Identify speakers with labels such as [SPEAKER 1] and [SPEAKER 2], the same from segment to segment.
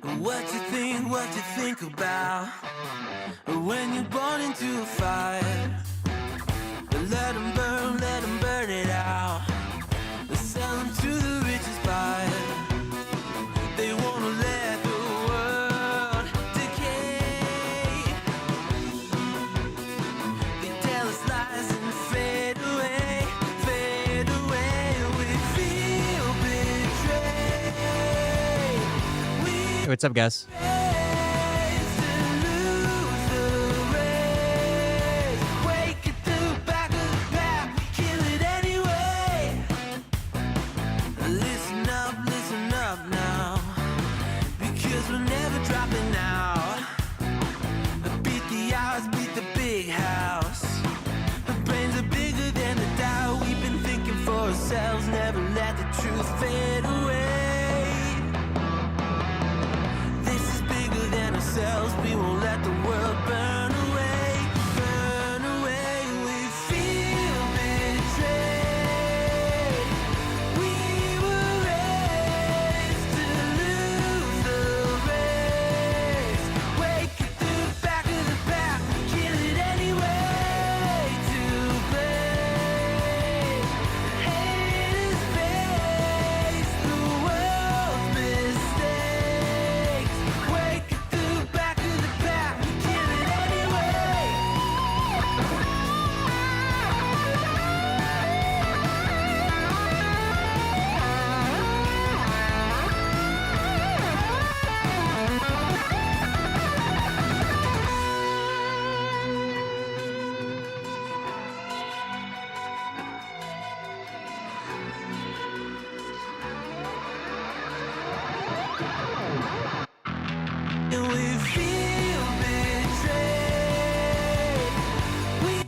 [SPEAKER 1] What you think about when you're born into a fire? Let them burn it out. Sell them to the richest buyer. They wanna let the world decay. They tell us lies and fade away, fade away. We feel betrayed.
[SPEAKER 2] Hey, what's up, guys?
[SPEAKER 1] Never let the truth fade away. This is bigger than ourselves. We won't let the world burn away, burn away. We feel betrayed. We were raised to lose the race. Wake at the back of the pack, kill it anyway. To play.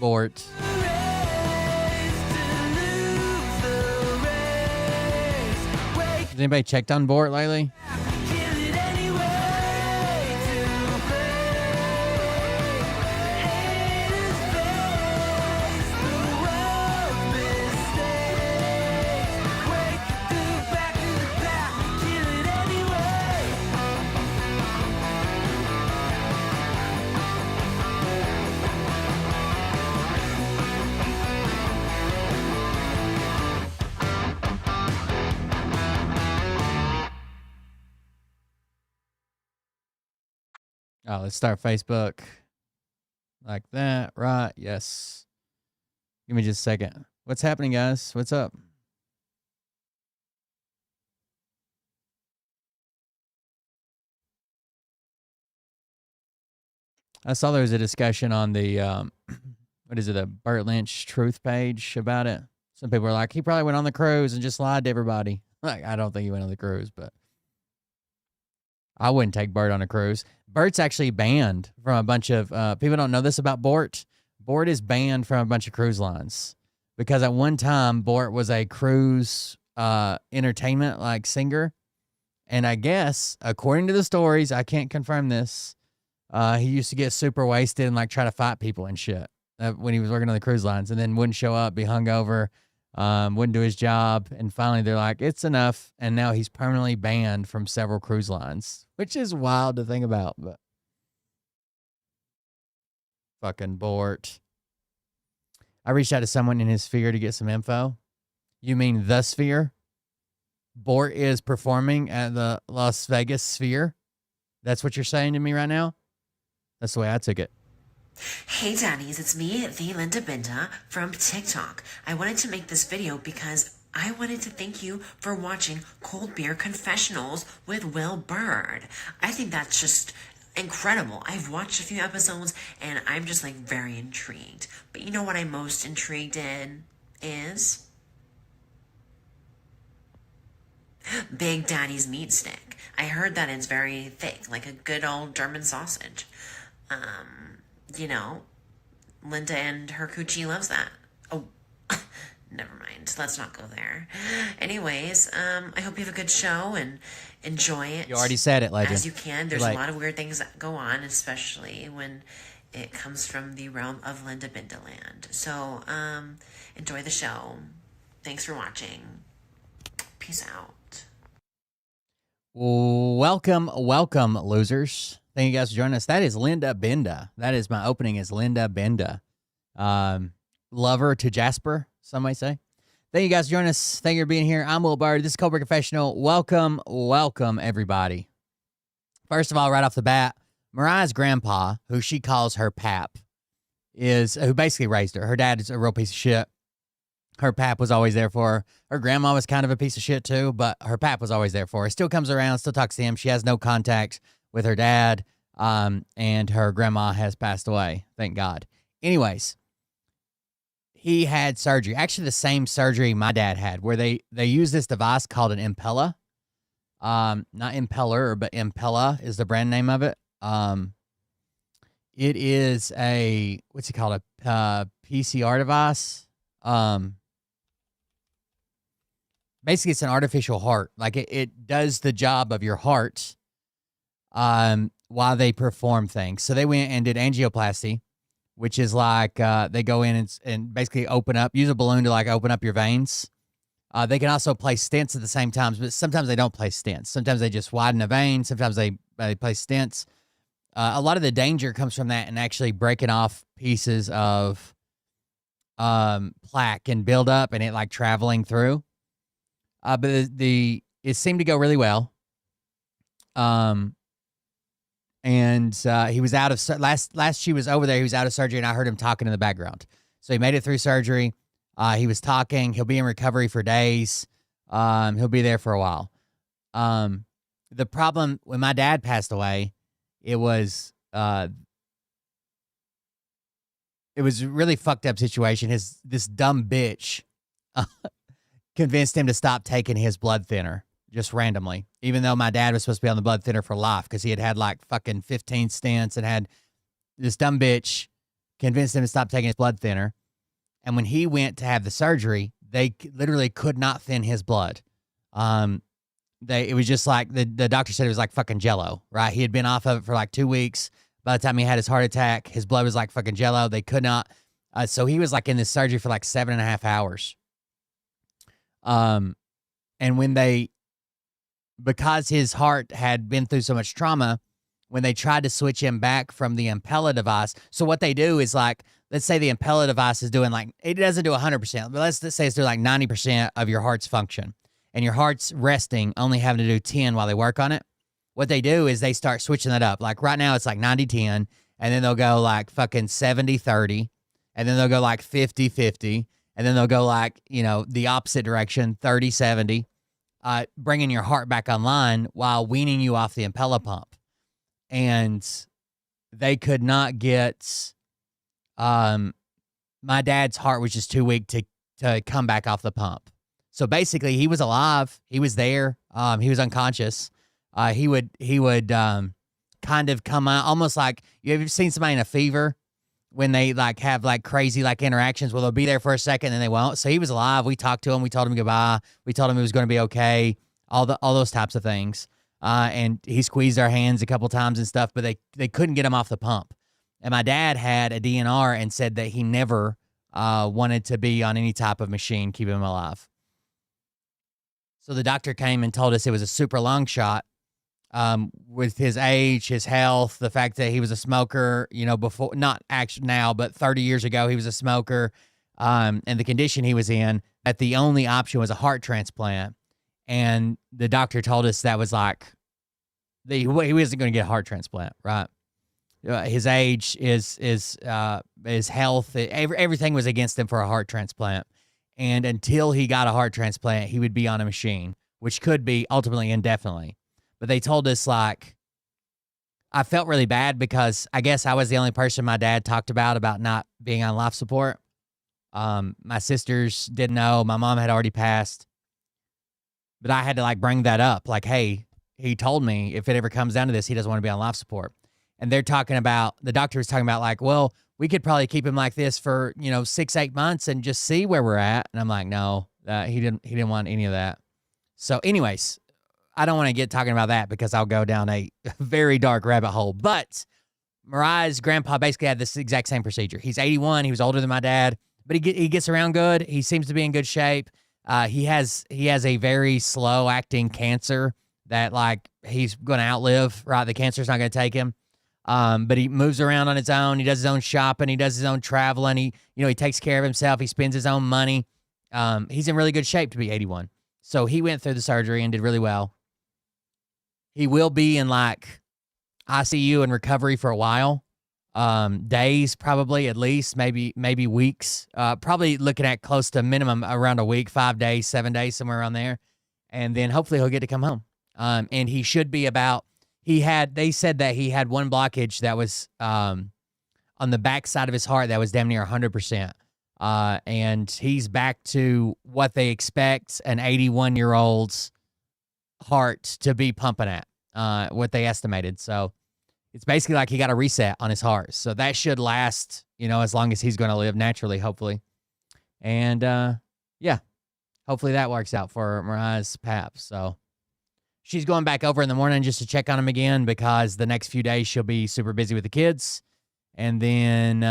[SPEAKER 2] Bort. Has anybody checked on Bort lately? Oh, let's start Facebook. Like that, right? Yes. Give me just a second. What's happening, guys? What's up? I saw there was a discussion on the, what is it, the Burt Lynch truth page about it. Some people were like, he probably went on the cruise and just lied to everybody. Like, I don't think he went on the cruise, but I wouldn't take Burt on a cruise. Burt's actually banned from a bunch of, people don't know this about Bort. Bort is banned from a bunch of cruise lines because at one time Bort was a cruise entertainment like singer. And I guess, according to the stories, I can't confirm this, he used to get super wasted and like try to fight people and shit when he was working on the cruise lines, and then wouldn't show up, be hungover, wouldn't do his job. And finally they're like, it's enough. And now he's permanently banned from several cruise lines, which is wild to think about, but fucking Bort. I reached out to someone in his sphere to get some info. You mean the Sphere? Bort is performing at the Las Vegas Sphere? That's what you're saying to me right now? That's the way I took it.
[SPEAKER 3] Hey daddies, it's me, the Linda Binda from TikTok. I wanted to make this video because I wanted to thank you for watching Cold Beer Confessionals with Will Bird. I think that's just incredible. I've watched a few episodes and I'm just like very intrigued. But you know what I'm most intrigued in is Big Daddy's meat stick. I heard that it's very thick, like a good old German sausage. You know, Linda and her coochie loves that. Oh, never mind. Let's not go there. Anyways, I hope you have a good show and enjoy it.
[SPEAKER 2] You already said it, Legend.
[SPEAKER 3] As you can. There's a lot of weird things that go on, especially when it comes from the realm of Linda Bindaland. So, enjoy the show. Thanks for watching. Peace out.
[SPEAKER 2] Welcome, losers. Thank you guys for joining us. That is Linda Benda. That is my opening is Linda Benda. Lover to Jasper, some might say. Thank you guys for joining us. Thank you for being here. I'm Will Bird. This is Cold Beer Confessional. Welcome, everybody. First of all, right off the bat, Mariah's grandpa, who she calls her pap, who basically raised her. Her dad is a real piece of shit. Her pap was always there for her. Her grandma was kind of a piece of shit too, but her pap was always there for her. Still comes around, still talks to him. She has no contact with her dad, and her grandma has passed away. Thank God. Anyways, he had surgery. Actually, the same surgery my dad had, where they use this device called an Impella. Not Impeller, but Impella is the brand name of it. It is a, what's it called? A PCR device. Basically, it's an artificial heart. Like it does the job of your heart while they perform things. So they went and did angioplasty, which is like they go in and basically use a balloon to like open up your veins. They can also place stents at the same time, but sometimes they don't place stents. Sometimes they just widen a vein. Sometimes they place stents. A lot of the danger comes from that and actually breaking off pieces of plaque and build up and it like traveling through. But it seemed to go really well. And he was out of last she was over there. He was out of surgery, and I heard him talking in the background. So he made it through surgery. He was talking. He'll be in recovery for days. He'll be there for a while. The problem when my dad passed away, it was a really fucked up situation. This dumb bitch convinced him to stop taking his blood thinner just randomly, even though my dad was supposed to be on the blood thinner for life because he had like fucking 15 stents and had this dumb bitch convinced him to stop taking his blood thinner. And when he went to have the surgery, they literally could not thin his blood. It was just like the doctor said it was like fucking Jello, right? He had been off of it for like 2 weeks. By the time he had his heart attack, his blood was like fucking Jello. They could not. So he was like in this surgery for like 7.5 hours. And because his heart had been through so much trauma, when they tried to switch him back from the Impella device. So what they do is like, let's say the Impella device is doing like, it doesn't do 100%, but let's say it's doing like 90% of your heart's function. And your heart's resting, only having to do 10 while they work on it. What they do is they start switching that up. Like right now it's like 90-10, and then they'll go like fucking 70-30, and then they'll go like 50-50, and then they'll go like, the opposite direction, 30-70, bringing your heart back online while weaning you off the Impella pump. And they could not get, my dad's heart was just too weak to come back off the pump. So basically he was alive. He was there. He was unconscious. He would kind of come out almost like, you ever seen somebody in a fever when they like have like crazy like interactions? Well, they'll be there for a second and then they won't. So he was alive. We talked to him. We told him goodbye. We told him it was going to be okay. All those types of things. And he squeezed our hands a couple times and stuff, but they couldn't get him off the pump. And my dad had a DNR and said that he never wanted to be on any type of machine keeping him alive. So the doctor came and told us it was a super long shot. With his age, his health, the fact that he was a smoker, before, not actually now, but 30 years ago, he was a smoker, and the condition he was in, that the only option was a heart transplant. And the doctor told us that was like, he wasn't going to get a heart transplant, right? His age, his health, everything was against him for a heart transplant. And until he got a heart transplant, he would be on a machine, which could be ultimately indefinitely. But they told us, like, I felt really bad because I guess I was the only person my dad talked about not being on life support. My sisters didn't know. My mom had already passed. But I had to, like, bring that up. Like, hey, he told me if it ever comes down to this, he doesn't want to be on life support. And the doctor was talking about, like, well, we could probably keep him like this for, 6-8 months and just see where we're at. And I'm like, no, he didn't want any of that. So anyways, I don't want to get talking about that because I'll go down a very dark rabbit hole. But Mariah's grandpa basically had this exact same procedure. He's 81. He was older than my dad, but he gets around good. He seems to be in good shape. He has a very slow acting cancer that like he's going to outlive, right? The cancer's not going to take him. But he moves around on his own. He does his own shopping. He does his own traveling. He takes care of himself. He spends his own money. He's in really good shape to be 81. So he went through the surgery and did really well. He will be in like ICU and recovery for a while. Days, probably, at least, maybe we-weeks. Probably looking at close to minimum around a week, 5 days, 7 days, somewhere around there. And then hopefully he'll get to come home. And he should be they said that he had one blockage that was on the back side of his heart that was damn near 100%. And he's back to what they expect an 81-year-old's heart to be pumping at, what they estimated. So it's basically like he got a reset on his heart. So that should last, as long as he's going to live naturally, hopefully. And, yeah, hopefully that works out for Mariah's pap. So she's going back over in the morning just to check on him again because the next few days she'll be super busy with the kids. And then,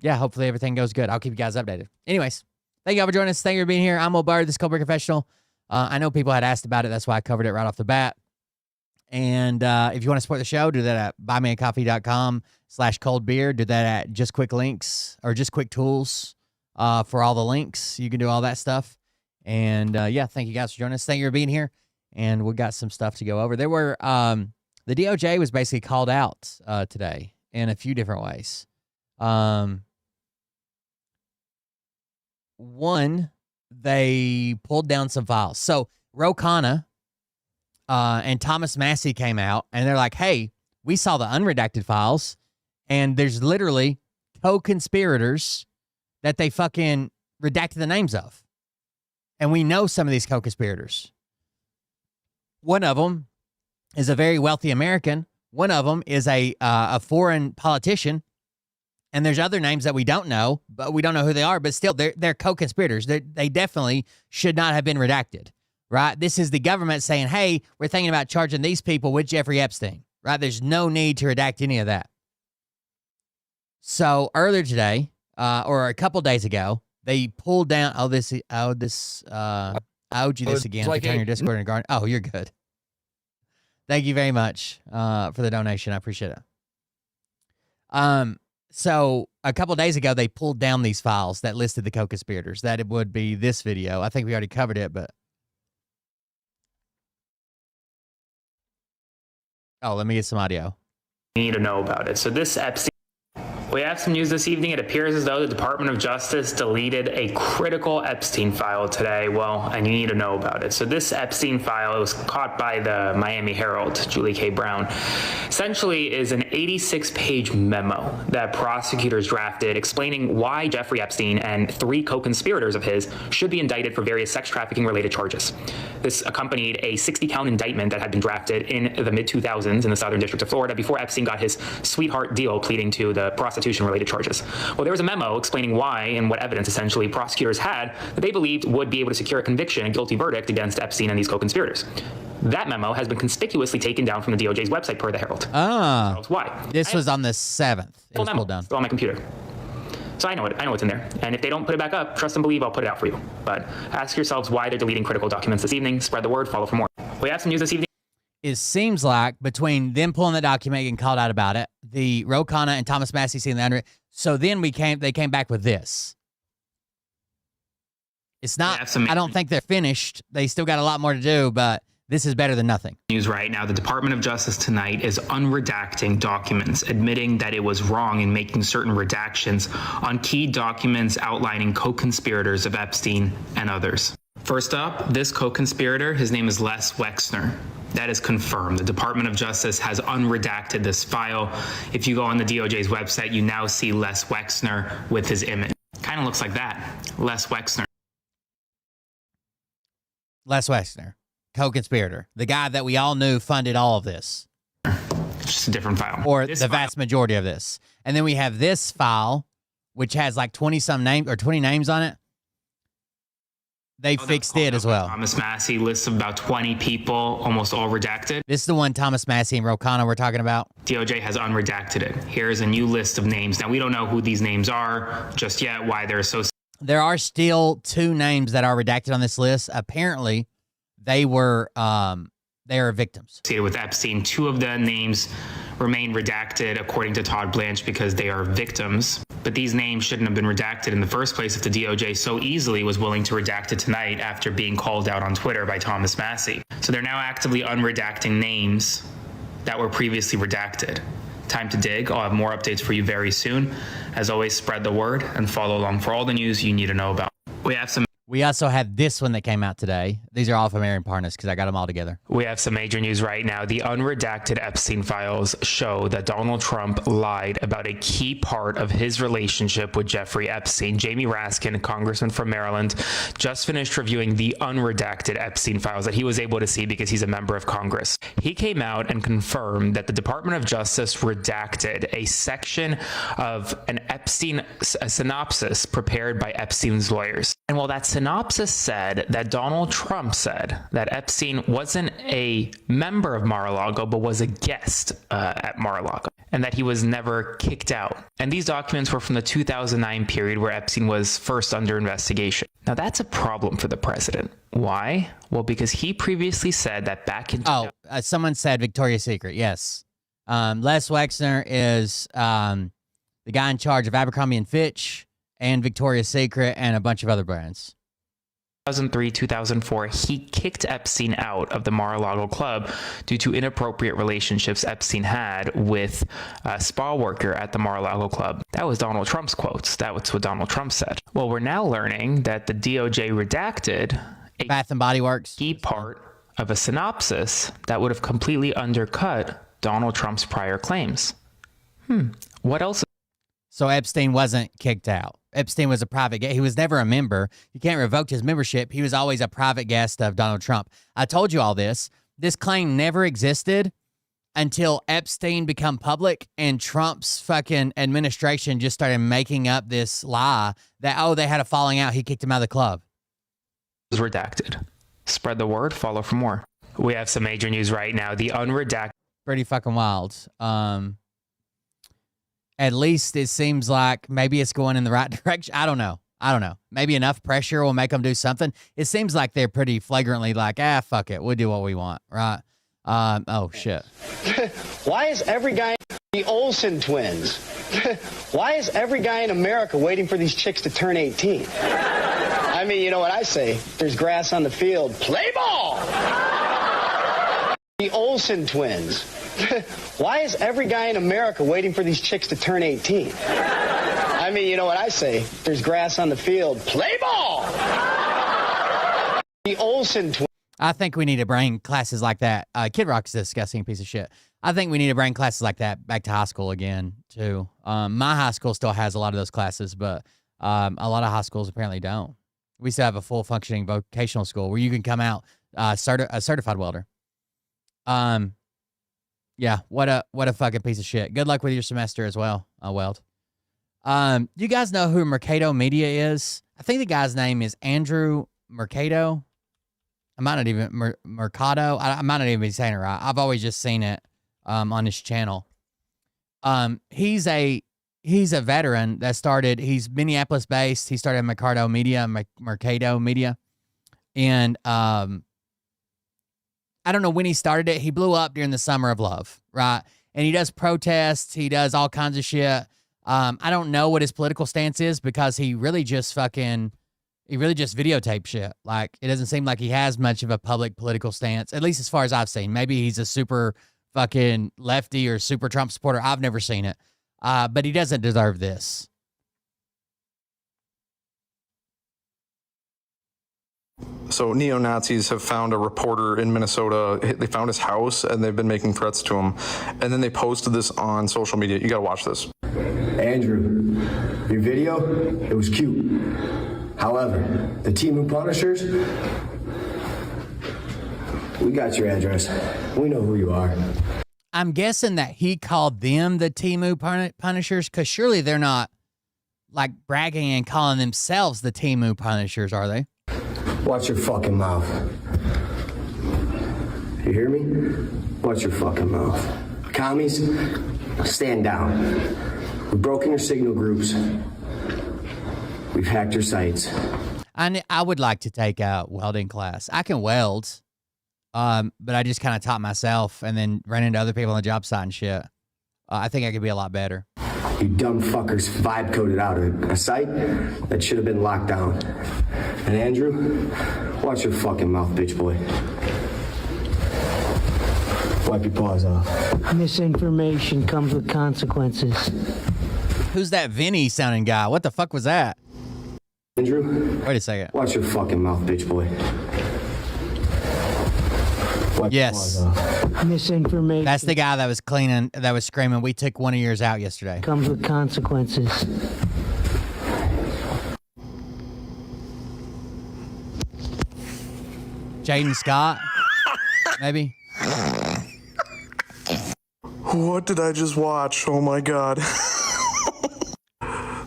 [SPEAKER 2] yeah, hopefully everything goes good. I'll keep you guys updated. Anyways, thank you all for joining us. Thank you for being here. I'm Old Bird. This is Cold Beer Confessional. I know people had asked about it. That's why I covered it right off the bat. And if you want to support the show, do that at buymeacoffee.com/coldbeer. Do that at Just Quick Links or Just Quick Tools for all the links. You can do all that stuff. And yeah, thank you guys for joining us. Thank you for being here. And we got some stuff to go over. There were the DOJ was basically called out today in a few different ways. One, they pulled down some files. So Ro Khanna and Thomas Massey came out, and they're like, hey, we saw the unredacted files, and there's literally co-conspirators that they fucking redacted the names of. And we know some of these co-conspirators. One of them is a very wealthy American. One of them is a foreign politician. And there's other names that we don't know, but we don't know who they are. But still, they're co-conspirators. They definitely should not have been redacted, right? This is the government saying, hey, we're thinking about charging these people with Jeffrey Epstein, right? There's no need to redact any of that. So earlier today, or a couple days ago, they pulled down. I owed you this again. Like turn your Discord and garden. Oh, you're good. Thank you very much for the donation. I appreciate it. So a couple of days ago, they pulled down these files that listed the co-conspirators. That it would be this video. I think we already covered it, but. Oh, let me get some audio.
[SPEAKER 4] You need to know about it. So this Epstein. We have some news this evening. It appears as though the Department of Justice deleted a critical Epstein file today. Well, and you need to know about it. So this Epstein file, it was caught by the Miami Herald, Julie K. Brown, essentially is an 86-page memo that prosecutors drafted explaining why Jeffrey Epstein and 3 co-conspirators of his should be indicted for various sex trafficking-related charges. This accompanied a 60-count indictment that had been drafted in the mid-2000s in the Southern District of Florida before Epstein got his sweetheart deal pleading to the prostitution-related charges. Well, there was a memo explaining why and what evidence essentially prosecutors had that they believed would be able to secure a conviction and guilty verdict against Epstein and these co-conspirators. That memo has been conspicuously taken down from the DOJ's website per the Herald.
[SPEAKER 2] Ah.
[SPEAKER 4] Why?
[SPEAKER 2] This was on the 7th. It was pulled down.
[SPEAKER 4] It's on my computer. So I know what's in there. And if they don't put it back up, trust and believe I'll put it out for you. But ask yourselves why they're deleting critical documents this evening. Spread the word. Follow for more. We have some news this evening.
[SPEAKER 2] It seems like between them pulling the document, getting called out about it, the Ro Khanna and Thomas Massey seeing the under. So then they came back with this. It's not, I don't think they're finished. They still got a lot more to do, but this is better than nothing.
[SPEAKER 4] News right now, the Department of Justice tonight is unredacting documents, admitting that it was wrong in making certain redactions on key documents outlining co-conspirators of Epstein and others. First up, this co-conspirator, his name is Les Wexner. That is confirmed. The Department of Justice has unredacted this file. If you go on the DOJ's website, you now see Les Wexner with his image. Kind of looks like that. Les Wexner.
[SPEAKER 2] Les Wexner, co-conspirator, the guy that we all knew funded all of this.
[SPEAKER 4] Just a different file.
[SPEAKER 2] Or the vast majority of this. And then we have this file, which has like 20-some names or 20 names on it. They fixed it as well.
[SPEAKER 4] Thomas Massey lists of about 20 people, almost all redacted.
[SPEAKER 2] This is the one Thomas Massey and Ro Khanna we're talking about.
[SPEAKER 4] DOJ has unredacted it. Here's a new list of names. Now, we don't know who these names are just yet, why they're associated.
[SPEAKER 2] There are still 2 names that are redacted on this list. Apparently, they were They are victims.
[SPEAKER 4] With Epstein, 2 of the names remain redacted according to Todd Blanche because they are victims. But these names shouldn't have been redacted in the first place if the DOJ so easily was willing to redact it tonight after being called out on Twitter by Thomas Massey. So they're now actively unredacting names that were previously redacted. Time to dig. I'll have more updates for you very soon. As always, spread the word and follow along for all the news you need to know about.
[SPEAKER 2] We also have this one that came out today. These are all from Aaron Parnas because I got them all together.
[SPEAKER 4] We have some major news right now. The unredacted Epstein files show that Donald Trump lied about a key part of his relationship with Jeffrey Epstein. Jamie Raskin, congressman from Maryland, just finished reviewing the unredacted Epstein files that he was able to see because he's a member of Congress. He came out and confirmed that the Department of Justice redacted a section of an Epstein synopsis prepared by Epstein's lawyers. And while that synopsis said that Donald Trump said that Epstein wasn't a member of Mar-a-Lago, but was a guest at Mar-a-Lago, and that he was never kicked out. And these documents were from the 2009 period where Epstein was first under investigation. Now, that's a problem for the president. Why? Well, because he previously said that back in...
[SPEAKER 2] someone said Victoria's Secret, yes. Les Wexner is the guy in charge of Abercrombie & Fitch and Victoria's Secret and a bunch of other brands.
[SPEAKER 4] 2003, 2004, he kicked Epstein out of the Mar-a-Lago club due to inappropriate relationships Epstein had with a spa worker at the Mar-a-Lago club. That was Donald Trump's quotes. That was what Donald Trump said. Well, we're now learning that the DOJ redacted a
[SPEAKER 2] Bath and Body Works
[SPEAKER 4] key part of a synopsis that would have completely undercut Donald Trump's prior claims. What else?
[SPEAKER 2] So Epstein wasn't kicked out. Epstein was a private guest. He was never a member. You can't revoke his membership. He was always a private guest of Donald Trump. I told you all this. This claim never existed until Epstein became public and Trump's fucking administration just started making up this lie that, oh, they had a falling out. He kicked him out of the club.
[SPEAKER 4] Was redacted. Spread the word. Follow for more. We have some major news right now. The unredacted.
[SPEAKER 2] Pretty fucking wild. At least it seems like maybe it's going in the right direction. I don't know. Maybe enough pressure will make them do something. It seems like they're pretty flagrantly like, fuck it. We'll do what we want, right? Oh, shit.
[SPEAKER 5] Why is every guy the Olsen twins? Why is every guy in America waiting for these chicks to turn 18? I mean, you know what I say? If there's grass on the field, play ball! The Olsen twins. Why is every guy in America waiting for these chicks to turn 18? I mean, you know what I say? If there's grass on the field, play ball! The Olsen twins.
[SPEAKER 2] I think we need to bring classes like that. Kid Rock's a disgusting piece of shit. I think we need to bring classes like that back to high school again, too. My high school still has a lot of those classes, but a lot of high schools apparently don't. We still have a full functioning vocational school where you can come out a certified welder. Yeah, what a fucking piece of shit. Good luck with your semester as well, Weld. Do you guys know who Mercado Media is? I think the guy's name is Andrew Mercado. I might not even Mercado. I might not even be saying it right. I've always just seen it on his channel. He's a veteran that started. He's Minneapolis based. He started Mercado Media, and I don't know when he started it. He blew up during the Summer of Love, right? And he does protests. He does all kinds of shit. I don't know what his political stance is because he really just videotapes shit. Like, it doesn't seem like he has much of a public political stance, at least as far as I've seen. Maybe he's a super fucking lefty or super Trump supporter. I've never seen it. But he doesn't deserve this.
[SPEAKER 6] So neo-Nazis have found a reporter in Minnesota. They found his house and they've been making threats to him. And then they posted this on social media. You got to watch this.
[SPEAKER 7] Andrew, your video, it was cute. However, the Temu Punishers, we got your address. We know who you are.
[SPEAKER 2] I'm guessing that he called them the Temu Punishers because surely they're not like bragging and calling themselves the Temu Punishers, are they?
[SPEAKER 7] Watch your fucking mouth. You hear me? Watch your fucking mouth. Commies, stand down. We've broken your signal groups. We've hacked your sites.
[SPEAKER 2] I would like to take a welding class. I can weld. But I just kind of taught myself and then ran into other people on the job site and shit. I think I could be a lot better.
[SPEAKER 7] You dumb fuckers vibe coded out a site that should have been locked down. And Andrew, watch your fucking mouth, bitch boy. Wipe your paws off.
[SPEAKER 8] Misinformation comes with consequences.
[SPEAKER 2] Who's that Vinny sounding guy? What the fuck was that?
[SPEAKER 7] Andrew,
[SPEAKER 2] wait a second.
[SPEAKER 7] Watch your fucking mouth, bitch boy. Wipe
[SPEAKER 2] yes.
[SPEAKER 7] your paws off.
[SPEAKER 8] Misinformation.
[SPEAKER 2] That's the guy that was cleaning, that was screaming, "We took one of yours out yesterday."
[SPEAKER 8] Comes with consequences.
[SPEAKER 2] Jaden Scott, maybe.
[SPEAKER 6] What did I just watch? Oh my god.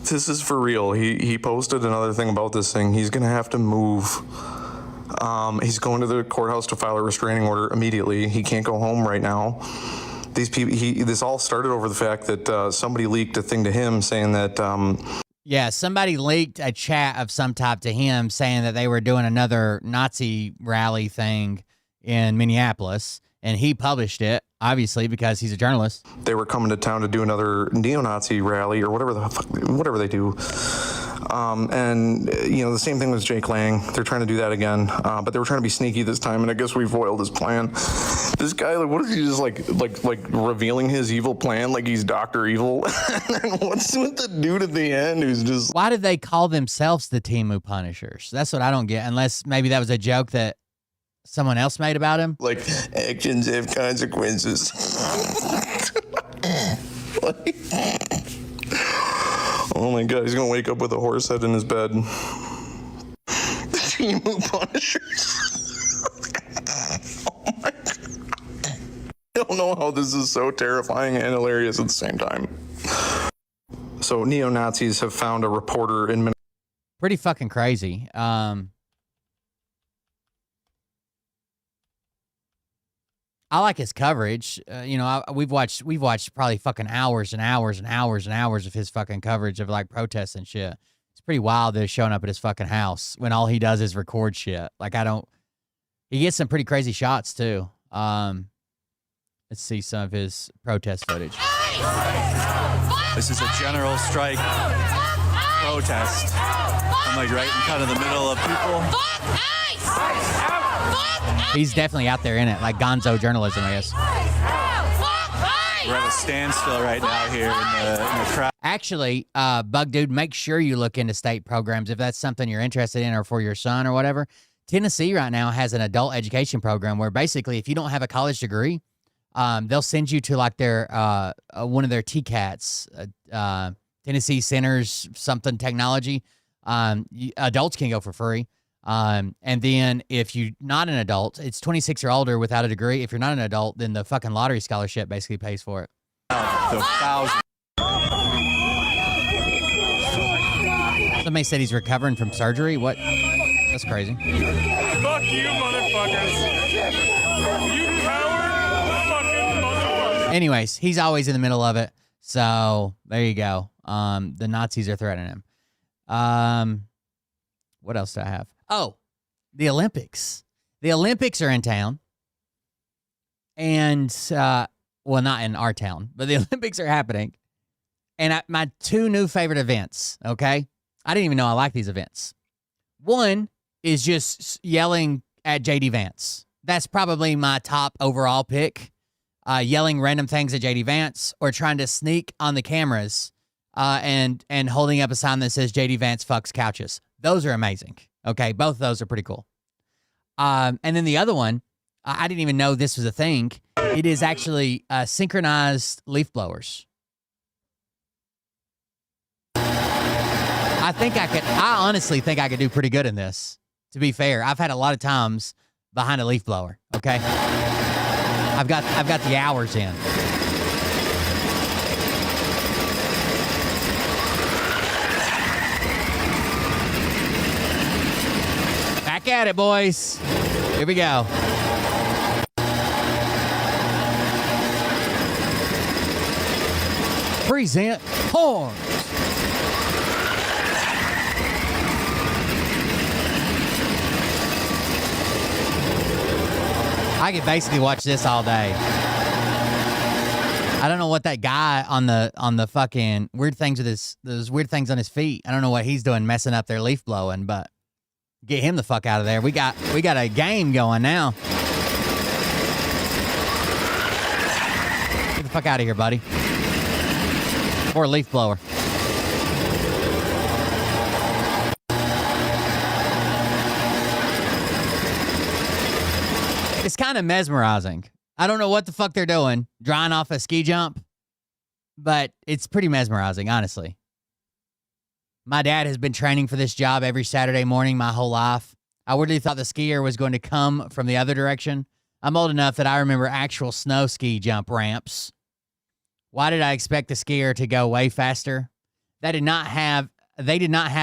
[SPEAKER 6] This is for real. He posted another thing about this thing. He's gonna have to move. He's going to the courthouse to file a restraining order immediately. He can't go home right now. These people. This all started over the fact that somebody leaked a thing to him saying that.
[SPEAKER 2] Yeah, somebody leaked a chat of some type to him saying that they were doing another Nazi rally thing in Minneapolis, and he published it, obviously, because he's a journalist.
[SPEAKER 6] They were coming to town to do another neo-Nazi rally or whatever they do. And, you know, the same thing with Jake Lang. They're trying to do that again, but they were trying to be sneaky this time, and I guess we foiled his plan. This guy, like, what is he just like revealing his evil plan like he's Dr. Evil? And what's with the dude at the end who's just...
[SPEAKER 2] Why did they call themselves the Temu Punishers? That's what I don't get, unless maybe that was a joke that someone else made about him.
[SPEAKER 6] Like, actions have consequences. Like, oh my god, he's gonna wake up with a horse head in his bed. The Temu Punishers. Oh my god. I don't know how this is so terrifying and hilarious at the same time. So neo-Nazis have found a reporter in Minnesota.
[SPEAKER 2] Pretty fucking crazy. I like his coverage. You know, we've watched probably fucking hours and hours and hours and hours of his fucking coverage of like protests and shit. It's pretty wild that he's showing up at his fucking house when all he does is record shit. Like he gets some pretty crazy shots too. Let's see some of his protest footage.
[SPEAKER 9] This is a general strike protest. I'm like right in kind of the middle of people.
[SPEAKER 2] He's definitely out there in it, like gonzo journalism, I guess.
[SPEAKER 9] We're at a standstill right now here in the crowd.
[SPEAKER 2] Actually, Bug Dude, make sure you look into state programs if that's something you're interested in or for your son or whatever. Tennessee right now has an adult education program where basically if you don't have a college degree, they'll send you to like their one of their TCATs, Tennessee Centers something technology. Adults can go for free. And then if you're not an adult, it's 26 or older without a degree. If you're not an adult, then the fucking lottery scholarship basically pays for it. Somebody said he's recovering from surgery. What? That's crazy.
[SPEAKER 10] Fuck you, motherfuckers. You coward fucking motherfucker.
[SPEAKER 2] Anyways, he's always in the middle of it. So there you go. The Nazis are threatening him. What else do I have? Oh, the Olympics. The Olympics are in town. And, well, not in our town, but the Olympics are happening. And my two new favorite events, okay? I didn't even know I liked these events. One is just yelling at J.D. Vance. That's probably my top overall pick. Yelling random things at J.D. Vance or trying to sneak on the cameras and holding up a sign that says J.D. Vance fucks couches. Those are amazing. Okay, both of those are pretty cool. And then the other one, I didn't even know this was a thing. It is actually synchronized leaf blowers. I honestly think I could do pretty good in this, to be fair. I've had a lot of times behind a leaf blower, okay? I've got the hours in. Back at it, boys. Here we go. Present horns. I could basically watch this all day. I don't know what that guy on the fucking weird things with those weird things on his feet. I don't know what he's doing messing up their leaf blowing, but get him the fuck out of there. We got a game going now. Get the fuck out of here, buddy. Or leaf blower. It's kind of mesmerizing. I don't know what the fuck they're doing, drying off a ski jump, but it's pretty mesmerizing, honestly. My dad has been training for this job every Saturday morning my whole life. I really thought the skier was going to come from the other direction. I'm old enough that I remember actual snow ski jump ramps. Why did I expect the skier to go way faster? They did not have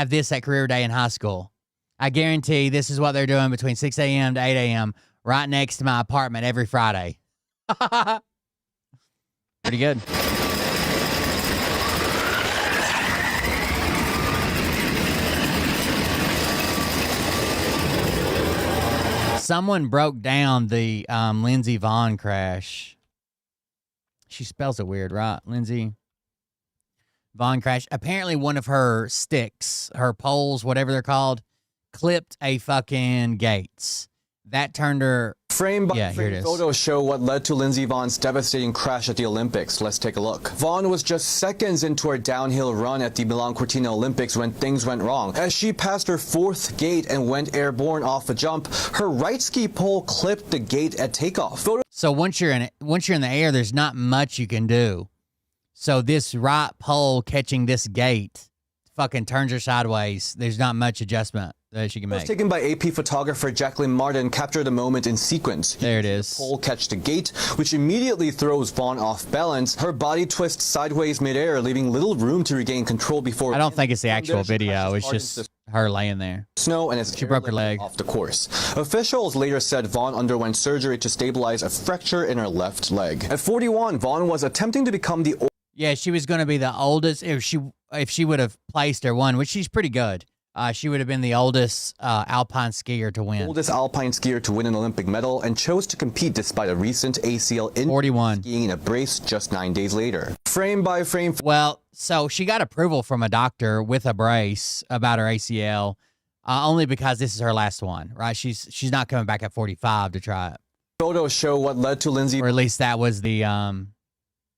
[SPEAKER 2] this at career day in high school. I guarantee this is what they're doing between 6 a.m. to 8 a.m. right next to my apartment every Friday. Pretty good. Someone broke down the Lindsey Vonn crash. She spells it weird, right? Lindsey Vonn crash. Apparently one of her sticks, her poles, whatever they're called, clipped a fucking Gates. That turned her...
[SPEAKER 11] Frame by frame photos show what led to Lindsey Vonn's devastating crash at the Olympics. Let's take a look. Vonn was just seconds into her downhill run at the Milan Cortina Olympics when things went wrong. As she passed her fourth gate and went airborne off a jump, her right ski pole clipped the gate at takeoff.
[SPEAKER 2] So once you're in the air, there's not much you can do. So this right pole catching this gate fucking turns her sideways. There's not much adjustment that she can make.
[SPEAKER 11] Taken by AP photographer Jacqueline Martin captured the moment in sequence.
[SPEAKER 2] There it is.
[SPEAKER 11] The pole catch the gate, which immediately throws Vonn off balance. Her body twists sideways midair, leaving little room to regain control before...
[SPEAKER 2] I don't think it's the actual video. It's just her laying there.
[SPEAKER 11] Snow and
[SPEAKER 2] she broke her leg
[SPEAKER 11] off the course. Officials later said Vonn underwent surgery to stabilize a fracture in her left leg. At 41, Vonn was attempting to become the...
[SPEAKER 2] Yeah, she was going to be the oldest. If she would have placed or won, which she's pretty good. She would have been the oldest alpine skier to win.
[SPEAKER 11] Oldest alpine skier to win an Olympic medal and chose to compete despite a recent ACL injury.
[SPEAKER 2] 41.
[SPEAKER 11] Skiing in a brace just 9 days later. Frame by frame.
[SPEAKER 2] Well, so she got approval from a doctor with a brace about her ACL, only because this is her last one, right? She's not coming back at 45 to try it.
[SPEAKER 11] Photos show what led to Lindsey,
[SPEAKER 2] or at least that was the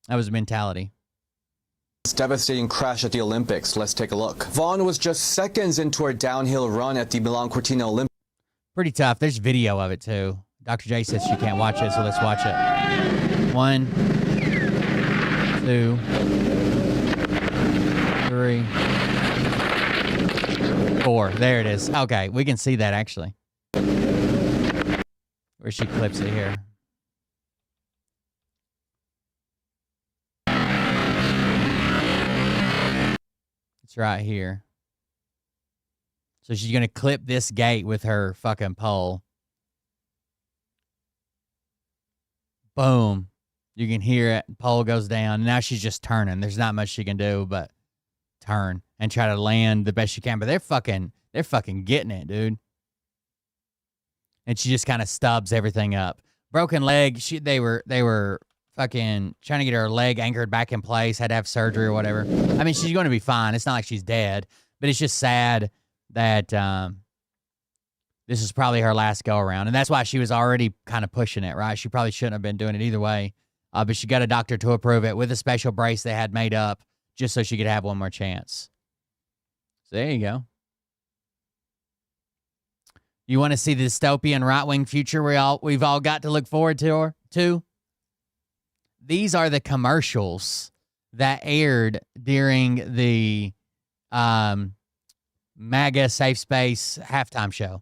[SPEAKER 2] mentality.
[SPEAKER 11] Devastating crash at the Olympics. Let's take a look. Vonn was just seconds into her downhill run at the Milan Cortina Olympics.
[SPEAKER 2] Pretty tough. There's video of it too. Dr. J says she can't watch it, so let's watch it. 1, 2, 3, 4. There it is. Okay, we can see that actually. Where she clips it here. It's right here. So she's going to clip this gate with her fucking pole. Boom. You can hear it. Pole goes down. Now she's just turning. There's not much she can do but turn and try to land the best she can. But they're fucking getting it, dude. And she just kind of stubs everything up. Broken leg. They were fucking trying to get her leg anchored back in place, had to have surgery or whatever. I mean, she's going to be fine. It's not like she's dead, but it's just sad that this is probably her last go around. And that's why she was already kind of pushing it, right? She probably shouldn't have been doing it either way. But she got a doctor to approve it with a special brace they had made up just so she could have one more chance. So there you go. You want to see the dystopian right-wing future we've all got to look forward to? These are the commercials that aired during the MAGA Safe Space halftime show.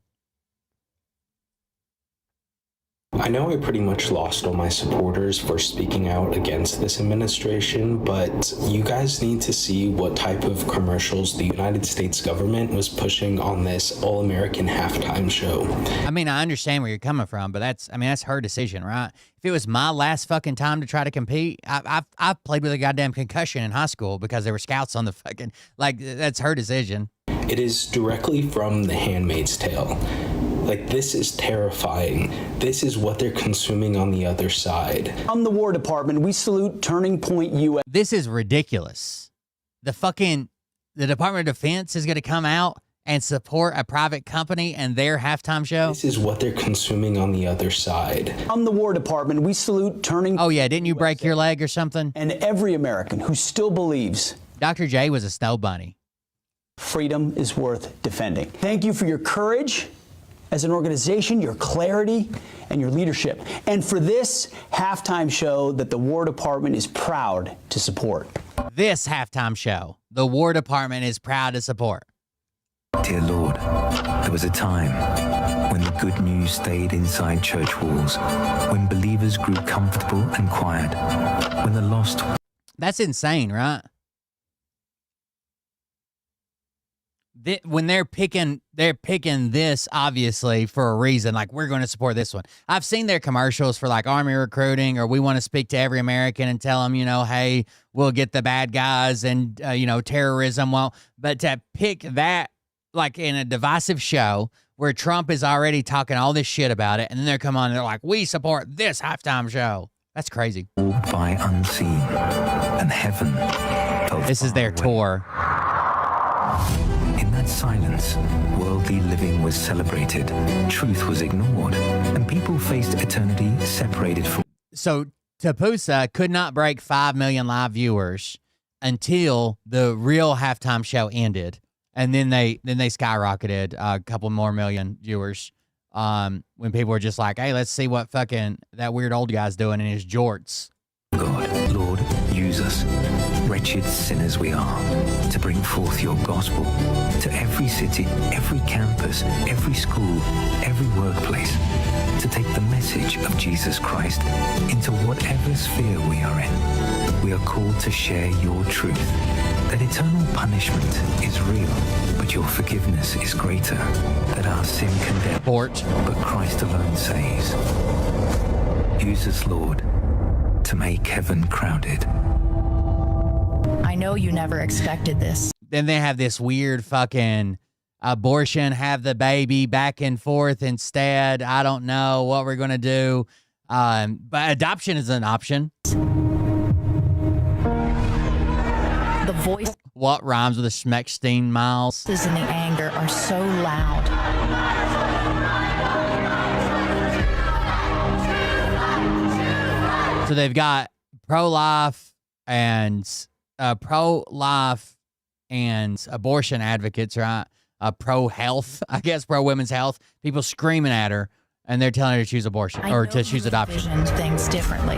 [SPEAKER 12] I know I pretty much lost all my supporters for speaking out against this administration, but you guys need to see what type of commercials the United States government was pushing on this all-American halftime show.
[SPEAKER 2] I mean, I understand where you're coming from, but that's her decision, right? If it was my last fucking time to try to compete, I've played with a goddamn concussion in high school because there were scouts on the fucking, that's her decision.
[SPEAKER 12] It is directly from The Handmaid's Tale. Like, this is terrifying. This is what they're consuming on the other side.
[SPEAKER 13] From the War Department, we salute Turning Point U.S.
[SPEAKER 2] This is ridiculous. The Department of Defense is going to come out and support a private company and their halftime show.
[SPEAKER 12] This is what they're consuming on the other side.
[SPEAKER 13] From the War Department, we salute Turning.
[SPEAKER 2] Oh yeah, didn't you break your leg or something?
[SPEAKER 13] And every American who still believes
[SPEAKER 2] Dr. J was a snow bunny.
[SPEAKER 13] Freedom is worth defending. Thank you for your courage as an organization, your clarity, and your leadership. And for this halftime show that the War Department is proud to support.
[SPEAKER 2] This halftime show, the War Department is proud to support.
[SPEAKER 14] Dear Lord, there was a time when the good news stayed inside church walls, when believers grew comfortable and quiet, when the lost...
[SPEAKER 2] That's insane, right? When they're picking this, obviously, for a reason. Like, we're going to support this one. I've seen their commercials for, like, Army recruiting, or we want to speak to every American and tell them, you know, hey, we'll get the bad guys and, you know, terrorism. Well, but to pick that, like, in a divisive show where Trump is already talking all this shit about it, and then they're coming on and they're like, we support this halftime show. That's crazy.
[SPEAKER 14] By unseen, and heaven.
[SPEAKER 2] This is their tour.
[SPEAKER 14] In that silence, worldly living was celebrated, truth was ignored, and people faced eternity separated from...
[SPEAKER 2] So Tapusa could not break 5 million live viewers until the real halftime show ended. And then they skyrocketed a couple more million viewers when people were just like, hey, let's see what fucking that weird old guy's doing in his jorts.
[SPEAKER 14] God, Lord, use us, wretched sinners we are, to bring forth your gospel to every city, every campus, every school, every workplace, to take the message of Jesus Christ into whatever sphere we are in. We are called to share your truth, that eternal punishment is real, but your forgiveness is greater, that our sin condemns, but Christ alone saves. Use us, Lord, to make heaven crowded.
[SPEAKER 15] I know you never expected this.
[SPEAKER 2] Then they have this weird fucking abortion, have the baby back and forth instead. I don't know what we're going to do. But adoption is an option.
[SPEAKER 15] The voice.
[SPEAKER 2] What rhymes with a Schmeckstein Miles?
[SPEAKER 15] And the anger are so loud.
[SPEAKER 2] So they've got pro-life and abortion advocates, right? Pro-health, I guess, pro-women's health. People screaming at her, and they're telling her to choose abortion or to choose adoption.
[SPEAKER 15] I envisioned things differently.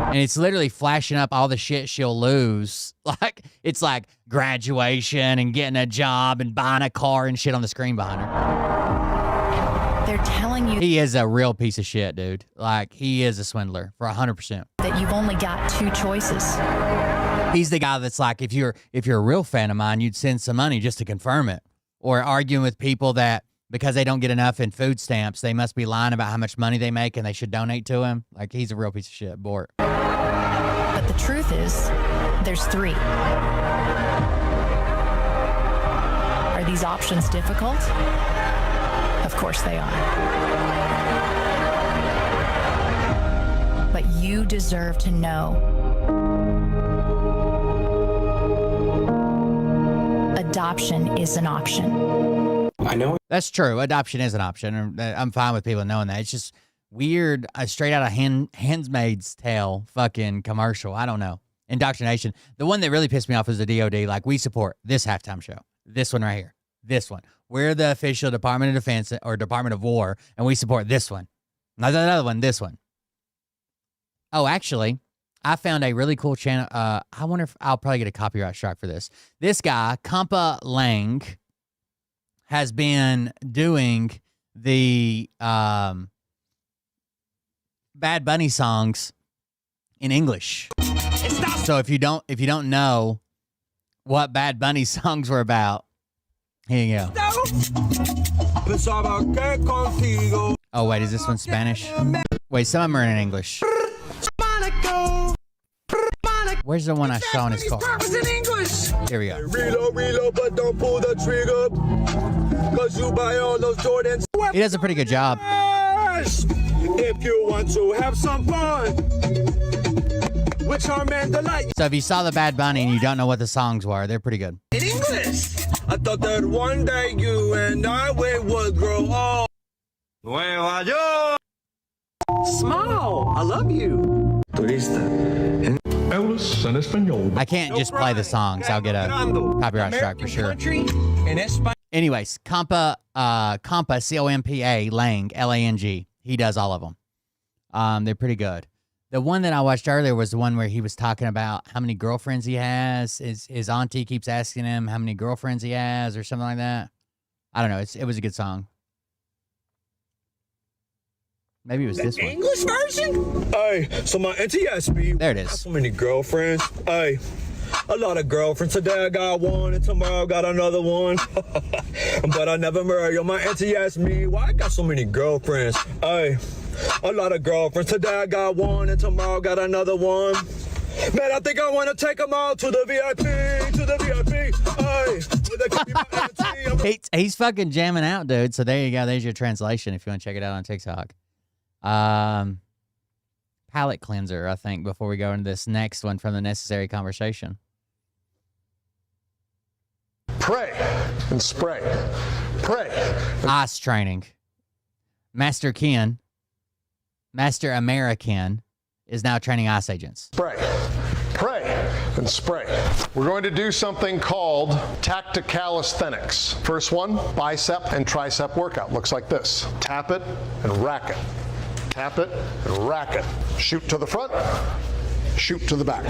[SPEAKER 2] And it's literally flashing up all the shit she'll lose. Like, it's like graduation and getting a job and buying a car and shit on the screen behind her.
[SPEAKER 15] They're telling you
[SPEAKER 2] he is a real piece of shit, dude. Like, he is a swindler for 100%.
[SPEAKER 15] that you've only got two choices.
[SPEAKER 2] He's the guy that's like, if you're a real fan of mine, you'd send some money just to confirm it. Or arguing with people that because they don't get enough in food stamps, they must be lying about how much money they make and they should donate to him. Like, he's a real piece of shit, Bort.
[SPEAKER 15] But the truth is, there's three. Are these options difficult? Of course they are. But you deserve to know. Adoption is an option.
[SPEAKER 12] I know.
[SPEAKER 2] That's true. Adoption is an option. I'm fine with people knowing that. It's just weird, straight out of Handmaid's Tale fucking commercial. I don't know. Indoctrination. The one that really pissed me off was the DOD. Like, we support this halftime show. This one right here. This one. We're the official Department of Defense or Department of War, and we support this one. Not another one, this one. Oh, actually, I found a really cool channel. I wonder if I'll probably get a copyright strike for this. This guy, Kampa Lang, has been doing the Bad Bunny songs in English. So if you don't know what Bad Bunny songs were about, here you go. Oh wait, is this one Spanish? Wait, some of them are in English. Where's the one I saw in his car? Here we go.
[SPEAKER 16] Reload, but don't pull the trigger. Cause you buy all those Jordans.
[SPEAKER 2] He does a pretty good job.
[SPEAKER 16] If you want to have some fun. With charm and delight.
[SPEAKER 2] So if you saw the Bad Bunny and you don't know what the songs were, they're pretty good.
[SPEAKER 16] In English. I thought that one day you and I would grow old. Small. I love you. Turista.
[SPEAKER 2] I can't just play the songs. I'll get a copyright strike for sure. Anyways, Compa, C-O-M-P-A, Lang, L-A-N-G. He does all of them. They're pretty good. The one that I watched earlier was the one where he was talking about how many girlfriends he has. His auntie keeps asking him how many girlfriends he has or something like that. I don't know. It was a good song. Maybe it was this one.
[SPEAKER 16] English version? Hey, so my auntie asked me.
[SPEAKER 2] There it is.
[SPEAKER 16] So many girlfriends. Hey, a lot of girlfriends. Today I got one and tomorrow I got another one. But I never marry. My auntie asked me why I got so many girlfriends. Hey. A lot of girlfriends. Today I got one and tomorrow got another one. Man, I think I want to take them all to the VIP, to the VIP. Hey,
[SPEAKER 2] he's fucking jamming out, dude. So there you go. There's your translation if you want to check it out on TikTok. Palate cleanser, I think, before we go into this next one from the Necessary Conversation.
[SPEAKER 17] Pray and spray. Pray.
[SPEAKER 2] Ice training. Master American is now training ICE agents.
[SPEAKER 17] Spray, pray, and spray. We're going to do something called tacticalisthenics. First one, bicep and tricep workout. Looks like this. Tap it and rack it. Tap it and rack it. Shoot to the front, shoot to the back.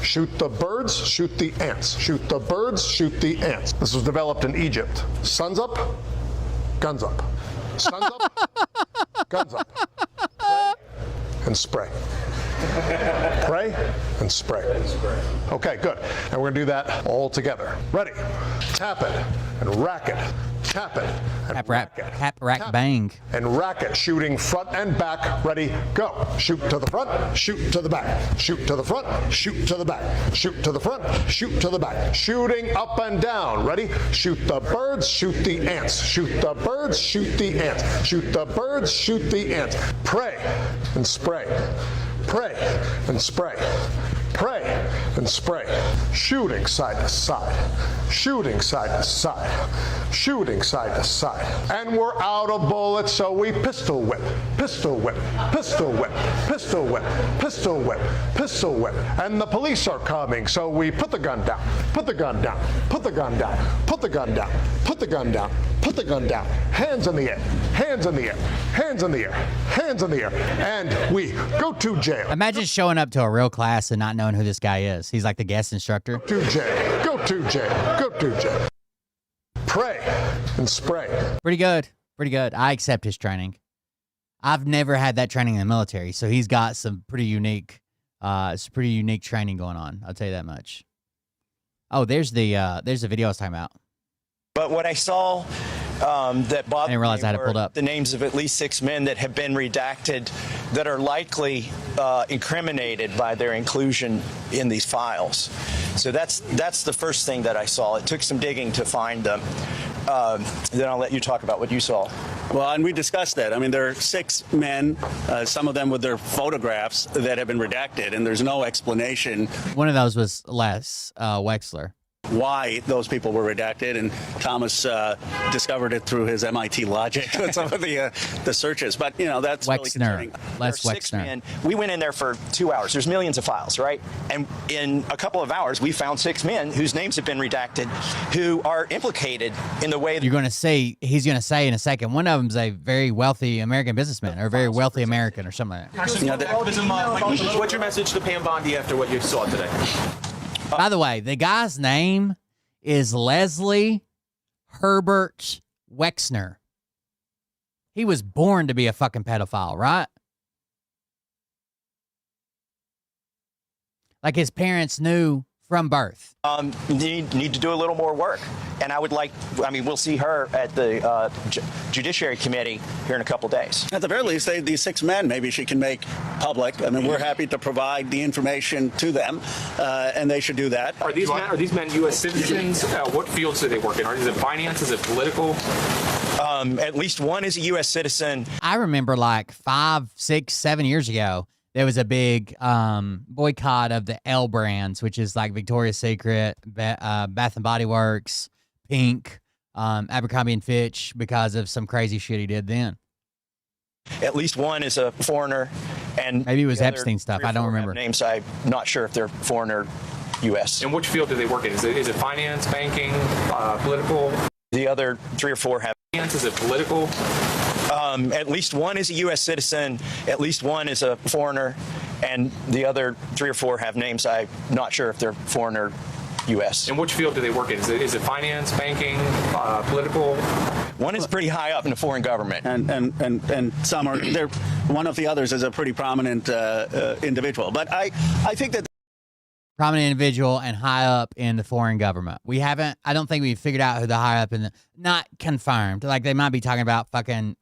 [SPEAKER 17] Shoot the birds, shoot the ants. Shoot the birds, shoot the ants. This was developed in Egypt. Sun's up, guns up. Sun's up, guns up. Pray and spray. Pray and spray. Okay, good. And we're going to do that all together. Ready? Tap it and rack it. Tap it and rack it.
[SPEAKER 2] Tap, rack, bang.
[SPEAKER 17] And rack it. Shooting front and back. Ready? Go. Shoot to the front. Shoot to the back. Shoot to the front. Shoot to the back. Shoot to the front. Shoot to the back. Shooting up and down. Ready? Shoot the birds. Shoot the ants. Shoot the birds. Shoot the ants. Shoot the birds. Shoot the ants. Pray and spray. Pray and spray. Pray and spray. Shooting side to side. Shooting side to side. Shooting side to side. And we're out of bullets, so we pistol whip. Pistol whip. Pistol whip. Pistol whip. Pistol whip. Pistol whip. And the police are coming, so we put the gun down. Put the gun down. Put the gun down. Put the gun down. Put the gun down. Put the gun down. Hands in the air. Hands in the air. Hands in the air. Hands in the air. And we go to jail.
[SPEAKER 2] Imagine showing up to a real class and not knowing who this guy is. He's like the guest instructor.
[SPEAKER 17] Go to jail. Go to jail. Go to jail. Pray and spray.
[SPEAKER 2] Pretty good. Pretty good. I accept his training. I've never had that training in the military, so he's got some pretty unique training going on. I'll tell you that much. Oh, there's the video I was talking about.
[SPEAKER 18] But what I saw that bothered
[SPEAKER 2] I didn't realize
[SPEAKER 18] me
[SPEAKER 2] I had it pulled
[SPEAKER 18] were
[SPEAKER 2] up.
[SPEAKER 18] the names of at least 6 men that have been redacted that are likely incriminated by their inclusion in these files. So that's the first thing that I saw. It took some digging to find them. Then I'll let you talk about what you saw.
[SPEAKER 19] Well, and we discussed that. I mean, there are 6 men, some of them with their photographs that have been redacted, and there's no explanation.
[SPEAKER 2] One of those was Les Wexler.
[SPEAKER 19] Why those people were redacted, and Thomas discovered it through his MIT logic with some of the searches. But you know, that's really concerning.
[SPEAKER 2] Les
[SPEAKER 18] There are 6
[SPEAKER 2] Wexner.
[SPEAKER 18] men. We went in there for 2 hours. There's millions of files, right? And in a couple of hours, we found 6 men whose names have been redacted, who are implicated in the way that
[SPEAKER 2] You're going to say, he's going to say in a second, one of them's a very wealthy American businessman or a very wealthy American or something like that.
[SPEAKER 20] What's your message to Pam Bondi after what you saw today?
[SPEAKER 2] By the way, the guy's name is Leslie Herbert Wexner. He was born to be a fucking pedophile, right? Like his parents knew from birth.
[SPEAKER 18] Need to do a little more work. And we'll see her at the Judiciary Committee here in a couple days.
[SPEAKER 19] At the very least, these 6 men, maybe she can make public. I mean, we're happy to provide the information to them, and they should do that.
[SPEAKER 20] Are these men U.S. citizens? What fields do they work in? Is it finance? Is it political?
[SPEAKER 18] At least one is a U.S. citizen.
[SPEAKER 2] I remember like 5, 6, 7 years ago, there was a big boycott of the L brands, which is like Victoria's Secret, Bath and Body Works, Pink, Abercrombie and Fitch, because of some crazy shit he did then.
[SPEAKER 18] At least one is a foreigner, and
[SPEAKER 2] maybe it was Epstein stuff. I don't remember
[SPEAKER 18] names. I'm not sure if they're foreign or U.S.
[SPEAKER 20] And which field do they work in? Is it finance, banking, political?
[SPEAKER 18] The other 3 or 4 have.
[SPEAKER 20] Is it political?
[SPEAKER 18] At least one is a U.S. citizen. At least one is a foreigner, and the other 3 or 4 have names. I'm not sure if they're foreign or U.S.
[SPEAKER 20] And which field do they work in? Is it finance, banking, political?
[SPEAKER 18] One is pretty high up in the foreign government,
[SPEAKER 19] and some are. One of the others is a pretty prominent individual. But I think that.
[SPEAKER 2] Prominent individual and high up in the foreign government. I don't think we've figured out who the high up in the, not confirmed. Like they might be talking about fucking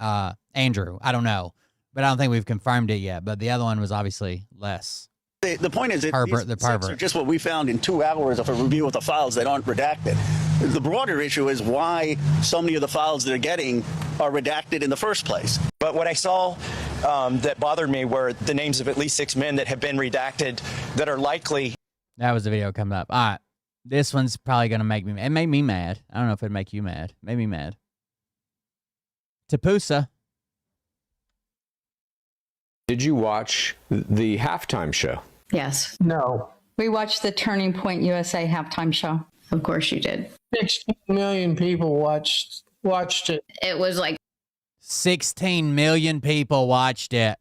[SPEAKER 2] Andrew. I don't know. But I don't think we've confirmed it yet. But the other one was obviously less.
[SPEAKER 19] The point is,
[SPEAKER 2] Herbert, the pervert.
[SPEAKER 19] Are just what we found in 2 hours of a review of the files that aren't redacted. The broader issue is why so many of the files they're getting are redacted in the first place.
[SPEAKER 18] But what I saw that bothered me were the names of at least 6 men that have been redacted that are likely.
[SPEAKER 2] That was the video coming up. All right. This one's probably going to make me mad. It made me mad. I don't know if it'd make you mad. Made me mad. Tapusa.
[SPEAKER 21] Did you watch the halftime show?
[SPEAKER 22] Yes.
[SPEAKER 8] No.
[SPEAKER 22] We watched the Turning Point USA halftime show. Of course you did.
[SPEAKER 8] 16 million people watched it.
[SPEAKER 22] It was like
[SPEAKER 2] 16 million people watched it.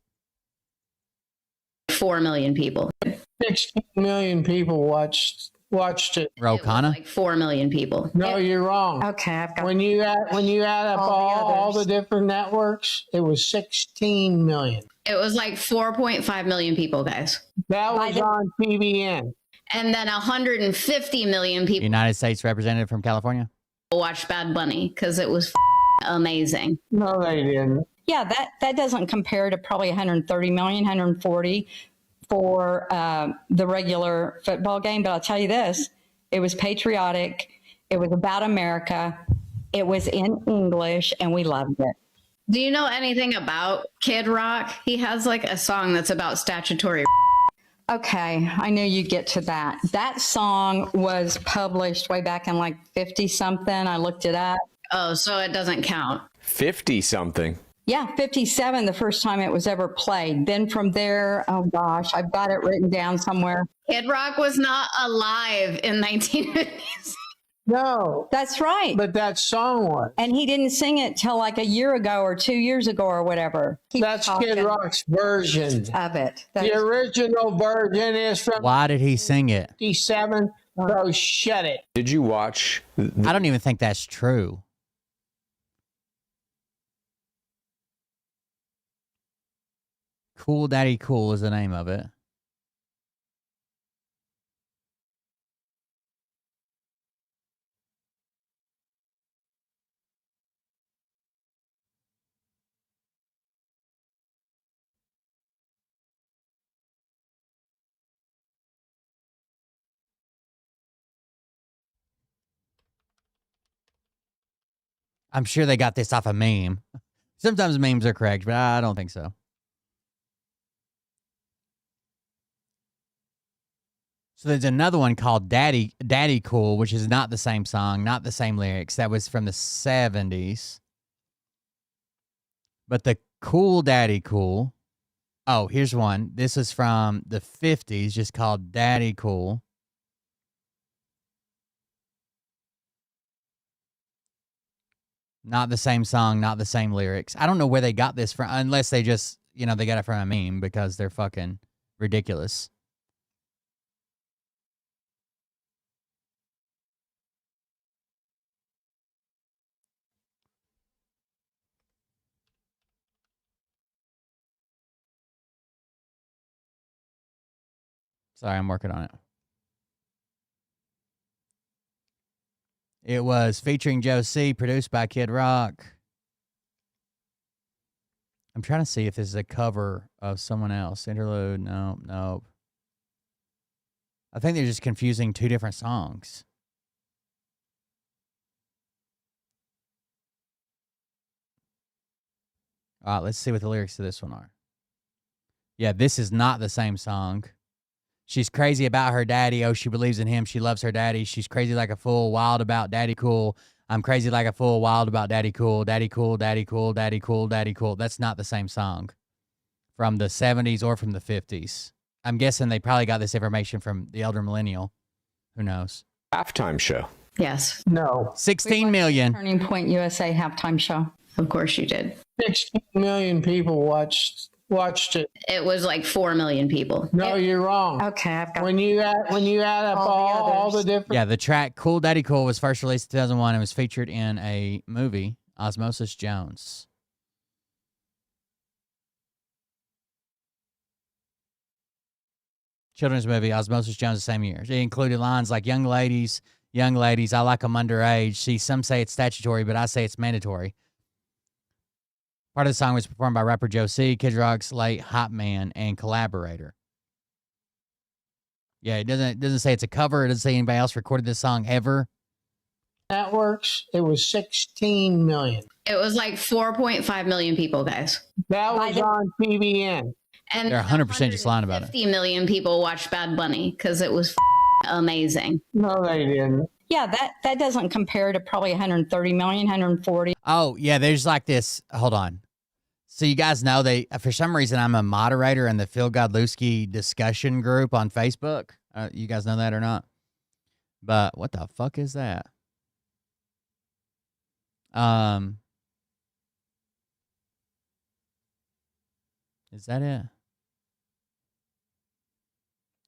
[SPEAKER 22] 4 million people.
[SPEAKER 8] 16 million people watched it.
[SPEAKER 2] Rokana?
[SPEAKER 22] Like 4 million people.
[SPEAKER 8] No, you're wrong.
[SPEAKER 22] Okay, I've got.
[SPEAKER 8] When you add up all the different networks, it was 16 million.
[SPEAKER 22] It was like 4.5 million people, guys.
[SPEAKER 8] That was on TBN.
[SPEAKER 22] And then 150 million people
[SPEAKER 2] United States representative from California
[SPEAKER 22] watched Bad Bunny because it was amazing.
[SPEAKER 8] No, they didn't.
[SPEAKER 22] Yeah, that doesn't compare to probably 130 million, 140 for the regular football game. But I'll tell you this, it was patriotic. It was about America. It was in English, and we loved it. Do you know anything about Kid Rock? He has like a song that's about statutory. Okay, I knew you'd get to that. That song was published way back in like 50-something. I looked it up. Oh, so it doesn't count.
[SPEAKER 21] 50-something.
[SPEAKER 22] Yeah, 57, the first time it was ever played. Then from there, oh gosh, I've got it written down somewhere. Kid Rock was not alive in 1950s.
[SPEAKER 8] No.
[SPEAKER 22] That's right.
[SPEAKER 8] But that song was.
[SPEAKER 22] And he didn't sing it till like a year ago or 2 years ago or whatever.
[SPEAKER 8] That's Kid Rock's version
[SPEAKER 22] of it.
[SPEAKER 8] The original version is from
[SPEAKER 2] Why did he sing it?
[SPEAKER 8] 57. So shut it.
[SPEAKER 21] Did you watch?
[SPEAKER 2] I don't even think that's true. Cool Daddy Cool is the name of it. I'm sure they got this off a meme. Sometimes memes are correct, but I don't think so. So there's another one called Daddy Cool, which is not the same song, not the same lyrics. That was from the 70s. But the Cool Daddy Cool. Oh, here's one. This is from the 50s, just called Daddy Cool. Not the same song, not the same lyrics. I don't know where they got this from, unless they just, they got it from a meme because they're fucking ridiculous. Sorry, I'm working on it. It was featuring Joe C, produced by Kid Rock. I'm trying to see if this is a cover of someone else. Interlude, no. I think they're just confusing two different songs. All right, let's see what the lyrics to this one are. Yeah, this is not the same song. She's crazy about her daddy. Oh, she believes in him. She loves her daddy. She's crazy like a fool, wild about daddy cool. I'm crazy like a fool, wild about daddy cool. Daddy cool, daddy cool, daddy cool, daddy cool. That's not the same song from the 70s or from the 50s. I'm guessing they probably got this information from the elder millennial. Who knows?
[SPEAKER 21] Halftime show.
[SPEAKER 22] Yes.
[SPEAKER 8] No.
[SPEAKER 2] 16 million.
[SPEAKER 22] Turning Point USA halftime show. Of course you did.
[SPEAKER 8] 16 million people watched it.
[SPEAKER 1] It was like 4 million people.
[SPEAKER 8] No, you're wrong.
[SPEAKER 22] Okay, I've got
[SPEAKER 8] When you add up all the different.
[SPEAKER 2] Yeah, the track Cool Daddy Cool was first released in 2001 and was featured in a movie, Osmosis Jones. Children's movie, Osmosis Jones, the same year. It included lines like young ladies, I like them underage. See, some say it's statutory, but I say it's mandatory. Part of the song was performed by rapper Joe C, Kid Rock's late hot man and collaborator. Yeah, it doesn't say it's a cover. It doesn't say anybody else recorded this song ever.
[SPEAKER 8] Networks, it was 16 million.
[SPEAKER 1] It was like 4.5 million people, guys.
[SPEAKER 8] That was on TBN.
[SPEAKER 1] And
[SPEAKER 2] They're 100% just lying about it.
[SPEAKER 1] 50 million people watched Bad Bunny because it was amazing.
[SPEAKER 8] No, they didn't.
[SPEAKER 22] Yeah, that doesn't compare to probably 130 million, 140.
[SPEAKER 2] Oh, yeah, there's like this. Hold on. So you guys know for some reason, I'm a moderator in the Phil Godlewski discussion group on Facebook. You guys know that or not? But what the fuck is that? Is that it?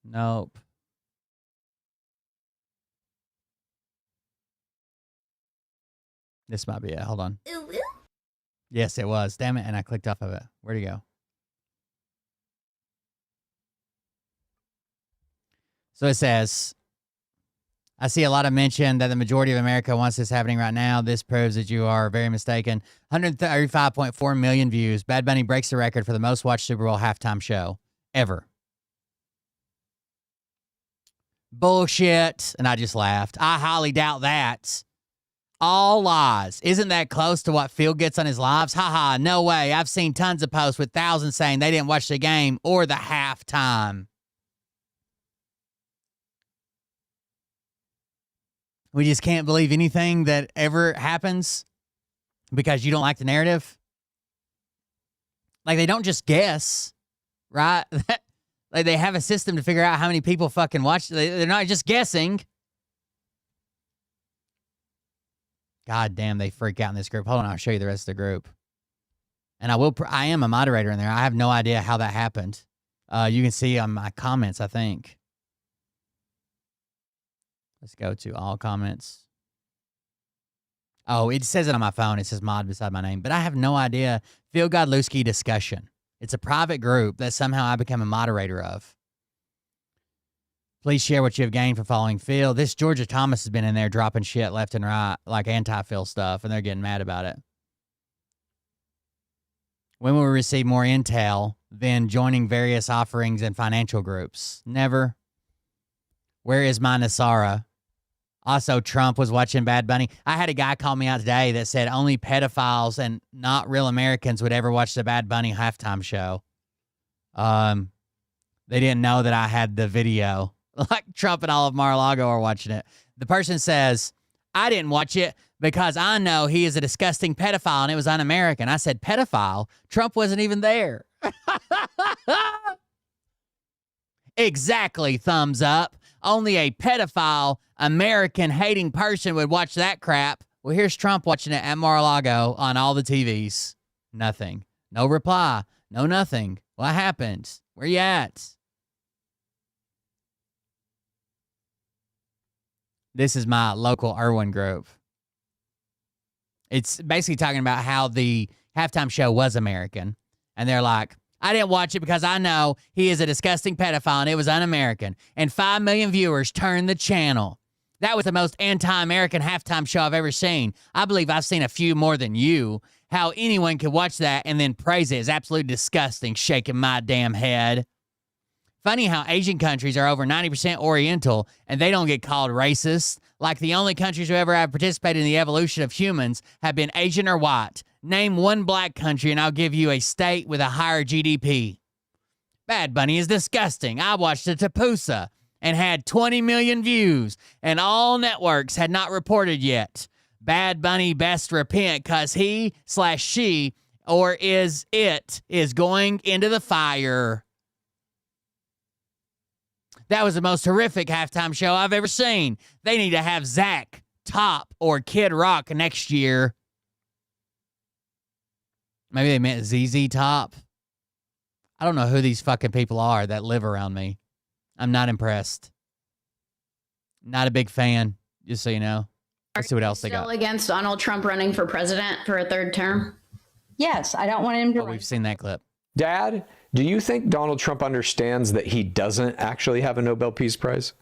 [SPEAKER 2] Nope. This might be it. Hold on. Yes, it was. Damn it. And I clicked off of it. Where'd he go? So it says, I see a lot of mention that the majority of America wants this happening right now. This proves that you are very mistaken. 135.4 million views. Bad Bunny breaks the record for the most watched Super Bowl halftime show ever. Bullshit. And I just laughed. I highly doubt that. All lies. Isn't that close to what Phil gets on his lives? Haha, no way. I've seen tons of posts with thousands saying they didn't watch the game or the halftime. We just can't believe anything that ever happens because you don't like the narrative. Like, they don't just guess, right? Like, they have a system to figure out how many people fucking watch. They're not just guessing. God damn, they freak out in this group. Hold on, I'll show you the rest of the group. And I am a moderator in there. I have no idea how that happened. You can see on my comments, I think. Let's go to all comments. Oh, it says it on my phone. It says mod beside my name. But I have no idea. Phil Godlewski discussion. It's a private group that somehow I become a moderator of. Please share what you have gained from following Phil. This Georgia Thomas has been in there dropping shit left and right, like anti-Phil stuff, and they're getting mad about it. When will we receive more intel than joining various offerings and financial groups? Never. Where is my Nasara? Also, Trump was watching Bad Bunny. I had a guy call me out today that said only pedophiles and not real Americans would ever watch the Bad Bunny halftime show. They didn't know that I had the video. Like Trump and all of Mar-a-Lago are watching it. The person says, I didn't watch it because I know he is a disgusting pedophile and it was un-American. I said, pedophile? Trump wasn't even there. Exactly, thumbs up. Only a pedophile, American-hating person would watch that crap. Well, here's Trump watching it at Mar-a-Lago on all the TVs. Nothing. No reply. No nothing. What happened? Where you at? This is my local Irwin group. It's basically talking about how the halftime show was American. And they're like, I didn't watch it because I know he is a disgusting pedophile and it was un-American. And 5 million viewers turned the channel. That was the most anti-American halftime show I've ever seen. I believe I've seen a few more than you. How anyone could watch that and then praise it is absolutely disgusting, shaking my damn head. Funny how Asian countries are over 90% Oriental and they don't get called racist. Like the only countries who ever have participated in the evolution of humans have been Asian or white. Name one black country and I'll give you a state with a higher GDP. Bad Bunny is disgusting. I watched the Tapusa and had 20 million views, and all networks had not reported yet. Bad Bunny best repent because he/she or is going into the fire. That was the most horrific halftime show I've ever seen. They need to have Zach Top or Kid Rock next year. Maybe they meant ZZ Top. I don't know who these fucking people are that live around me. I'm not impressed. Not a big fan, just so you know. Let's see what else they got.
[SPEAKER 1] Still against Donald Trump running for president for a third term?
[SPEAKER 22] Yes, I don't want him to.
[SPEAKER 2] Oh, we've seen that clip.
[SPEAKER 21] Dad, do you think Donald Trump understands that he doesn't actually have a Nobel Peace Prize?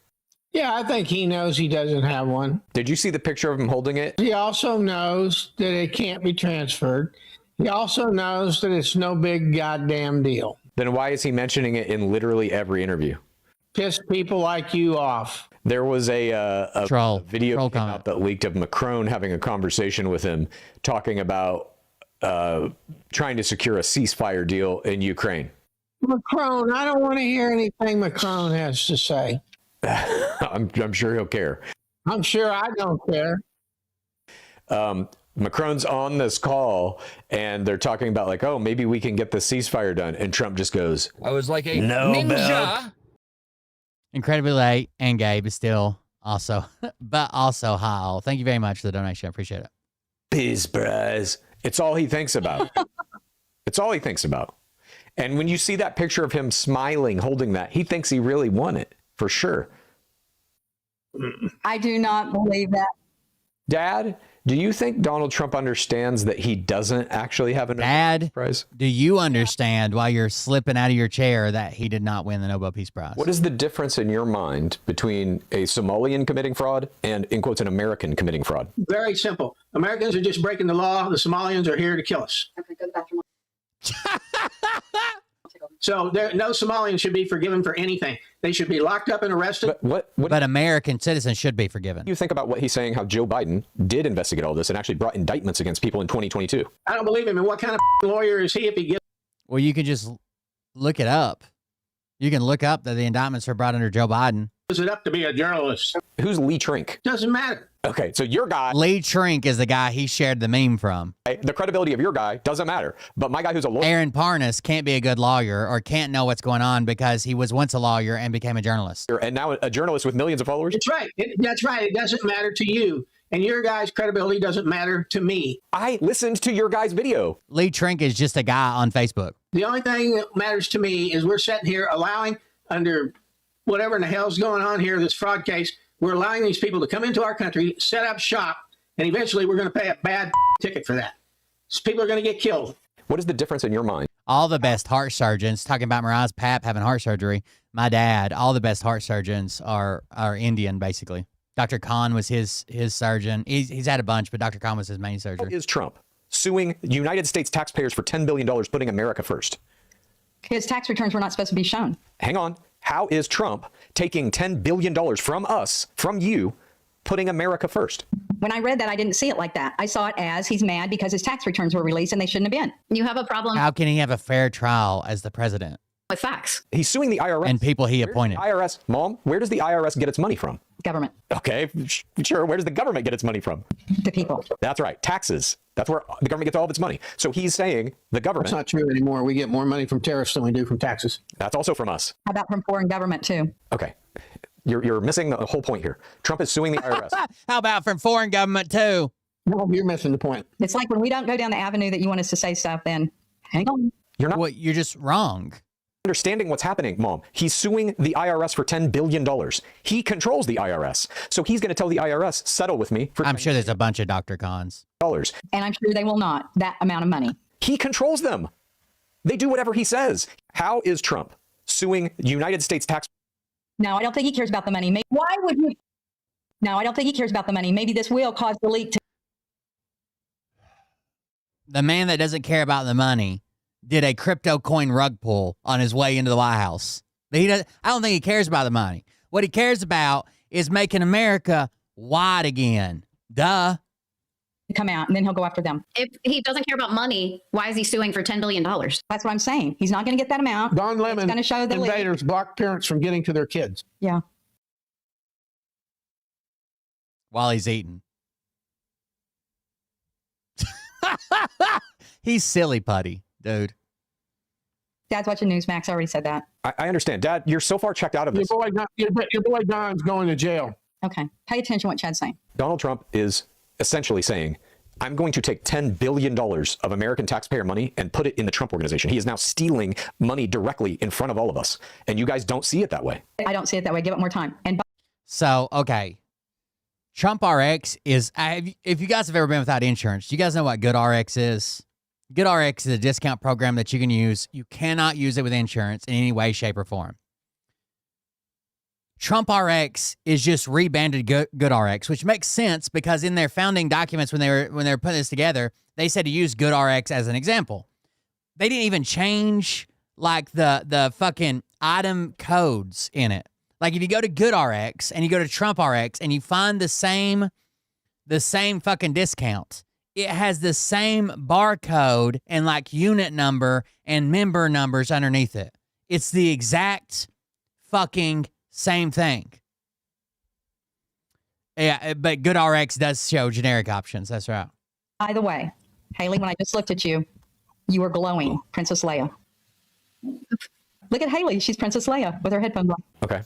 [SPEAKER 8] Yeah, I think he knows he doesn't have one.
[SPEAKER 21] Did you see the picture of him holding it?
[SPEAKER 8] He also knows that it can't be transferred. He also knows that it's no big goddamn deal.
[SPEAKER 21] Then why is he mentioning it in literally every interview?
[SPEAKER 8] Piss people like you off.
[SPEAKER 21] There was a video came out that leaked of Macron having a conversation with him talking about trying to secure a ceasefire deal in Ukraine.
[SPEAKER 8] Macron, I don't want to hear anything Macron has to say.
[SPEAKER 21] I'm sure he'll care.
[SPEAKER 8] I'm sure I don't care.
[SPEAKER 21] Macron's on this call and they're talking about like, oh, maybe we can get the ceasefire done. And Trump just goes,
[SPEAKER 3] I was like a
[SPEAKER 21] ninja.
[SPEAKER 2] Incredibly late and gay, but still also, high. Thank you very much for the donation. I appreciate it.
[SPEAKER 21] Peace prize. It's all he thinks about. It's all he thinks about. And when you see that picture of him smiling, holding that, he thinks he really won it for sure.
[SPEAKER 22] I do not believe that.
[SPEAKER 21] Dad, do you think Donald Trump understands that he doesn't actually have a Nobel Peace Prize?
[SPEAKER 2] Do you understand why you're slipping out of your chair that he did not win the Nobel Peace Prize?
[SPEAKER 21] What is the difference in your mind between a Somalian committing fraud and, in quotes, an American committing fraud?
[SPEAKER 8] Very simple. Americans are just breaking the law. The Somalians are here to kill us. So no Somalians should be forgiven for anything. They should be locked up and arrested.
[SPEAKER 2] But American citizens should be forgiven.
[SPEAKER 21] You think about what he's saying, how Joe Biden did investigate all this and actually brought indictments against people in 2022.
[SPEAKER 8] I don't believe him. And what kind of lawyer is he if he gives?
[SPEAKER 2] Well, you can just look it up. You can look up that the indictments were brought under Joe Biden.
[SPEAKER 8] Is it up to be a journalist?
[SPEAKER 21] Who's Lee Trink?
[SPEAKER 8] Doesn't matter.
[SPEAKER 21] Okay, so your guy...
[SPEAKER 2] Lee Trink is the guy he shared the meme from.
[SPEAKER 21] The credibility of your guy doesn't matter. But my guy who's a lawyer...
[SPEAKER 2] Aaron Parnas can't be a good lawyer or can't know what's going on because he was once a lawyer and became a journalist.
[SPEAKER 21] And now a journalist with millions of followers?
[SPEAKER 8] That's right. That's right. It doesn't matter to you. And your guy's credibility doesn't matter to me.
[SPEAKER 21] I listened to your guy's video.
[SPEAKER 2] Lee Trink is just a guy on Facebook.
[SPEAKER 8] The only thing that matters to me is we're sitting here allowing, under whatever in the hell's going on here, this fraud case, we're allowing these people to come into our country, set up shop, and eventually we're going to pay a bad ticket for that. So people are going to get killed.
[SPEAKER 21] What is the difference in your mind?
[SPEAKER 2] All the best heart surgeons, talking about Mariah's pap having heart surgery, my dad, all the best heart surgeons are Indian, basically. Dr. Khan was his surgeon. He's had a bunch, but Dr. Khan was his main surgeon.
[SPEAKER 21] How is Trump suing United States taxpayers for $10 billion, putting America first?
[SPEAKER 22] His tax returns were not supposed to be shown.
[SPEAKER 21] Hang on. How is Trump taking $10 billion from us, from you, putting America first?
[SPEAKER 22] When I read that, I didn't see it like that. I saw it as he's mad because his tax returns were released and they shouldn't have been.
[SPEAKER 1] You have a problem.
[SPEAKER 2] How can he have a fair trial as the president?
[SPEAKER 1] With facts.
[SPEAKER 21] He's suing the IRS.
[SPEAKER 2] And people he appointed.
[SPEAKER 21] IRS, Mom, where does the IRS get its money from?
[SPEAKER 22] Government.
[SPEAKER 21] Okay, sure. Where does the government get its money from?
[SPEAKER 22] The people.
[SPEAKER 21] That's right. Taxes. That's where the government gets all of its money. So he's saying the government.
[SPEAKER 8] That's not true anymore. We get more money from tariffs than we do from taxes.
[SPEAKER 21] That's also from us.
[SPEAKER 22] How about from foreign government too?
[SPEAKER 21] Okay. You're missing the whole point here. Trump is suing the IRS.
[SPEAKER 2] How about from foreign government too?
[SPEAKER 8] No, you're missing the point.
[SPEAKER 22] It's like when we don't go down the avenue that you want us to say stuff, then hang on.
[SPEAKER 21] You're not.
[SPEAKER 2] Well, you're just wrong.
[SPEAKER 21] Understanding what's happening, Mom. He's suing the IRS for $10 billion. He controls the IRS. So he's going to tell the IRS, settle with me for
[SPEAKER 2] I'm sure there's a bunch of Dr. Khans.
[SPEAKER 21] $10.
[SPEAKER 22] And I'm sure they will not, that amount of money.
[SPEAKER 21] He controls them. They do whatever he says. How is Trump suing United States tax?
[SPEAKER 22] No, I don't think he cares about the money. Why would you? No, I don't think he cares about the money. Maybe this will cause the leak to.
[SPEAKER 2] The man that doesn't care about the money did a crypto coin rug pull on his way into the White House. But I don't think he cares about the money. What he cares about is making America wide again. Duh.
[SPEAKER 22] Come out, and then he'll go after them.
[SPEAKER 1] If he doesn't care about money, why is he suing for $10 billion?
[SPEAKER 22] That's what I'm saying. He's not going to get that amount.
[SPEAKER 8] Don Lemon,
[SPEAKER 22] going to show the leak.
[SPEAKER 8] invaders block parents from getting to their kids.
[SPEAKER 22] Yeah.
[SPEAKER 2] While he's eating. He's silly putty, dude.
[SPEAKER 22] Dad's watching Newsmax. I already said that.
[SPEAKER 21] I understand. Dad, you're so far checked out of this.
[SPEAKER 8] Your boy Don's going to jail.
[SPEAKER 22] Okay. Pay attention to what Chad's saying.
[SPEAKER 21] Donald Trump is essentially saying, I'm going to take $10 billion of American taxpayer money and put it in the Trump organization. He is now stealing money directly in front of all of us. And you guys don't see it that way.
[SPEAKER 22] I don't see it that way. Give it more time. And
[SPEAKER 2] So, okay. Trump RX is, if you guys have ever been without insurance, you guys know what Good RX is? Good RX is a discount program that you can use. You cannot use it with insurance in any way, shape, or form. Trump RX is just rebranded Good RX, which makes sense because in their founding documents when they were putting this together, they said to use Good RX as an example. They didn't even change like the fucking item codes in it. Like if you go to Good RX and you go to Trump RX and you find the same fucking discount, it has the same barcode and like unit number and member numbers underneath it. It's the exact fucking same thing. Yeah, but Good RX does show generic options. That's right.
[SPEAKER 22] by the way, Haley, when I just looked at you, you were glowing, Princess Leia. Look at Haley. She's Princess Leia with her headphones on.
[SPEAKER 21] Okay.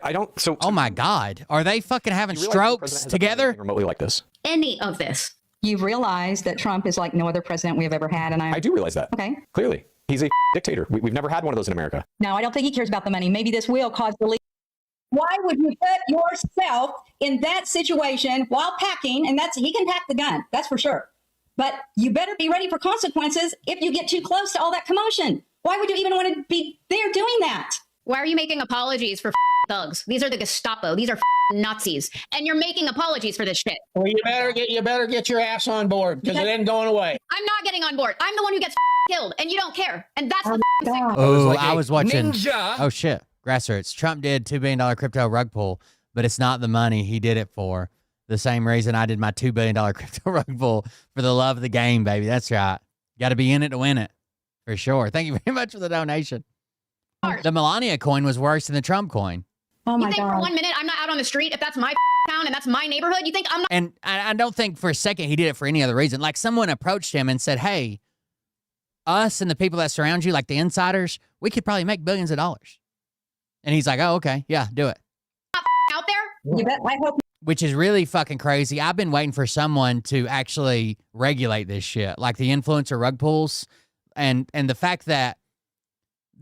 [SPEAKER 21] I don't. So.
[SPEAKER 2] Oh my God. Are they fucking having strokes together?
[SPEAKER 21] Remotely like this.
[SPEAKER 1] Any of this.
[SPEAKER 22] You've realized that Trump is like no other president we have ever had, and
[SPEAKER 21] I do realize that.
[SPEAKER 22] Okay.
[SPEAKER 21] Clearly, he's a dictator. We've never had one of those in America.
[SPEAKER 22] No, I don't think he cares about the money. Maybe this will cause the leak. Why would you put yourself in that situation while packing? And he can pack the gun, that's for sure. But you better be ready for consequences if you get too close to all that commotion. Why would you even want to be there doing that?
[SPEAKER 1] Why are you making apologies for thugs? These are the Gestapo. These are Nazis. And you're making apologies for this shit.
[SPEAKER 8] Well, you better get your ass on board because it ain't going away.
[SPEAKER 1] I'm not getting on board. I'm the one who gets killed, and you don't care. And that's the thing.
[SPEAKER 2] Oh, I was watching.
[SPEAKER 10] Ninja.
[SPEAKER 2] Oh, shit. Grassroots. Trump did $2 billion crypto rug pull, but it's not the money he did it for. The same reason I did my $2 billion crypto rug pull, for the love of the game, baby. That's right. Got to be in it to win it. For sure. Thank you very much for the donation. The Melania coin was worse than the Trump coin.
[SPEAKER 22] Oh my
[SPEAKER 1] God. You think
[SPEAKER 22] God.
[SPEAKER 1] for 1 minute I'm not out on the street if that's my town and that's my neighborhood? You think I'm not?
[SPEAKER 2] And I don't think for a second he did it for any other reason. Like someone approached him and said, hey, us and the people that surround you, like the insiders, we could probably make billions of dollars. And he's like, oh, okay. Yeah, do it.
[SPEAKER 1] Out there?
[SPEAKER 22] You bet. I hope.
[SPEAKER 2] Which is really fucking crazy. I've been waiting for someone to actually regulate this shit, like the influencer rug pulls. And the fact that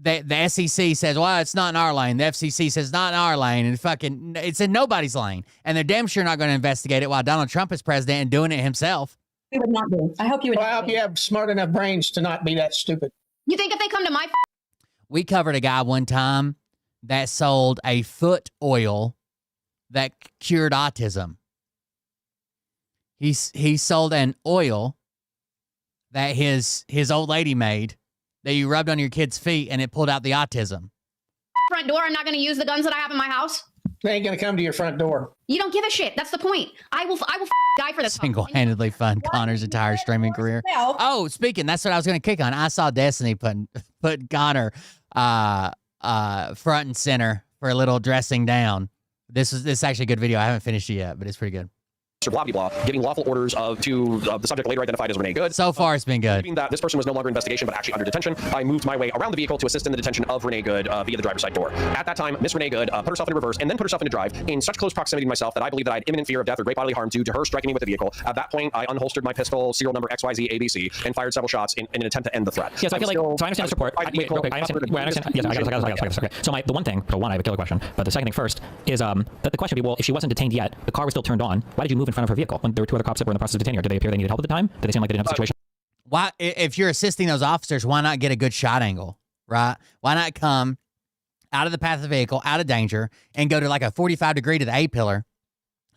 [SPEAKER 2] the SEC says, well, it's not in our lane. The FCC says not in our lane. And fucking, it's in nobody's lane. And they're damn sure not going to investigate it while Donald Trump is president and doing it himself.
[SPEAKER 22] You would not be. I hope you would.
[SPEAKER 8] Well, I hope you have smart enough brains to not be that stupid.
[SPEAKER 1] You think if they come to my
[SPEAKER 2] We covered a guy one time that sold a foot oil that cured autism. He sold an oil that his old lady made that you rubbed on your kid's feet and it pulled out the autism.
[SPEAKER 1] front door, I'm not going to use the guns that I have in my house?
[SPEAKER 8] They ain't going to come to your front door.
[SPEAKER 1] You don't give a shit. That's the point. I will die for this.
[SPEAKER 2] Single-handedly fund Connor's entire streaming career. Oh, speaking, that's what I was going to kick on. I saw Destiny put Connor front and center for a little dressing down. This is actually a good video. I haven't finished it yet, but it's pretty good.
[SPEAKER 3] Blah, blah, blah, giving lawful orders to the subject later identified as Renee Good.
[SPEAKER 2] So far, it's been good.
[SPEAKER 3] That this person was no longer in investigation, but actually under detention. I moved my way around the vehicle to assist in the detention of Renee Good via the driver's side door. At that time, Miss Renee Good put herself in reverse and then put herself into drive in such close proximity to myself that I believe that I had imminent fear of death or great bodily harm due to her striking me with the vehicle. At that point, I unholstered my pistol, serial number XYZ ABC, and fired several shots in an attempt to end the threat.
[SPEAKER 4] Yes, I feel like, so I understand this report. Wait, real quick, I understand. Yes, I got this. Okay. So the one thing, I have a killer question, but the second thing first is that the question would be, well, if she wasn't detained yet, the car was still turned on, why did you move in front of her vehicle when there were two other cops that were in the process of detaining her? Did they appear they needed help at the time? Did they seem like they didn't have a situation?
[SPEAKER 2] Why, if you're assisting those officers, why not get a good shot angle, right? Why not come out of the path of the vehicle, out of danger, and go to like a 45 degree to the A pillar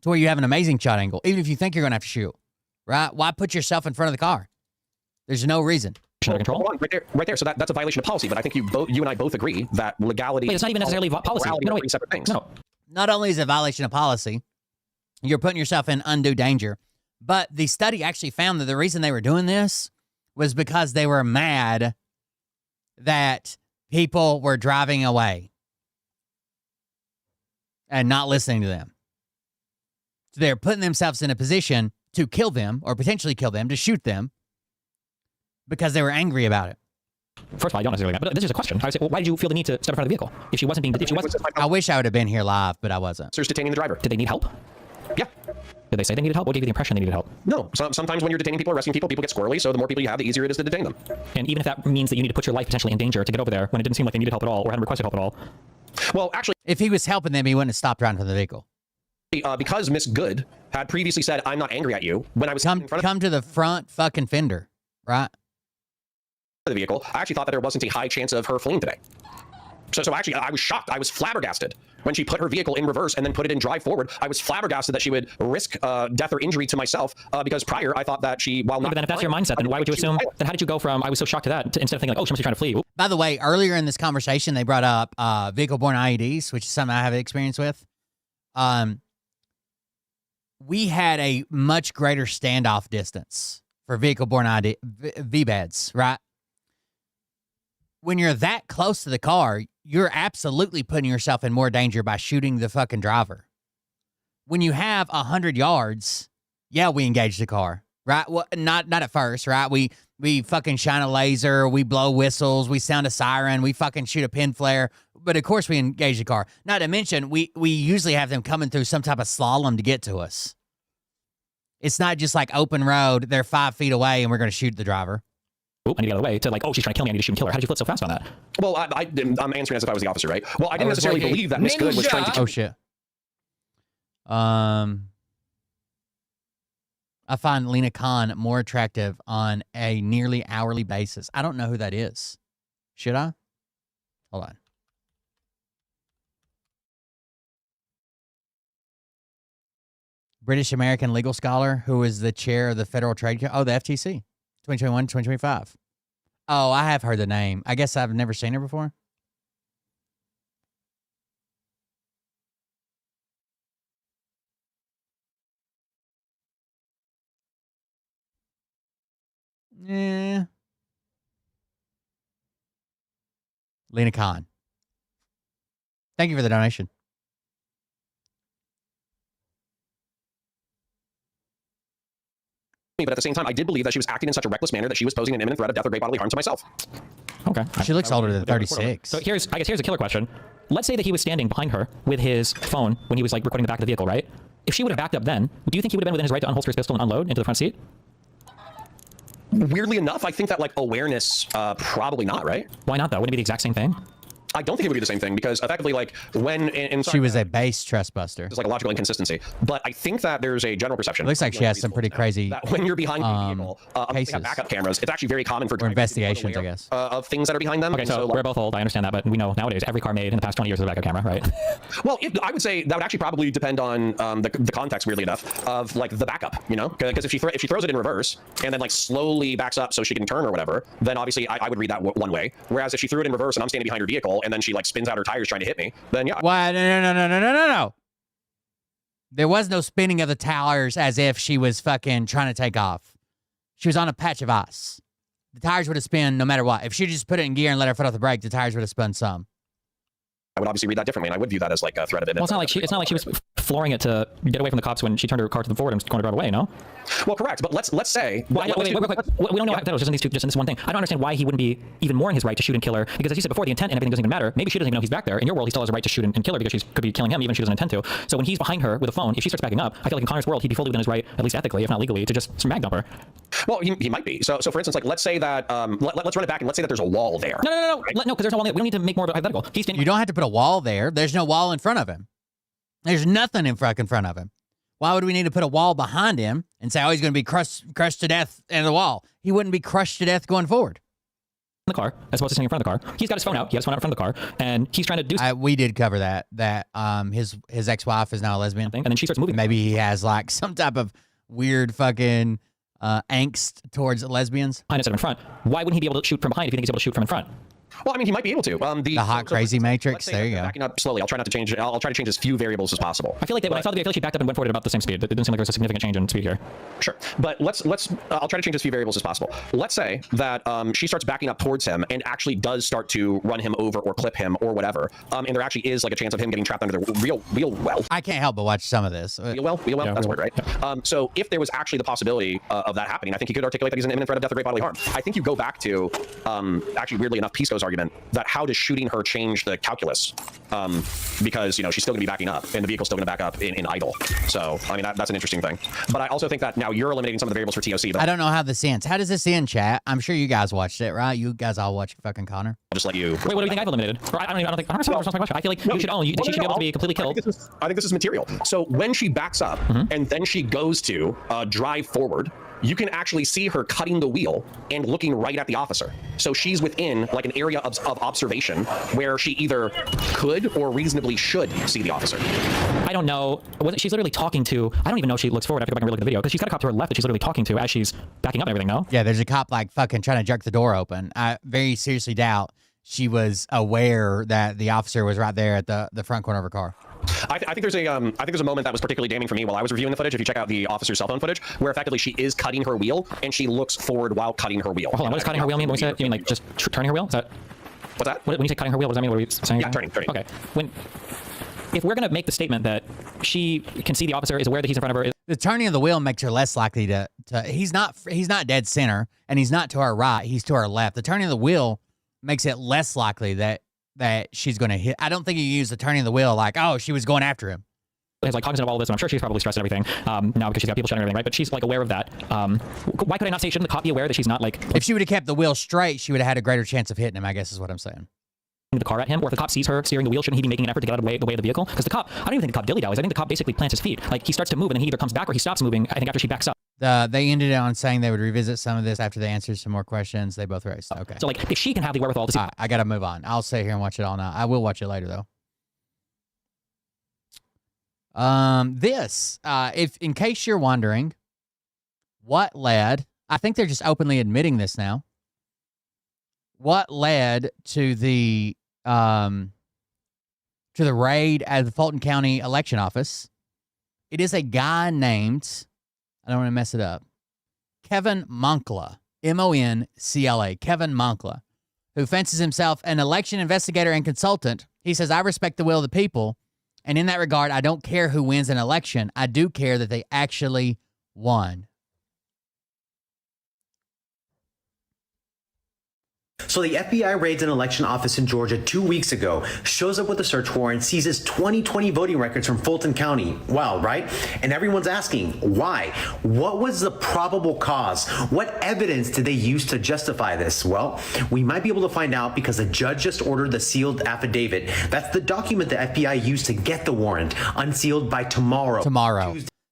[SPEAKER 2] to where you have an amazing shot angle, even if you think you're going to have to shoot, right? Why put yourself in front of the car? There's no reason.
[SPEAKER 3] Control. Hold on, right there. So that's a violation of policy. But I think you and I both agree that legality.
[SPEAKER 4] Wait, it's not even necessarily policy.
[SPEAKER 3] No, wait. Separate things.
[SPEAKER 4] No.
[SPEAKER 2] Not only is it a violation of policy, you're putting yourself in undue danger. But the study actually found that the reason they were doing this was because they were mad that people were driving away and not listening to them. So they're putting themselves in a position to kill them or potentially kill them, to shoot them, because they were angry about it.
[SPEAKER 4] First of all, I don't necessarily, but this is a question. I would say, well, why did you feel the need to step in front of the vehicle if she wasn't being?
[SPEAKER 2] I wish I would have been here live, but I wasn't.
[SPEAKER 3] Officers detaining the driver.
[SPEAKER 4] Did they need help?
[SPEAKER 3] Yeah.
[SPEAKER 4] Did they say they needed help? Or gave you the impression they needed help?
[SPEAKER 3] No. Sometimes when you're detaining people, arresting people, people get squirrely. So the more people you have, the easier it is to detain them.
[SPEAKER 4] And even if that means that you need to put your life potentially in danger to get over there when it didn't seem like they needed help at all or hadn't requested help at all.
[SPEAKER 3] Well, actually,
[SPEAKER 2] if he was helping them, he wouldn't have stopped running from the vehicle.
[SPEAKER 3] Because Miss Good had previously said, "I'm not angry at you," when I was
[SPEAKER 2] come to the front fucking fender, right?
[SPEAKER 3] The vehicle, I actually thought that there wasn't a high chance of her fleeing today. So actually, I was shocked. I was flabbergasted when she put her vehicle in reverse and then put it in drive forward. I was flabbergasted that she would risk death or injury to myself because prior I thought that she, while not.
[SPEAKER 4] But then if that's your mindset, then why would you assume? Then how did you go from I was so shocked to that to instead of thinking like, oh, she must be trying to flee?
[SPEAKER 2] By the way, earlier in this conversation, they brought up vehicle-borne IEDs, which is something I have experience with. We had a much greater standoff distance for vehicle-borne VBADs, right? When you're that close to the car, you're absolutely putting yourself in more danger by shooting the fucking driver. When you have 100 yards, yeah, we engage the car, right? Well, not at first, right? We fucking shine a laser, we blow whistles, we sound a siren, we fucking shoot a pin flare, but of course we engage the car. Not to mention, we usually have them coming through some type of slalom to get to us. It's not just like open road, they're 5 feet away and we're going to shoot the driver.
[SPEAKER 4] I need to get out of the way to like, oh, she's trying to kill me, I need to shoot and kill her. How did you flip so fast on that?
[SPEAKER 3] Well, I'm answering as if I was the officer, right? Well, I didn't necessarily believe that Miss Good was trying to kill
[SPEAKER 2] me. Oh, shit. I find Lena Khan more attractive on a nearly hourly basis. I don't know who that is. Should I? Hold on. British American legal scholar who is the chair of the Federal Trade... Oh, the FTC. 2021, 2025. Oh, I have heard the name. I guess I've never seen her before. Yeah. Lena Khan. Thank you for the donation.
[SPEAKER 3] But at the same time, I did believe that she was acting in such a reckless manner that she was posing an imminent threat of death or great bodily harm to myself.
[SPEAKER 4] Okay.
[SPEAKER 2] She looks older than 36.
[SPEAKER 4] So here's a killer question. Let's say that he was standing behind her with his phone when he was like recording the back of the vehicle, right? If she would have backed up then, do you think he would have been within his right to unholster his pistol and unload into the front seat?
[SPEAKER 3] Weirdly enough, I think that like awareness, probably not, right?
[SPEAKER 4] Why not though? Wouldn't it be the exact same thing?
[SPEAKER 3] I don't think it would be the same thing because effectively, like when
[SPEAKER 2] she was a base trustbuster.
[SPEAKER 3] There's like a logical inconsistency, but I think that there's a general perception.
[SPEAKER 2] It looks like she has some pretty crazy.
[SPEAKER 3] That when you're behind the vehicle, they have backup cameras. It's actually very common for
[SPEAKER 2] investigations, I guess,
[SPEAKER 3] of things that are behind them.
[SPEAKER 4] Okay, so we're both old. I understand that, but we know nowadays every car made in the past 20 years has a backup camera, right?
[SPEAKER 3] Well, I would say that would actually probably depend on the context, weirdly enough, of like the backup. You know, because if she throws it in reverse and then like slowly backs up so she can turn or whatever, then obviously I would read that one way. Whereas if she threw it in reverse and I'm standing behind her vehicle and then she like spins out her tires trying to hit me, then yeah.
[SPEAKER 2] Why? No. There was no spinning of the tires as if she was fucking trying to take off. She was on a patch of ice. The tires would have spun no matter what. If she just put it in gear and let her foot off the brake, the tires would have spun some.
[SPEAKER 3] I would obviously read that differently, and I would view that as like a threat of it.
[SPEAKER 4] Well, it's not like she was flooring it to get away from the cops when she turned her car to the forward and was going to drive away. No.
[SPEAKER 3] Well, correct, but let's say.
[SPEAKER 4] Wait, we don't know hypotheticals just in this one thing. I don't understand why he wouldn't be even more in his right to shoot and kill her because, as you said before, the intent and everything doesn't even matter. Maybe she doesn't even know he's back there. In your world, he still has a right to shoot and kill her because she could be killing him even if she doesn't intend to. So when he's behind her with a phone, if she starts backing up, I feel like in Connor's world, he'd be fully within his right, at least ethically, if not legally, to just mag dump her.
[SPEAKER 3] Well, he might be. So for instance, like let's say that let's run it back and let's say that there's a wall there.
[SPEAKER 4] No, right? No, because there's no wall there. We don't need to make more of a hypothetical.
[SPEAKER 2] You don't have to put a wall there. There's no wall in front of him. There's nothing in front of him. Why would we need to put a wall behind him and say, oh, he's going to be crushed to death in the wall? He wouldn't be crushed to death going forward.
[SPEAKER 4] the car as opposed to sitting in front of the car. He's got his phone out. He has his phone out in front of the car, and he's trying to do.
[SPEAKER 2] We did cover that. His ex-wife is now a lesbian,
[SPEAKER 4] and then she starts moving.
[SPEAKER 2] Maybe he has like some type of weird fucking angst towards lesbians.
[SPEAKER 4] Behind instead of in front. Why wouldn't he be able to shoot from behind if you think he's able to shoot from in front?
[SPEAKER 3] Well, I mean, he might be able to.
[SPEAKER 2] The hot crazy matrix. There you go.
[SPEAKER 3] Backing up slowly. I'll try not to change. I'll try to change as few variables as possible.
[SPEAKER 4] I feel like when I saw the video, I feel like she backed up and went forward at about the same speed. It didn't seem like there was a significant change in speed here.
[SPEAKER 3] Sure, but let's. I'll try to change as few variables as possible. Let's say that she starts backing up towards him and actually does start to run him over or clip him or whatever. And there actually is like a chance of him getting trapped under the wheel well.
[SPEAKER 2] I can't help but watch some of this.
[SPEAKER 3] Wheel well.
[SPEAKER 2] Yeah,
[SPEAKER 3] That's the word, right? So if there was actually the possibility of that happening, I think he could articulate that he's an imminent threat of death or great bodily harm. I think you go back to actually weirdly enough Pisco's argument that how does shooting her change the calculus? Because she's still going to be backing up and the vehicle's still going to back up in idle. So I mean that's an interesting thing. But I also think that now you're eliminating some of the variables for TOC.
[SPEAKER 2] I don't know how this ends. How does this end, chat? I'm sure you guys watched it, right? You guys all watched fucking Connor.
[SPEAKER 3] I'll just let you.
[SPEAKER 4] Wait, what do you think I've eliminated? Or I don't think. I don't know my question. I feel like you should own. She should be able to be completely killed.
[SPEAKER 3] I think this is material. So when she backs up and then she goes to drive forward, you can actually see her cutting the wheel and looking right at the officer. So she's within like an area of observation where she either could or reasonably should see the officer.
[SPEAKER 4] I don't know. She's literally talking to. I don't even know if she looks forward. I have to go back and relook at the video because she's got a cop to her left that she's literally talking to as she's backing up and everything. No.
[SPEAKER 2] Yeah, there's a cop like fucking trying to jerk the door open. I very seriously doubt she was aware that the officer was right there at the front corner of her car.
[SPEAKER 3] I think there's a moment that was particularly damning for me while I was reviewing the footage. If you check out the officer's cell phone footage, where effectively she is cutting her wheel and she looks forward while cutting her wheel.
[SPEAKER 4] Hold on, what does cutting her wheel mean? What you mean like just turning her wheel? Is that
[SPEAKER 3] what's that?
[SPEAKER 4] When you say cutting her wheel, what does that mean? What are you saying?
[SPEAKER 3] Yeah, turning.
[SPEAKER 4] Okay. If we're going to make the statement that she can see the officer, is aware that he's in front of her.
[SPEAKER 2] The turning of the wheel makes her less likely to he's not dead center and he's not to our right, he's to our left. The turning of the wheel makes it less likely that she's going to hit. I don't think you use the turning of the wheel like, oh, she was going after him.
[SPEAKER 4] Is like cognizant of all of this, and I'm sure she's probably stressed and everything now because she's got people shouting everything, right? But she's like aware of that. Why could I not say, shouldn't the cop be aware that she's not like...
[SPEAKER 2] If she would have kept the wheel straight, she would have had a greater chance of hitting him, I guess is what I'm saying.
[SPEAKER 4] The car at him, or if the cop sees her steering the wheel, shouldn't he be making an effort to get out of the way of the vehicle? Because the cop, I don't even think the cop dilly-dallies. I think the cop basically plants his feet. Like he starts to move and then he either comes back or he stops moving, I think, after she backs up.
[SPEAKER 2] They ended it on saying they would revisit some of this after they answered some more questions. They both raised. Okay.
[SPEAKER 4] So like if she can have the wherewithal to see...
[SPEAKER 2] I got to move on. I'll stay here and watch it all now. I will watch it later though. If in case you're wondering what led, I think they're just openly admitting this now. What led to the raid at the Fulton County election office? It is a guy named, I don't want to mess it up, Kevin Moncla, Moncla, Kevin Moncla, who fancies himself an election investigator and consultant. He says, I respect the will of the people. And in that regard, I don't care who wins an election. I do care that they actually won.
[SPEAKER 5] So the FBI raids an election office in Georgia 2 weeks ago, shows up with a search warrant, seizes 2020 voting records from Fulton County. Wow, right? And everyone's asking, why? What was the probable cause? What evidence did they use to justify this? Well, we might be able to find out because the judge just ordered the sealed affidavit. That's the document the FBI used to get the warrant, unsealed by tomorrow.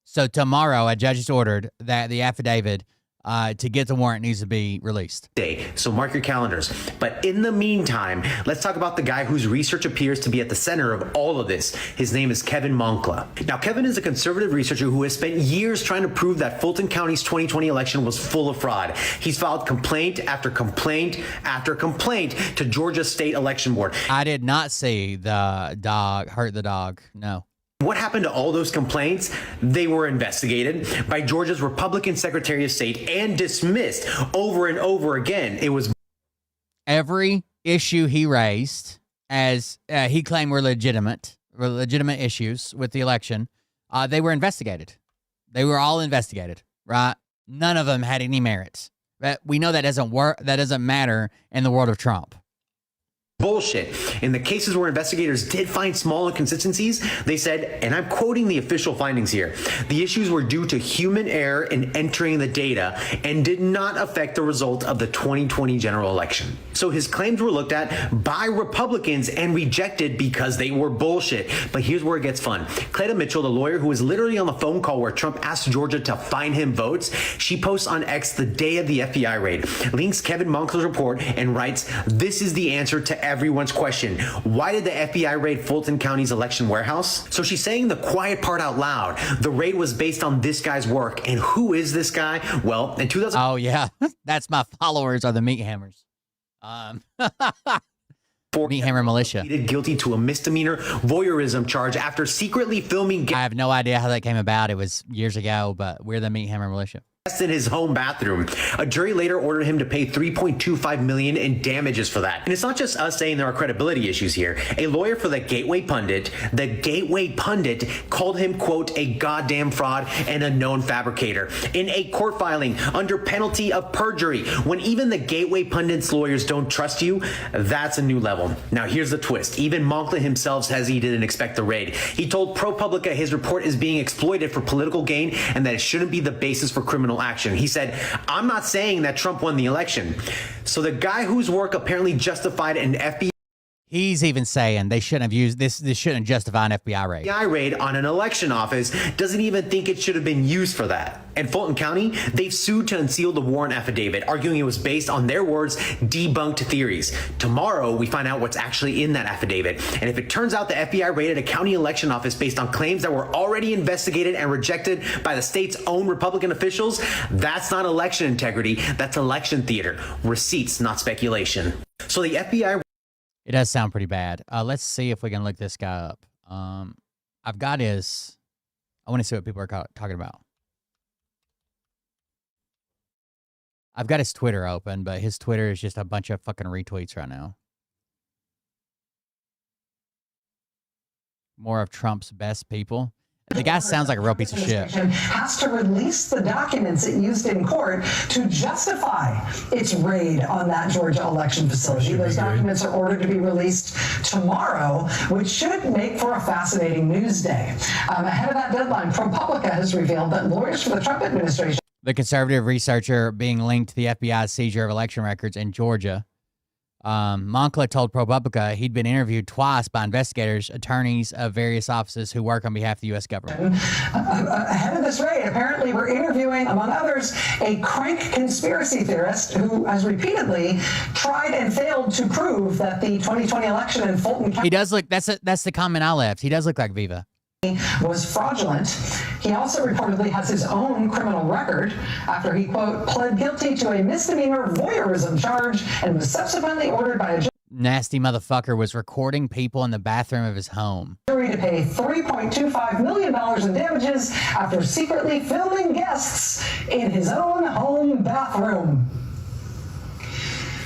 [SPEAKER 2] So tomorrow, a judge has ordered that the affidavit to get the warrant needs to be released.
[SPEAKER 5] So mark your calendars. But in the meantime, let's talk about the guy whose research appears to be at the center of all of this. His name is Kevin Moncla. Now, Kevin is a conservative researcher who has spent years trying to prove that Fulton County's 2020 election was full of fraud. He's filed complaint after complaint after complaint to Georgia State Election Board.
[SPEAKER 2] I did not see the dog hurt the dog. No.
[SPEAKER 5] What happened to all those complaints? They were investigated by Georgia's Republican Secretary of State and dismissed over and over again. It was
[SPEAKER 2] every issue he raised as he claimed were legitimate issues with the election. They were investigated. They were all investigated, right? None of them had any merits. But we know that doesn't work. That doesn't matter in the world of Trump.
[SPEAKER 5] bullshit. In the cases where investigators did find small inconsistencies, they said, and I'm quoting the official findings here, the issues were due to human error in entering the data and did not affect the result of the 2020 general election. So his claims were looked at by Republicans and rejected because they were bullshit. But here's where it gets fun. Cleta Mitchell, the lawyer who was literally on the phone call where Trump asked Georgia to fine him votes, she posts on X the day of the FBI raid, links Kevin Moncler's report, and writes, "This is the answer to everyone's question. Why did the FBI raid Fulton County's election warehouse?" So she's saying the quiet part out loud. The raid was based on this guy's work. And who is this guy? Well, in 2000.
[SPEAKER 2] Oh, yeah. That's my followers are the Meat Hammers. Meat Hammer Militia.
[SPEAKER 5] Pleaded guilty to a misdemeanor voyeurism charge after secretly filming.
[SPEAKER 2] I have no idea how that came about. It was years ago, but we're the Meat Hammer Militia.
[SPEAKER 5] In his home bathroom. A jury later ordered him to pay $3.25 million in damages for that. And it's not just us saying there are credibility issues here. A lawyer for the Gateway Pundit called him, quote, a goddamn fraud and a known fabricator in a court filing under penalty of perjury. When even the Gateway Pundit's lawyers don't trust you, that's a new level. Now here's the twist. Even Moncler himself says he didn't expect the raid. He told ProPublica his report is being exploited for political gain and that it shouldn't be the basis for criminal action. He said, "I'm not saying that Trump won the election." So the guy whose work apparently justified an FBI
[SPEAKER 2] He's even saying they shouldn't have used this. This shouldn't justify an FBI raid.
[SPEAKER 5] On an election office doesn't even think it should have been used for that. And Fulton County, they've sued to unseal the Warren affidavit, arguing it was based on their words, debunked theories. Tomorrow, we find out what's actually in that affidavit. And if it turns out the FBI raided a county election office based on claims that were already investigated and rejected by the state's own Republican officials, that's not election integrity. That's election theater. Receipts, not speculation. So the FBI.
[SPEAKER 2] It does sound pretty bad. Let's see if we can look this guy up. I've got his. I want to see what people are talking about. I've got his Twitter open, but his Twitter is just a bunch of fucking retweets right now. More of Trump's best people. The guy sounds like a real piece of shit.
[SPEAKER 6] Has to release the documents it used in court to justify its raid on that Georgia election facility. Those documents are ordered to be released tomorrow, which should make for a fascinating news day. Ahead of that deadline, ProPublica has revealed that lawyers for the Trump administration.
[SPEAKER 2] The conservative researcher being linked to the FBI's seizure of election records in Georgia. Moncler told ProPublica he'd been interviewed twice by investigators, attorneys of various offices who work on behalf of the U.S. government.
[SPEAKER 6] Ahead of this raid, apparently we're interviewing, among others, a crank conspiracy theorist who has repeatedly tried and failed to prove that the 2020 election in Fulton County.
[SPEAKER 2] He does look, that's the comment I left. He does look like Viva.
[SPEAKER 6] Was fraudulent. He also reportedly has his own criminal record after he, quote, pled guilty to a misdemeanor voyeurism charge and was subsequently ordered by a
[SPEAKER 2] nasty motherfucker was recording people in the bathroom of his home.
[SPEAKER 6] Jury to pay $3.25 million in damages after secretly filming guests in his own home bathroom.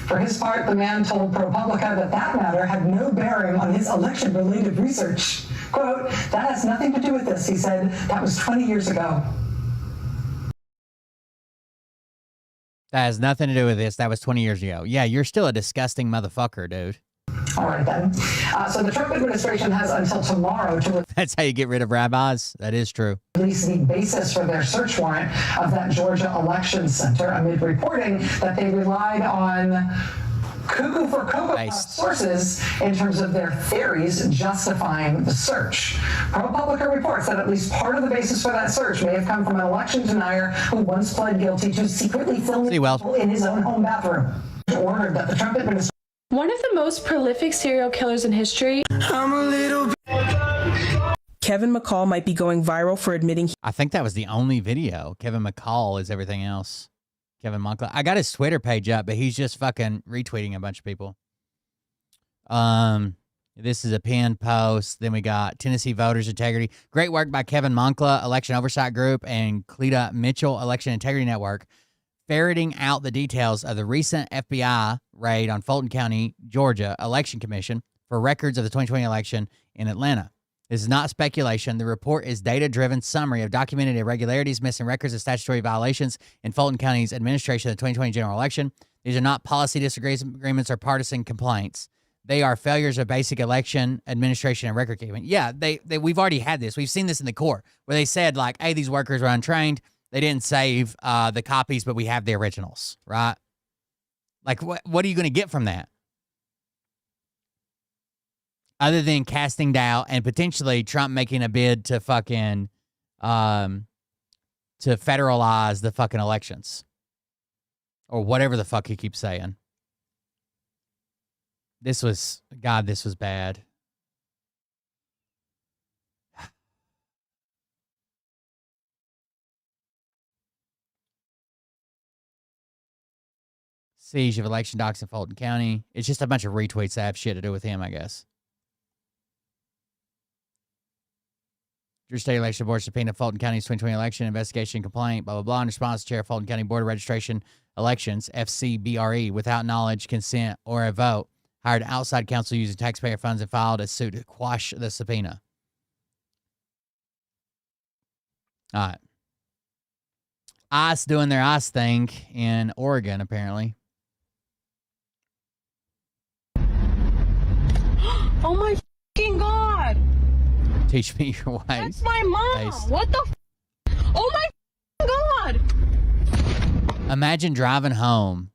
[SPEAKER 6] For his part, the man told ProPublica that matter had no bearing on his election-related research. Quote, that has nothing to do with this, he said. That was 20 years ago.
[SPEAKER 2] That has nothing to do with this. That was 20 years ago. Yeah, you're still a disgusting motherfucker, dude.
[SPEAKER 6] All right, then. So the Trump administration has until tomorrow to...
[SPEAKER 2] That's how you get rid of rabbis. That is true.
[SPEAKER 6] Release the basis for their search warrant of that Georgia election center amid reporting that they relied on cuckoo for Cocoa sources in terms of their theories justifying the search. ProPublica reports that at least part of the basis for that search may have come from an election denier who once pled guilty to secretly filming people in his own home bathroom. Ordered that the Trump administration.
[SPEAKER 7] One of the most prolific serial killers in history.
[SPEAKER 23] Kevin McCall might be going viral for admitting.
[SPEAKER 2] I think that was the only video. Kevin McCall is everything else. Kevin Moncler. I got his Twitter page up, but he's just fucking retweeting a bunch of people. This is a pinned post. Then we got Tennessee Voters Integrity. Great work by Kevin Moncler, Election Oversight Group, and Cleta Mitchell, Election Integrity Network, ferreting out the details of the recent FBI raid on Fulton County, Georgia Election Commission for records of the 2020 election in Atlanta. This is not speculation. The report is data-driven summary of documented irregularities, missing records, and statutory violations in Fulton County's administration of the 2020 general election. These are not policy disagreements or partisan complaints. they are failures of basic election administration and record keeping. Yeah, we've already had this. We've seen this in the court where they said like, hey, these workers were untrained. They didn't save the copies, but we have the originals, right? Like, what are you going to get from that? Other than casting doubt and potentially Trump making a bid to fucking, to federalize the fucking elections. Or whatever the fuck he keeps saying. This was bad. Siege of election docs in Fulton County. It's just a bunch of retweets that have shit to do with him, I guess. Georgia State Election Board subpoena Fulton County's 2020 election investigation complaint, blah, blah, blah, in response to Chair of Fulton County Board of Registration Elections, FCBRE, without knowledge, consent, or a vote, hired outside counsel using taxpayer funds and filed a suit to quash the subpoena. All right. ICE doing their ICE thing in Oregon, apparently.
[SPEAKER 9] Oh my fucking God.
[SPEAKER 2] Teach me your ways.
[SPEAKER 9] That's my mom.
[SPEAKER 2] Based.
[SPEAKER 9] What the Oh my God.
[SPEAKER 2] Imagine driving home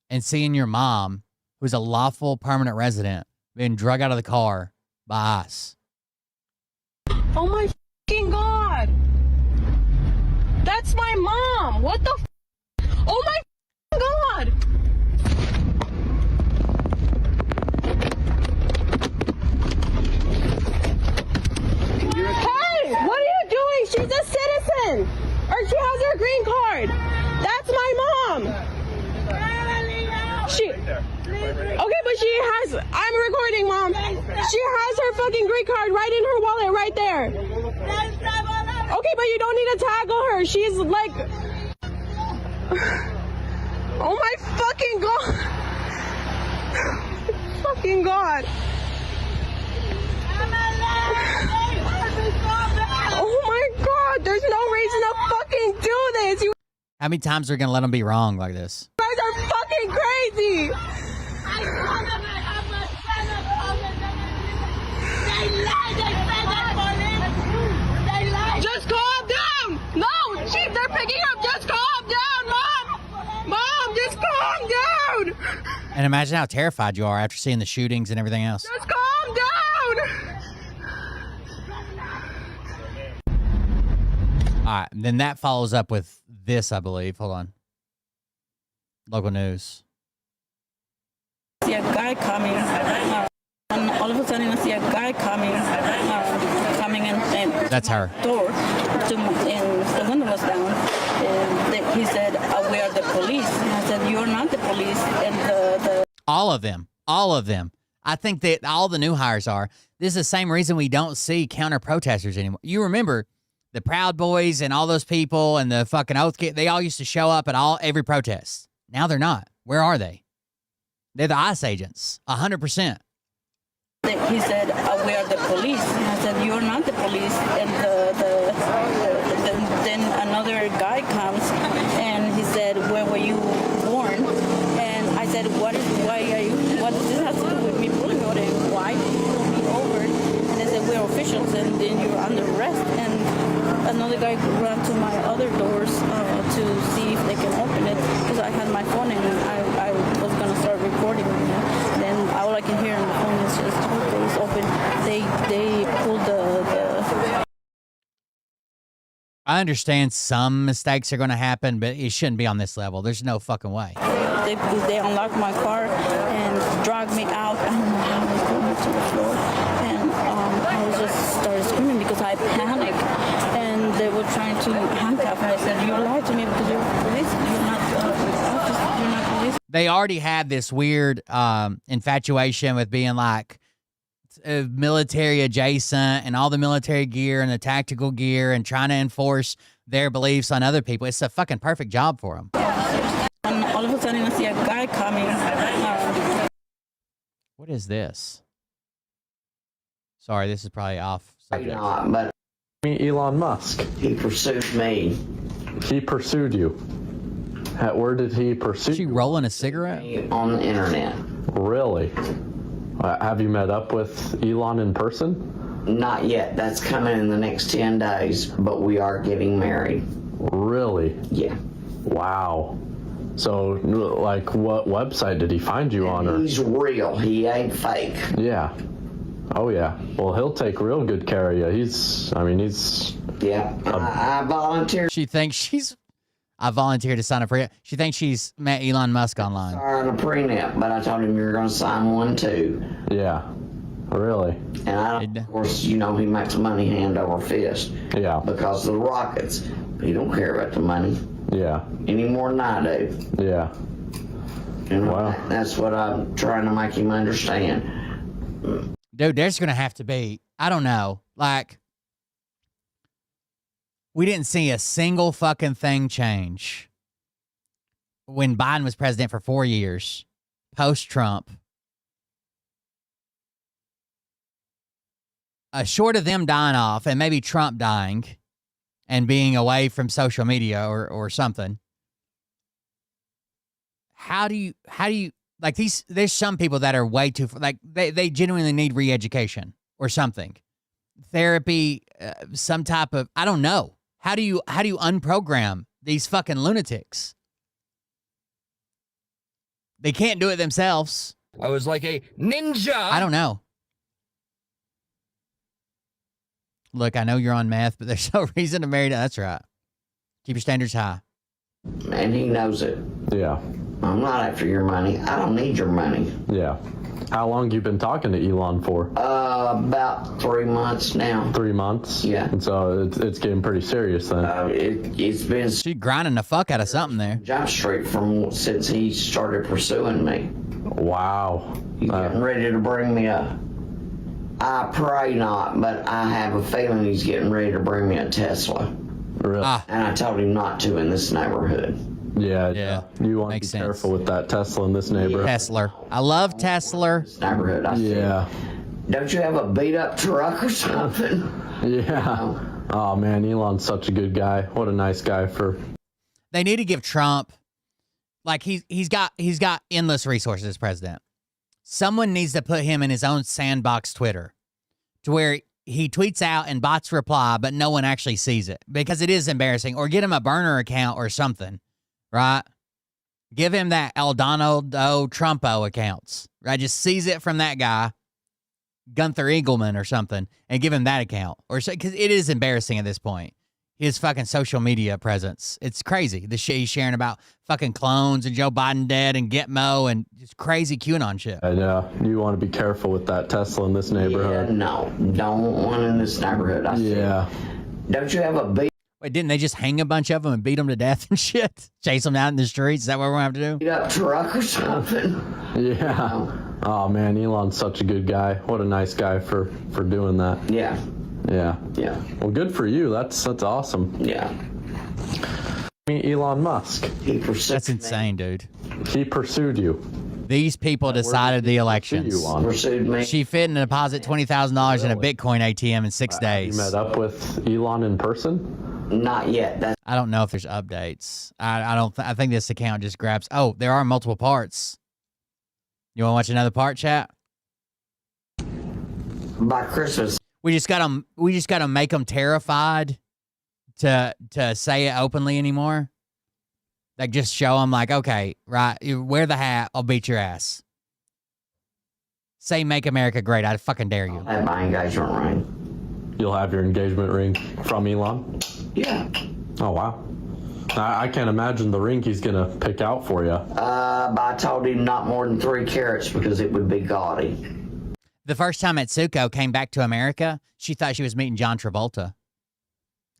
[SPEAKER 2] and seeing your mom, who's a lawful permanent resident, being drug out of the car by ICE.
[SPEAKER 9] Oh my fucking God. That's my mom. What the Oh my God. Hey, what are you doing? She's a citizen. Or she has her green card. That's my mom. Okay, but she has, I'm recording, Mom. She has her fucking green card right in her wallet right there. Okay, but you don't need to tackle her. She's like, oh my fucking God. Fucking God. Oh my God, there's no reason to fucking do this. You
[SPEAKER 2] How many times are we going to let them be wrong like this?
[SPEAKER 9] guys are fucking crazy. Just calm down. No, Chief, they're picking up. Just calm down, Mom. Mom, just calm down.
[SPEAKER 2] And imagine how terrified you are after seeing the shootings and everything else.
[SPEAKER 9] Just calm down.
[SPEAKER 2] All right, and then that follows up with this, I believe. Hold on. Local news.
[SPEAKER 11] See a guy coming, and all of a sudden I see a guy coming in.
[SPEAKER 2] That's her.
[SPEAKER 11] Door, and the window was down. And he said, "We are the police." And I said, "You're not the police." And the
[SPEAKER 2] all of them. I think that all the new hires are. This is the same reason we don't see counter protesters anymore. You remember the Proud Boys and all those people and the fucking Oath Kid, they all used to show up at every protest. Now they're not. Where are they? They're the ICE agents, 100%.
[SPEAKER 11] He said, "We are the police." And I said, "You're not the police." And then another guy comes and he said, "Where were you born?" And I said, what does this have to do with me pulling over? And why did you pull me over? And they said, "We're officials and then you're under arrest." And another guy ran to my other doors to see if they can open it because I had my phone and I was going to start recording. And then all I can hear on the phone is just, "Okay, it's open." They pulled the
[SPEAKER 2] I understand some mistakes are going to happen, but it shouldn't be on this level. There's no fucking way.
[SPEAKER 11] They unlocked my car and dragged me out. I don't know how they put me to the floor. And I was just started screaming because I panicked. And they were trying to handcuff me. I said, "You lied to me because you're police. You're not police."
[SPEAKER 2] They already had this weird infatuation with being like military adjacent and all the military gear and the tactical gear and trying to enforce their beliefs on other people. It's a fucking perfect job for them.
[SPEAKER 11] And all of a sudden I see a guy coming.
[SPEAKER 2] What is this? Sorry, this is probably off subject.
[SPEAKER 13] But Elon Musk. He pursued me. He pursued you. Where did he pursue?
[SPEAKER 2] Is she rolling a cigarette?
[SPEAKER 13] On the internet. Really? Have you met up with Elon in person?
[SPEAKER 12] Not yet. That's coming in the next 10 days, but we are getting married.
[SPEAKER 13] Really?
[SPEAKER 12] Yeah.
[SPEAKER 13] Wow. So, like, what website did he find you on? Or?
[SPEAKER 12] He's real. He ain't fake.
[SPEAKER 13] Yeah. Oh, yeah. Well, he'll take real good care of you. He's.
[SPEAKER 12] Yeah. I volunteered.
[SPEAKER 2] She thinks she's. I volunteered to sign a prenup. She thinks she's met Elon Musk online.
[SPEAKER 12] Sign a prenup, but I told him you're going to sign one too.
[SPEAKER 13] Yeah. Really?
[SPEAKER 12] And of course, you know he makes money hand over fist.
[SPEAKER 13] Yeah.
[SPEAKER 12] Because of the rockets. He don't care about the money.
[SPEAKER 13] Yeah.
[SPEAKER 12] Any more than I do.
[SPEAKER 13] Yeah.
[SPEAKER 12] And that's what I'm trying to make him understand.
[SPEAKER 2] Dude, there's going to have to be, I don't know, like, we didn't see a single fucking thing change when Biden was president for 4 years, post-Trump. Short of them dying off and maybe Trump dying and being away from social media or something. How do you like there's some people that are way too, like they genuinely need re-education or something. Therapy, some type of, I don't know. How do you unprogram these fucking lunatics? They can't do it themselves.
[SPEAKER 14] I was like a ninja.
[SPEAKER 2] I don't know. Look, I know you're on meth, but there's no reason to marry. That's right. Keep your standards high.
[SPEAKER 12] And he knows it.
[SPEAKER 13] Yeah.
[SPEAKER 12] I'm not after your money. I don't need your money.
[SPEAKER 13] Yeah. How long you been talking to Elon for?
[SPEAKER 12] About 3 months now.
[SPEAKER 13] 3 months?
[SPEAKER 12] Yeah.
[SPEAKER 13] And so it's getting pretty serious then.
[SPEAKER 12] It's been...
[SPEAKER 2] She grinding the fuck out of something there.
[SPEAKER 12] Jump Street since he started pursuing me.
[SPEAKER 13] Wow.
[SPEAKER 12] He's getting ready to bring me a... I pray not, but I have a feeling he's getting ready to bring me a Tesla.
[SPEAKER 13] Really?
[SPEAKER 12] And I told him not to in this neighborhood.
[SPEAKER 13] Yeah. You want to be careful with that Tesla in this neighborhood.
[SPEAKER 2] Tesla. I love Tesla.
[SPEAKER 12] Neighborhood, I
[SPEAKER 13] Yeah.
[SPEAKER 12] Don't you have a beat up truck or something?
[SPEAKER 13] Yeah. Oh man, Elon's such a good guy. What a nice guy for.
[SPEAKER 2] They need to give Trump, like he's got endless resources as president. Someone needs to put him in his own sandbox Twitter to where he tweets out and bots reply, but no one actually sees it because it is embarrassing. Or get him a burner account or something, right? Give him that El Donald Trumpo accounts, right? Just seize it from that guy, Gunther Eagleman or something, and give him that account. Or because it is embarrassing at this point. His fucking social media presence. It's crazy. The shit he's sharing about fucking clones and Joe Biden dead and Gitmo and just crazy QAnon shit.
[SPEAKER 13] I know. You want to be careful with that Tesla in this neighborhood.
[SPEAKER 12] Yeah, no. Don't want in this neighborhood. Don't you have a beat?
[SPEAKER 2] Wait, didn't they just hang a bunch of them and beat them to death and shit? Chase them out in the streets? Is that what we're going to have to do?
[SPEAKER 12] Beat up truck or something?
[SPEAKER 13] Yeah. Oh man, Elon's such a good guy. What a nice guy for doing that.
[SPEAKER 12] Yeah.
[SPEAKER 13] Yeah.
[SPEAKER 12] Yeah.
[SPEAKER 13] Well, good for you. That's awesome.
[SPEAKER 12] Yeah.
[SPEAKER 13] Elon Musk.
[SPEAKER 2] That's insane, dude.
[SPEAKER 13] He pursued you.
[SPEAKER 2] These people decided the elections.
[SPEAKER 12] Pursued me.
[SPEAKER 2] She fit and deposit $20,000 in a Bitcoin ATM in 6 days.
[SPEAKER 13] You met up with Elon in person?
[SPEAKER 12] Not yet.
[SPEAKER 2] I don't know if there's updates. I think this account just grabs. Oh, there are multiple parts. You want to watch another part, chat?
[SPEAKER 12] By Christmas.
[SPEAKER 2] We just gotta make them terrified to say it openly anymore. Like, just show them, like, okay, right, you wear the hat, I'll beat your ass. Say "Make America Great," I fucking dare you.
[SPEAKER 12] I have my engagement ring.
[SPEAKER 13] You'll have your engagement ring from Elon?
[SPEAKER 12] Yeah.
[SPEAKER 13] Oh wow. I can't imagine the ring he's gonna pick out for you.
[SPEAKER 12] But I told him not more than 3 carats because it would be gaudy.
[SPEAKER 2] The first time Atsuko came back to America, she thought she was meeting John Travolta.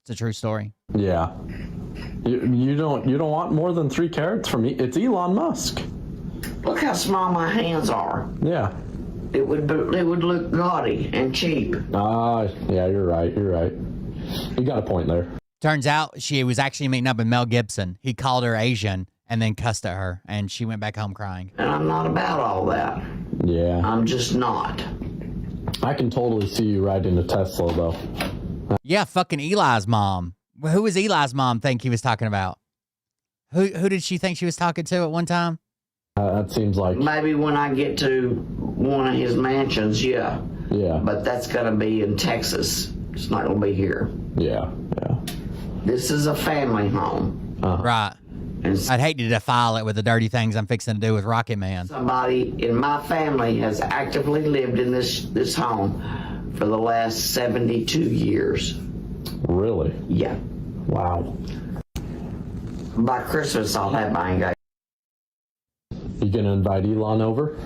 [SPEAKER 2] It's a true story.
[SPEAKER 13] Yeah. You don't want more than 3 carats from me. It's Elon Musk.
[SPEAKER 12] Look how small my hands are.
[SPEAKER 13] Yeah.
[SPEAKER 12] It would look gaudy and cheap.
[SPEAKER 13] Yeah, you're right. You got a point there.
[SPEAKER 2] Turns out she was actually meeting up with Mel Gibson. He called her Asian and then cussed at her, and she went back home crying.
[SPEAKER 12] And I'm not about all that.
[SPEAKER 13] Yeah.
[SPEAKER 12] I'm just not.
[SPEAKER 13] I can totally see you riding a Tesla, though.
[SPEAKER 2] Yeah, fucking Eli's mom. Who was Eli's mom think he was talking about? Who did she think she was talking to at one time?
[SPEAKER 13] That seems like
[SPEAKER 12] maybe when I get to one of his mansions, yeah.
[SPEAKER 13] Yeah.
[SPEAKER 12] But that's gonna be in Texas. It's not gonna be here.
[SPEAKER 13] Yeah.
[SPEAKER 12] This is a family home.
[SPEAKER 2] Right.
[SPEAKER 12] And
[SPEAKER 2] I'd hate to defile it with the dirty things I'm fixing to do with Rocket Man.
[SPEAKER 12] somebody in my family has actively lived in this home for the last 72 years.
[SPEAKER 13] Really?
[SPEAKER 12] Yeah.
[SPEAKER 13] Wow.
[SPEAKER 12] By Christmas, I'll have my engagement.
[SPEAKER 13] You gonna invite Elon over?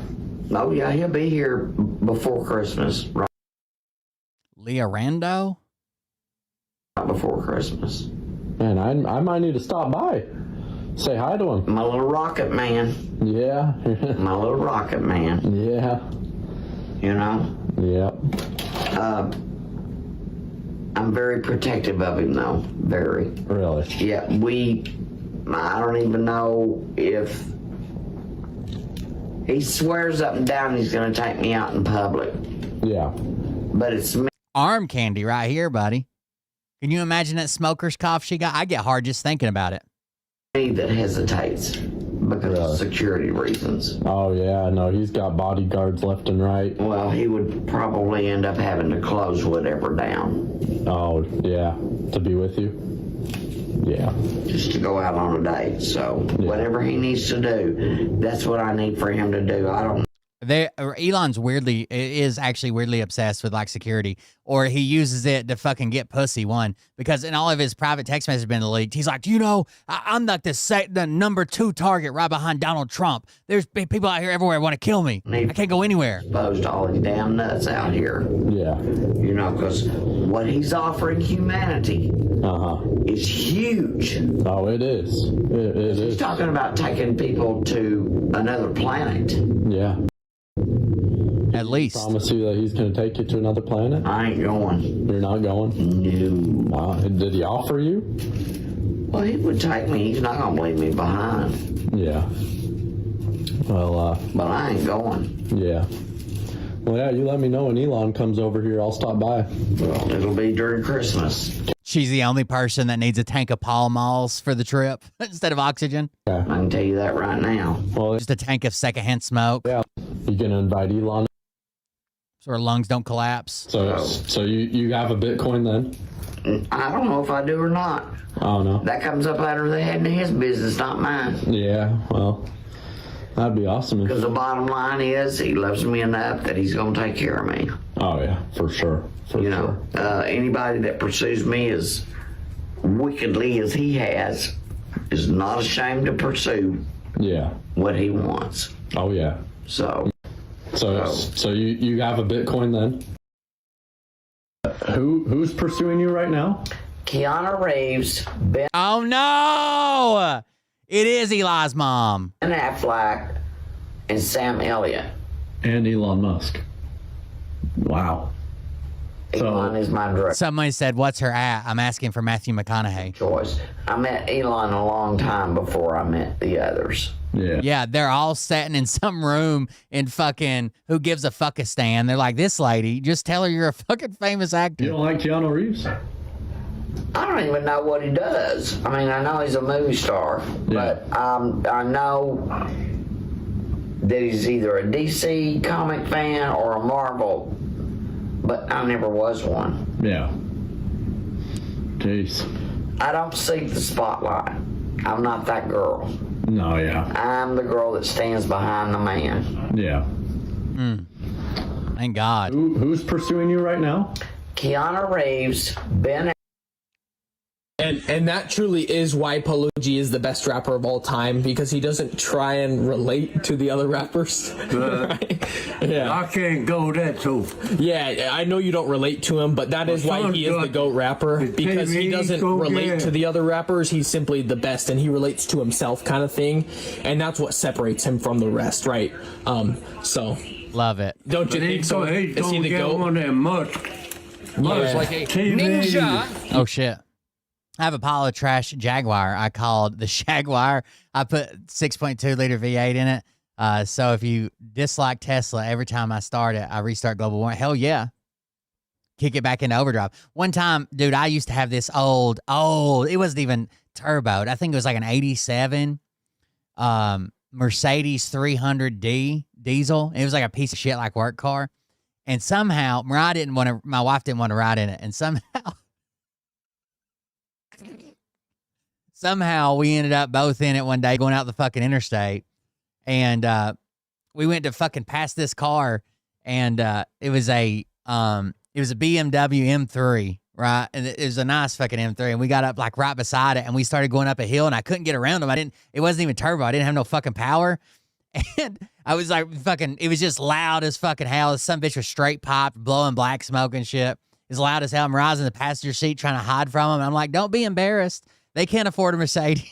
[SPEAKER 12] Oh yeah, he'll be here before Christmas. Right
[SPEAKER 2] Leah Rando?
[SPEAKER 12] before Christmas.
[SPEAKER 13] Man, I might need to stop by. Say hi to him.
[SPEAKER 12] My little rocket man.
[SPEAKER 13] Yeah.
[SPEAKER 12] My little rocket man.
[SPEAKER 13] Yeah.
[SPEAKER 12] You know?
[SPEAKER 13] Yeah.
[SPEAKER 12] I'm very protective of him, though. Very.
[SPEAKER 13] Really?
[SPEAKER 12] Yeah, I don't even know if he swears up and down he's going to take me out in public.
[SPEAKER 13] Yeah.
[SPEAKER 12] But it's me.
[SPEAKER 2] Arm candy right here, buddy. Can you imagine that smoker's cough she got? I get hard just thinking about it.
[SPEAKER 12] That hesitates because of security reasons.
[SPEAKER 13] Oh, yeah. No, he's got bodyguards left and right.
[SPEAKER 12] Well, he would probably end up having to close whatever down.
[SPEAKER 13] Oh, yeah. To be with you? Yeah.
[SPEAKER 12] Just to go out on a date. So whatever he needs to do, that's what I need for him to do. I don't.
[SPEAKER 2] Elon's is actually weirdly obsessed with like security, or he uses it to fucking get pussy. One, because in all of his private text messages have been leaked. He's like, do you know, I'm like the number 2 target right behind Donald Trump. There's people out here everywhere want to kill me. I can't go anywhere.
[SPEAKER 12] Exposed to all these damn nuts out here.
[SPEAKER 13] Yeah.
[SPEAKER 12] You know, because what he's offering humanity is huge.
[SPEAKER 13] Oh, it is. It is.
[SPEAKER 12] He's talking about taking people to another planet.
[SPEAKER 13] Yeah.
[SPEAKER 2] At least.
[SPEAKER 13] Promise you that he's going to take you to another planet?
[SPEAKER 12] I ain't going.
[SPEAKER 13] You're not going?
[SPEAKER 12] No.
[SPEAKER 13] Did he offer you?
[SPEAKER 12] Well, he would take me. He's not going to leave me behind.
[SPEAKER 13] Yeah. Well,
[SPEAKER 12] but I ain't going.
[SPEAKER 13] Yeah. Well, yeah, you let me know when Elon comes over here. I'll stop by.
[SPEAKER 12] Well, it'll be during Christmas.
[SPEAKER 2] She's the only person that needs a tank of Pall Malls for the trip instead of oxygen.
[SPEAKER 13] Okay.
[SPEAKER 12] I can tell you that right now.
[SPEAKER 13] Well,
[SPEAKER 2] just a tank of secondhand smoke.
[SPEAKER 13] Yeah. You gonna invite Elon?
[SPEAKER 2] So her lungs don't collapse.
[SPEAKER 13] So you have a Bitcoin then?
[SPEAKER 12] I don't know if I do or not.
[SPEAKER 13] Oh no.
[SPEAKER 12] That comes up out of the head of his business, not mine.
[SPEAKER 13] Yeah. Well, that'd be awesome.
[SPEAKER 12] Because the bottom line is, he loves me enough that he's gonna take care of me.
[SPEAKER 13] Oh yeah, for sure.
[SPEAKER 12] You know, anybody that pursues me as wickedly as he has is not ashamed to pursue what he wants.
[SPEAKER 13] Oh yeah.
[SPEAKER 12] So
[SPEAKER 13] you have a Bitcoin then? Who's pursuing you right now?
[SPEAKER 12] Keanu Reeves, Ben.
[SPEAKER 2] Oh no! It is Eli's mom.
[SPEAKER 12] Ben Affleck and Sam Elliott.
[SPEAKER 13] And Elon Musk. Wow.
[SPEAKER 12] Elon is my director.
[SPEAKER 2] Somebody said, what's her at? I'm asking for Matthew McConaughey.
[SPEAKER 12] Choice. I met Elon a long time before I met the others.
[SPEAKER 13] Yeah.
[SPEAKER 2] Yeah, they're all sitting in some room in fucking Who Gives a Fuckistan. They're like, this lady, just tell her you're a fucking famous actor.
[SPEAKER 13] You don't like Keanu Reeves?
[SPEAKER 12] I don't even know what he does. I mean, I know he's a movie star, but I know that he's either a DC comic fan or a Marvel, but I never was one.
[SPEAKER 13] Yeah. Jeez.
[SPEAKER 12] I don't seek the spotlight. I'm not that girl.
[SPEAKER 13] No, yeah.
[SPEAKER 12] I'm the girl that stands behind the man.
[SPEAKER 13] Yeah.
[SPEAKER 2] Thank God.
[SPEAKER 13] Who's pursuing you right now?
[SPEAKER 12] Keanu Reeves, Ben.
[SPEAKER 15] And that truly is why Polo G is the best rapper of all time, because he doesn't try and relate to the other rappers. Right? Yeah.
[SPEAKER 16] I can't go that too.
[SPEAKER 15] Yeah, I know you don't relate to him, but that is why he is the GOAT rapper, because he doesn't relate to the other rappers. He's simply the best, and he relates to himself, kind of thing, and that's what separates him from the rest, right? So
[SPEAKER 2] love it.
[SPEAKER 15] Don't you think so? Is he the GOAT?
[SPEAKER 16] One of them Musk.
[SPEAKER 14] Musk like a ninja.
[SPEAKER 2] Oh shit. I have a pile of trash Jaguar I called the Shagwire. I put 6.2 liter V8 in it. So if you dislike Tesla, every time I start it, I restart global warming. Hell yeah. Kick it back into overdrive. One time, dude, I used to have this old, it wasn't even turboed. I think it was like an 87 Mercedes 300D diesel. It was like a piece of shit, like work car. And somehow, my wife didn't want to ride in it. And somehow we ended up both in it one day going out the fucking interstate. And we went to fucking pass this car. And it was a BMW M3, right? And it was a nice fucking M3. And we got up like right beside it. And we started going up a hill. And I couldn't get around them. It wasn't even turbo. I didn't have no fucking power. And I was like fucking, it was just loud as fucking hell. Some bitch was straight popped, blowing black smoke and shit. It's loud as hell. I'm rising in the passenger seat trying to hide from them. And I'm like, don't be embarrassed. They can't afford a Mercedes.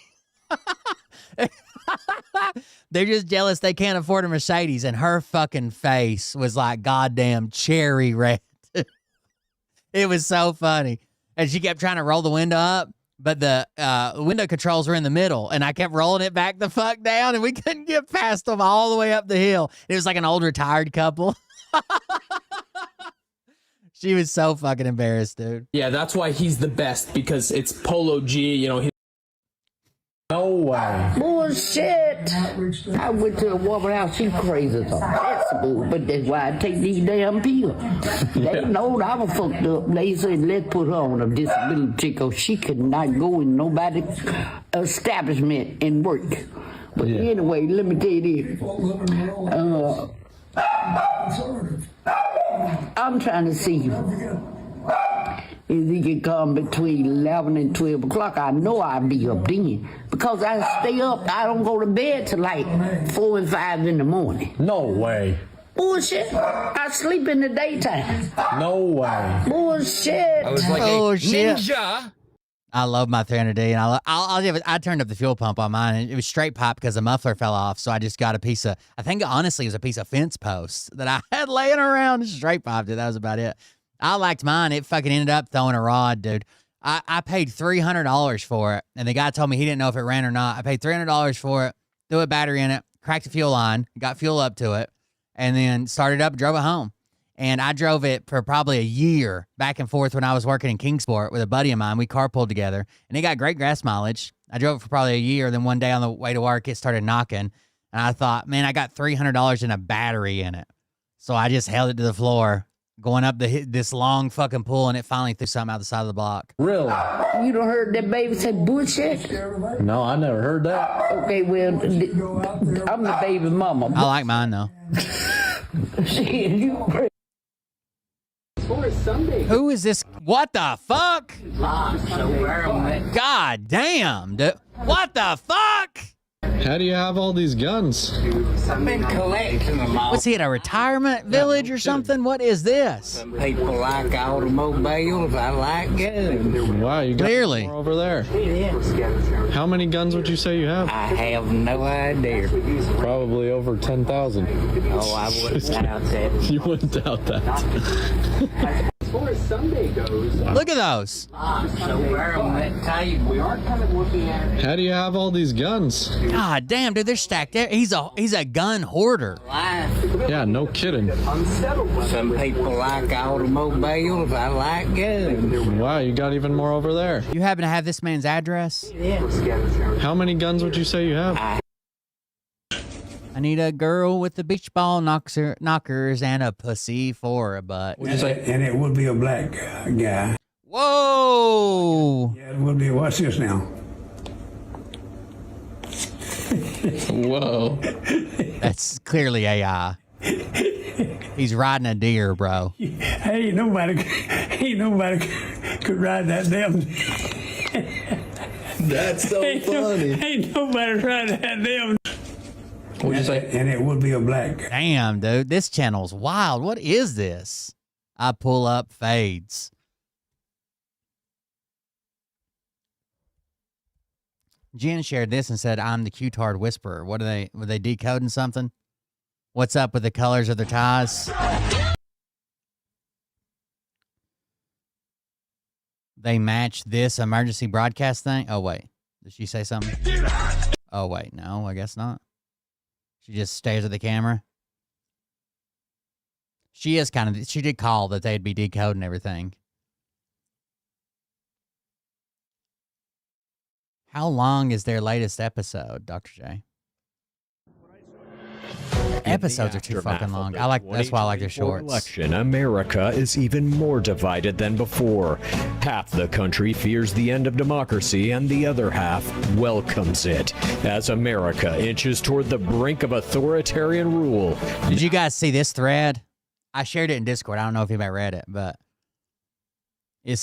[SPEAKER 2] They're just jealous they can't afford a Mercedes. And her fucking face was like goddamn cherry red. It was so funny. And she kept trying to roll the window up. But the window controls were in the middle, and I kept rolling it back the fuck down, and we couldn't get past them all the way up the hill. It was like an old retired couple. She was so fucking embarrassed, dude.
[SPEAKER 15] Yeah, that's why he's the best, because it's Polo G, you know.
[SPEAKER 12] No way. Bullshit. I went to a woman house, she crazy as a vegetable, but that's why I take these damn pills. They know I was fucked up. They said, let's put her on a disability check, or she could not go in nobody's establishment and work. But anyway, let me tell you this. I'm trying to see if he can come between 11 and 12 o'clock. I know I'll be up then. Because I stay up, I don't go to bed till like 4 and 5 in the morning.
[SPEAKER 13] No way.
[SPEAKER 12] Bullshit. I sleep in the daytime.
[SPEAKER 13] No way.
[SPEAKER 12] Bullshit.
[SPEAKER 14] I was like ninja.
[SPEAKER 2] I love my 300D, and I turned up the fuel pump on mine, and it was straight pop because the muffler fell off, so I just got a piece of, I think honestly it was a piece of fence post that I had laying around, straight popped it. That was about it. I liked mine. It fucking ended up throwing a rod, dude. I paid $300 for it, and the guy told me he didn't know if it ran or not. I paid $300 for it, threw a battery in it, cracked the fuel line, got fuel up to it, and then started up and drove it home. And I drove it for probably a year back and forth when I was working in Kingsport with a buddy of mine. We carpooled together, and it got great gas mileage. I drove it for probably a year. Then one day on the way to work, it started knocking. And I thought, man, I got $300 in a battery in it. So I just held it to the floor, going up this long fucking pool, and it finally threw something out the side of the block.
[SPEAKER 13] Really?
[SPEAKER 12] You done heard that baby say bullshit?
[SPEAKER 13] No, I never heard that.
[SPEAKER 12] Okay, well, I'm the baby mama.
[SPEAKER 2] I like mine, though. Who is this? What the fuck? God damn, dude. What the fuck?
[SPEAKER 13] How do you have all these guns?
[SPEAKER 12] I've been collecting them all.
[SPEAKER 2] What's he at a retirement village or something? What is this?
[SPEAKER 12] Some people like automobiles. I like guns.
[SPEAKER 13] Wow, you got
[SPEAKER 2] Clearly
[SPEAKER 13] more over there.
[SPEAKER 12] Yeah.
[SPEAKER 13] How many guns would you say you have?
[SPEAKER 12] I have no idea.
[SPEAKER 13] Probably over 10,000.
[SPEAKER 12] Oh, I wouldn't doubt that.
[SPEAKER 13] You wouldn't doubt that.
[SPEAKER 17] As far as Sunday goes,
[SPEAKER 2] look at those.
[SPEAKER 13] How do you have all these guns?
[SPEAKER 2] God damn, dude, they're stacked there. He's a gun hoarder.
[SPEAKER 13] Yeah, no kidding.
[SPEAKER 12] Some people like automobiles. I like guns.
[SPEAKER 13] Wow, you got even more over there.
[SPEAKER 2] You happen to have this man's address?
[SPEAKER 13] How many guns would you say you have?
[SPEAKER 2] I need a girl with the beach ball knockers and a pussy for a butt.
[SPEAKER 16] And it would be a black guy.
[SPEAKER 2] Whoa!
[SPEAKER 16] Yeah, it would be. What's this now?
[SPEAKER 13] Whoa.
[SPEAKER 2] That's clearly AI. He's riding a deer, bro.
[SPEAKER 16] Ain't nobody could ride that damn.
[SPEAKER 13] That's so funny.
[SPEAKER 16] Ain't nobody ride that damn.
[SPEAKER 13] What'd you say?
[SPEAKER 16] And it would be a black.
[SPEAKER 2] Damn, dude. This channel's wild. What is this? I pull up fades. Jen shared this and said, I'm the Q-Tard Whisperer. Were they decoding something? What's up with the colors of their ties? They match this emergency broadcast thing? Oh, wait. Did she say something? Oh, wait. No, I guess not. She just stares at the camera. She did call that they'd be decoding everything. How long is their latest episode, Dr. J? The episodes are too fucking long. That's why I like their shorts.
[SPEAKER 21] Election, America is even more divided than before. Half the country fears the end of democracy, and the other half welcomes it as America inches toward the brink of authoritarian rule.
[SPEAKER 2] Did you guys see this thread? I shared it in Discord. I don't know if anybody read it, but it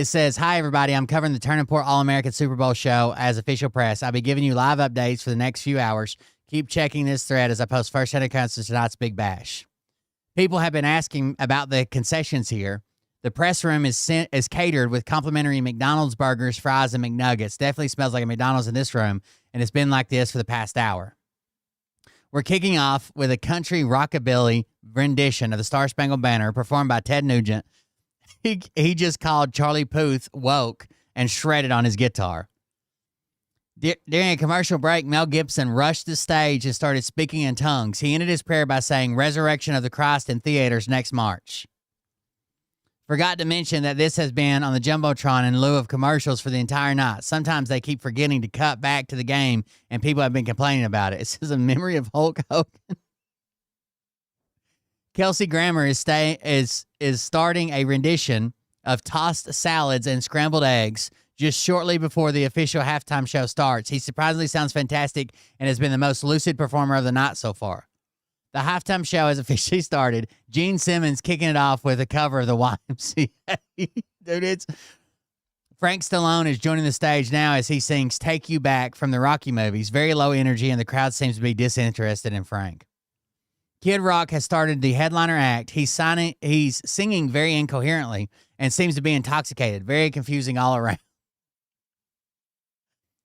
[SPEAKER 2] says, "Hi, everybody. I'm covering the Turn and Port All-American Super Bowl show as official press. I'll be giving you live updates for the next few hours. Keep checking this thread as I post first-hand accounts of tonight's Big Bash." People have been asking about the concessions here. The press room is catered with complimentary McDonald's burgers, fries, and McNuggets. Definitely smells like a McDonald's in this room, and it's been like this for the past hour. We're kicking off with a country rockabilly rendition of the Star Spangled Banner performed by Ted Nugent. He just called Charlie Puth woke and shredded on his guitar. During a commercial break, Mel Gibson rushed the stage and started speaking in tongues. He ended his prayer by saying, "Resurrection of the Christ in theaters next March." Forgot to mention that this has been on the Jumbotron in lieu of commercials for the entire night. Sometimes they keep forgetting to cut back to the game, and people have been complaining about it. It says a memory of Hulk Hogan. Kelsey Grammer is starting a rendition of tossed salads and scrambled eggs just shortly before the official halftime show starts. He surprisingly sounds fantastic and has been the most lucid performer of the night so far. The halftime show has officially started. Gene Simmons kicking it off with a cover of the YMCA. Dude, Frank Stallone is joining the stage now as he sings "Take You Back" from the Rocky movies. Very low energy, and the crowd seems to be disinterested in Frank. Kid Rock has started the headliner act. He's singing very incoherently and seems to be intoxicated. Very confusing all around.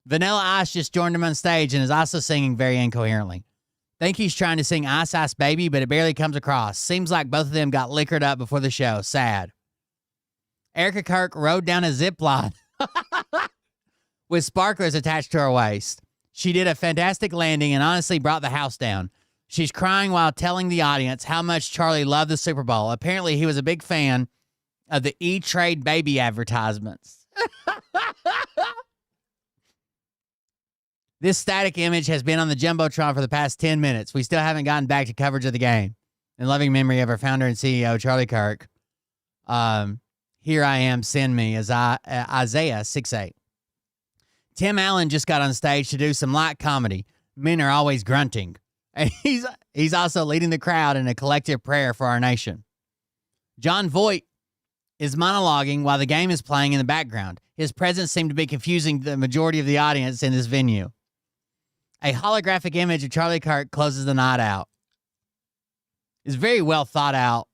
[SPEAKER 2] Vanilla Ice just joined him on stage and is also singing very incoherently. Think he's trying to sing Ice Ice Baby, but it barely comes across. Seems like both of them got liquored up before the show. Sad. Erica Kirk rode down a zip line with sparklers attached to her waist. She did a fantastic landing and honestly brought the house down. She's crying while telling the audience how much Charlie loved the Super Bowl. Apparently, he was a big fan of the E-Trade baby advertisements. This static image has been on the Jumbotron for the past 10 minutes. We still haven't gotten back to coverage of the game. In loving memory of our founder and CEO, Charlie Kirk. Here I Am, Send Me, as Isaiah 6:8. Tim Allen just got on stage to do some light comedy. Men are always grunting. And he's also leading the crowd in a collective prayer for our nation. John Voight is monologuing while the game is playing in the background. His presence seemed to be confusing the majority of the audience in this venue. A holographic image of Charlie Kirk closes the night out. It's very well thought out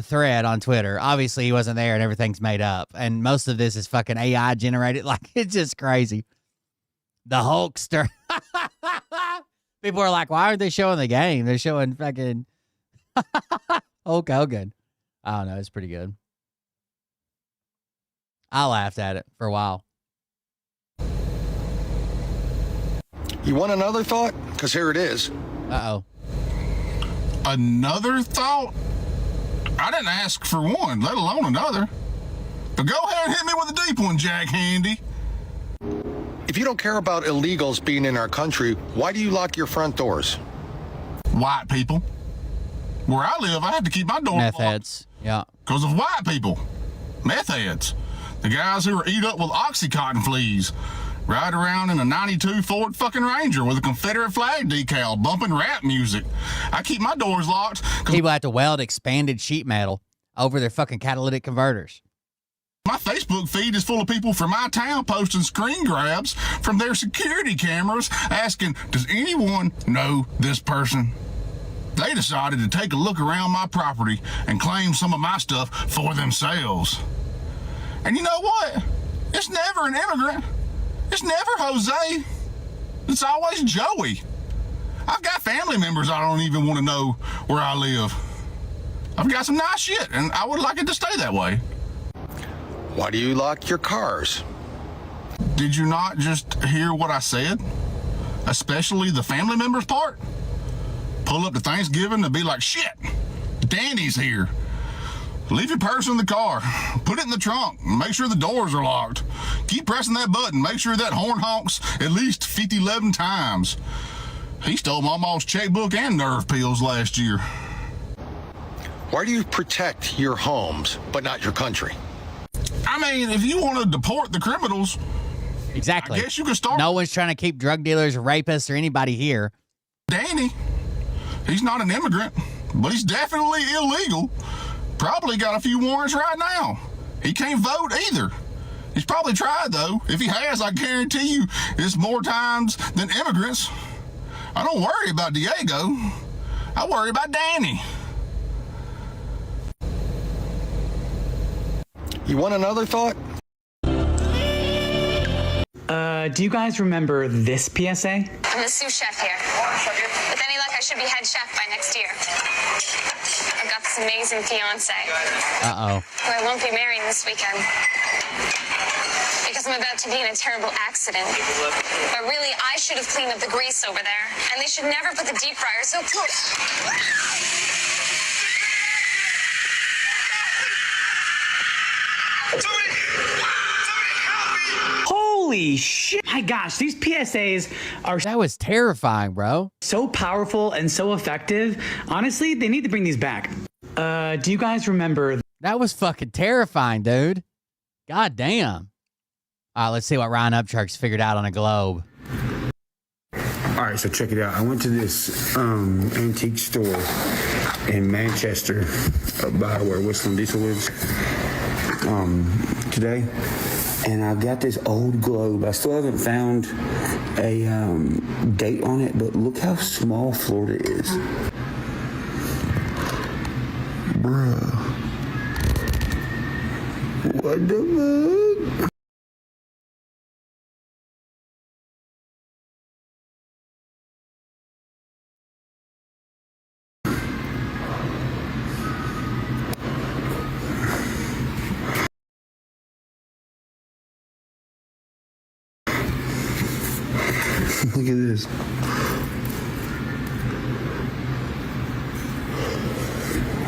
[SPEAKER 2] thread on Twitter. Obviously, he wasn't there and everything's made up. And most of this is fucking AI generated. Like, it's just crazy. The Hulkster. People are like, why aren't they showing the game? They're showing fucking Hulk Hogan. I don't know. It's pretty good. I laughed at it for a while.
[SPEAKER 18] You want another thought? Because here it is.
[SPEAKER 2] Uh-oh.
[SPEAKER 19] Another thought? I didn't ask for one, let alone another. But go ahead and hit me with a deep one, Jack Handy.
[SPEAKER 18] If you don't care about illegals being in our country, why do you lock your front doors?
[SPEAKER 19] White people. Where I live, I had to keep my door
[SPEAKER 2] Meth
[SPEAKER 19] locked.
[SPEAKER 2] heads. Yeah.
[SPEAKER 19] Because of white people. Meth heads. The guys who are eat up with Oxycontin fleas. Ride around in a 92 Ford fucking Ranger with a Confederate flag decal, bumping rap music. I keep my doors locked.
[SPEAKER 2] People have to weld expanded sheet metal over their fucking catalytic converters.
[SPEAKER 19] My Facebook feed is full of people from my town posting screen grabs from their security cameras asking, does anyone know this person? They decided to take a look around my property and claim some of my stuff for themselves. And you know what? It's never an immigrant. It's never Jose. It's always Joey. I've got family members I don't even want to know where I live. I've got some nice shit, and I would like it to stay that way.
[SPEAKER 18] Why do you lock your cars?
[SPEAKER 19] Did you not just hear what I said? Especially the family members part? Pull up to Thanksgiving to be like, shit, Danny's here. Leave your purse in the car. Put it in the trunk. Make sure the doors are locked. Keep pressing that button. Make sure that horn honks at least 11 times. He stole Mama's checkbook and nerve pills last year.
[SPEAKER 18] Why do you protect your homes, but not your country?
[SPEAKER 19] I mean, if you want to deport the criminals,
[SPEAKER 2] exactly.
[SPEAKER 19] I guess you can start.
[SPEAKER 2] No one's trying to keep drug dealers, rapists, or anybody here.
[SPEAKER 19] Danny, he's not an immigrant, but he's definitely illegal. Probably got a few warrants right now. He can't vote either. He's probably tried, though. If he has, I guarantee you it's more times than immigrants. I don't worry about Diego. I worry about Danny.
[SPEAKER 18] You want another thought?
[SPEAKER 10] Do you guys remember this PSA?
[SPEAKER 20] I'm the sous chef here. With any luck, I should be head chef by next year. I've got this amazing fiance.
[SPEAKER 2] Uh-oh.
[SPEAKER 20] Who I won't be marrying this weekend. Because I'm about to be in a terrible accident. But really, I should have cleaned up the grease over there. And they should never put the deep fryer so close.
[SPEAKER 10] Holy shit. My gosh, these PSAs are...
[SPEAKER 2] That was terrifying, bro.
[SPEAKER 10] So powerful and so effective. Honestly, they need to bring these back. Do you guys remember...
[SPEAKER 2] That was fucking terrifying, dude. God damn. All right, let's see what Ryan Upchurch figured out on a globe.
[SPEAKER 22] All right, so check it out. I went to this antique store in Manchester, up by where Whistling Diesel lives, today. And I've got this old globe. I still haven't found a date on it, but look how small Florida is. Bruh. What the fuck? Look at this.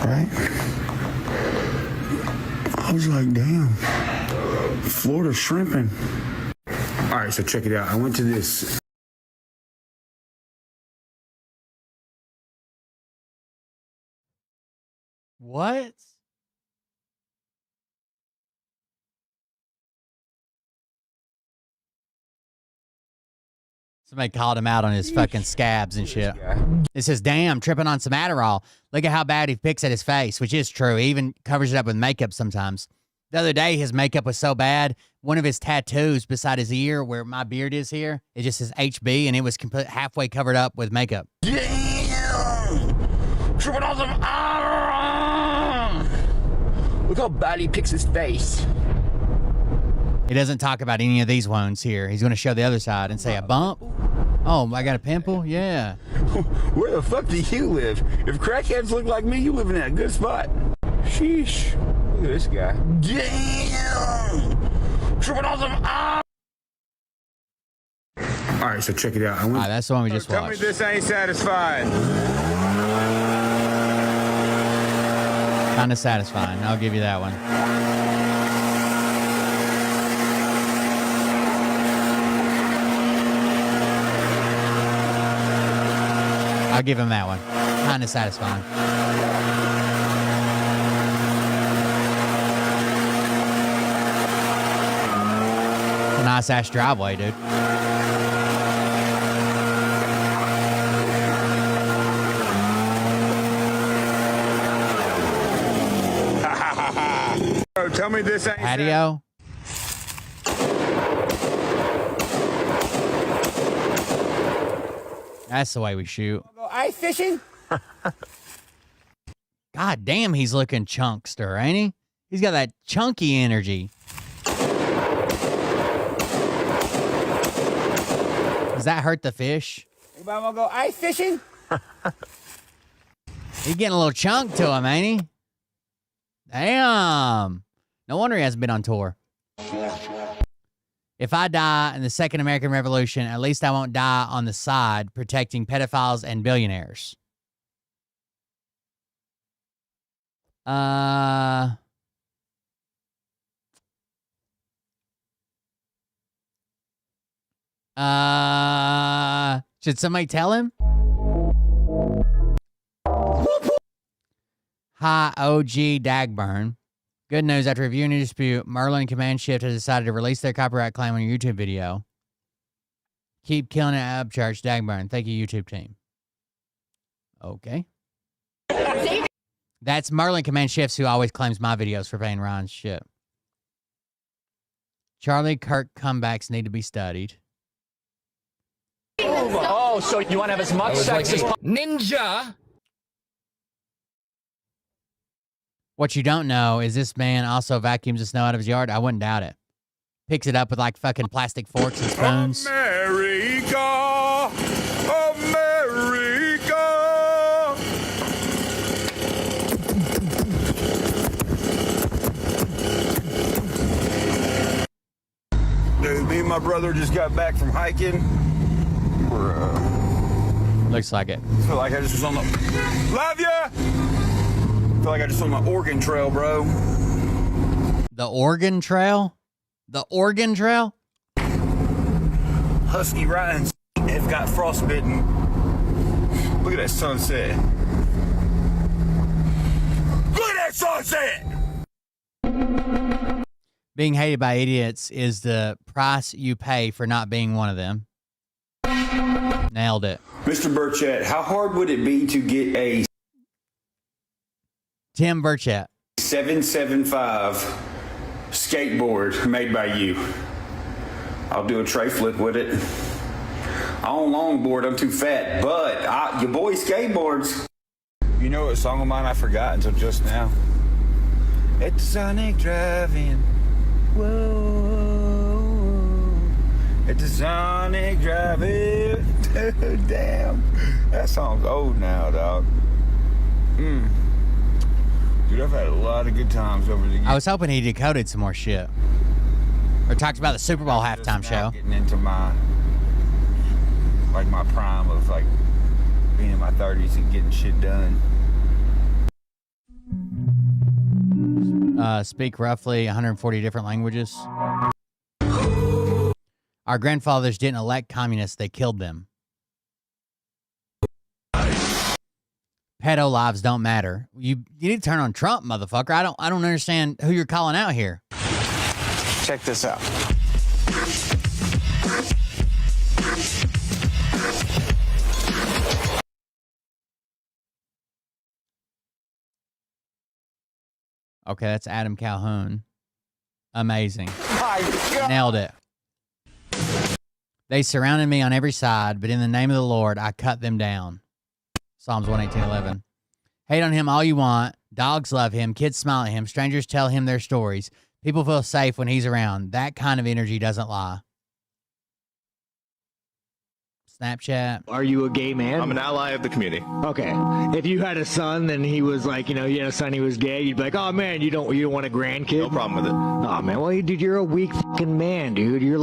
[SPEAKER 22] Right? I was like, damn. Florida shrimping. All right, so check it out. I went to this.
[SPEAKER 2] What? Somebody called him out on his fucking scabs and shit. It says, damn, tripping on some Adderall. Look at how bad he picks at his face, which is true. He even covers it up with makeup sometimes. The other day, his makeup was so bad, one of his tattoos beside his ear, where my beard is here, it just says HB, and it was halfway covered up with makeup.
[SPEAKER 24] Damn! Tripping on some Adderall! Look how bad he picks his face.
[SPEAKER 2] He doesn't talk about any of these wounds here. He's going to show the other side and say, a bump? Oh, I got a pimple? Yeah.
[SPEAKER 22] Where the fuck do you live? If crackheads look like me, you live in that good spot. Sheesh. Look at this guy.
[SPEAKER 24] Damn! Tripping on some
[SPEAKER 22] All right, so check it out.
[SPEAKER 2] That's the one we just watched.
[SPEAKER 22] Tell me this ain't satisfying.
[SPEAKER 2] Kind of satisfying. I'll give you that one. I'll give him that one. Kind of satisfying. A nice ass driveway, dude.
[SPEAKER 22] Oh, tell me this ain't
[SPEAKER 2] Patio. That's the way we shoot.
[SPEAKER 24] Go ice fishing?
[SPEAKER 2] God damn, he's looking chunkster, ain't he? He's got that chunky energy. Does that hurt the fish?
[SPEAKER 24] Anybody want to go ice fishing?
[SPEAKER 2] He's getting a little chunk to him, ain't he? Damn. No wonder he hasn't been on tour. If I die in the Second American Revolution, at least I won't die on the side protecting pedophiles and billionaires. Should somebody tell him? Hi, OG Dagburn. Good news, after reviewing a dispute, Merlin and Command Shift has decided to release their copyright claim on your YouTube video. Keep killing it, Upchurch Dagburn. Thank you, YouTube team. Okay. That's Merlin Command Shifts who always claims my videos for paying Ryan's shit. Charlie Kirk comebacks need to be studied.
[SPEAKER 14] Oh, so you want to have as much sex as Ninja?
[SPEAKER 2] What you don't know is this man also vacuums the snow out of his yard. I wouldn't doubt it. Picks it up with like fucking plastic forks and spoons.
[SPEAKER 1] America, America. Dude, me and my brother just got back from hiking.
[SPEAKER 2] Looks like it.
[SPEAKER 1] I feel like I just was on the... Love ya! Feel like I just on my Oregon Trail, bro.
[SPEAKER 2] The Oregon Trail? The Oregon Trail?
[SPEAKER 1] Husky Ryan's have got frostbitten. Look at that sunset. Look at that sunset!
[SPEAKER 2] Being hated by idiots is the price you pay for not being one of them. Nailed it.
[SPEAKER 1] Mr. Burchett, how hard would it be to get a
[SPEAKER 2] Tim Burchett
[SPEAKER 1] 775 skateboard made by you? I'll do a tray flip with it. I own longboard, I'm too fat, but your boy skateboards. You know what song of mine I forgot until just now? It's Sonic Driving. Whoa. It's a Sonic Driving. Dude, damn. That song's old now, dog. Dude, I've had a lot of good times over the years.
[SPEAKER 2] I was hoping he decoded some more shit. Or talked about the Super Bowl halftime show.
[SPEAKER 1] Getting into my prime of like being in my 30s and getting shit done.
[SPEAKER 2] Speak roughly 140 different languages. Our grandfathers didn't elect communists, they killed them. Pedo lives don't matter. You need to turn on Trump, motherfucker. I don't understand who you're calling out here.
[SPEAKER 1] Check this out.
[SPEAKER 2] Okay, that's Adam Calhoun. Amazing.
[SPEAKER 1] My God.
[SPEAKER 2] Nailed it. They surrounded me on every side, but in the name of the Lord, I cut them down. Psalms 118:11. Hate on him all you want. Dogs love him. Kids smile at him. Strangers tell him their stories. People feel safe when he's around. That kind of energy doesn't lie. Snapchat.
[SPEAKER 3] Are you a gay man?
[SPEAKER 4] I'm an ally of the community.
[SPEAKER 3] Okay. If you had a son and he was like, you had a son, he was gay, you'd be like, oh man, you don't want a grandkid?
[SPEAKER 4] No problem with it.
[SPEAKER 3] Oh man, well, dude, you're a weak fucking man, dude. You're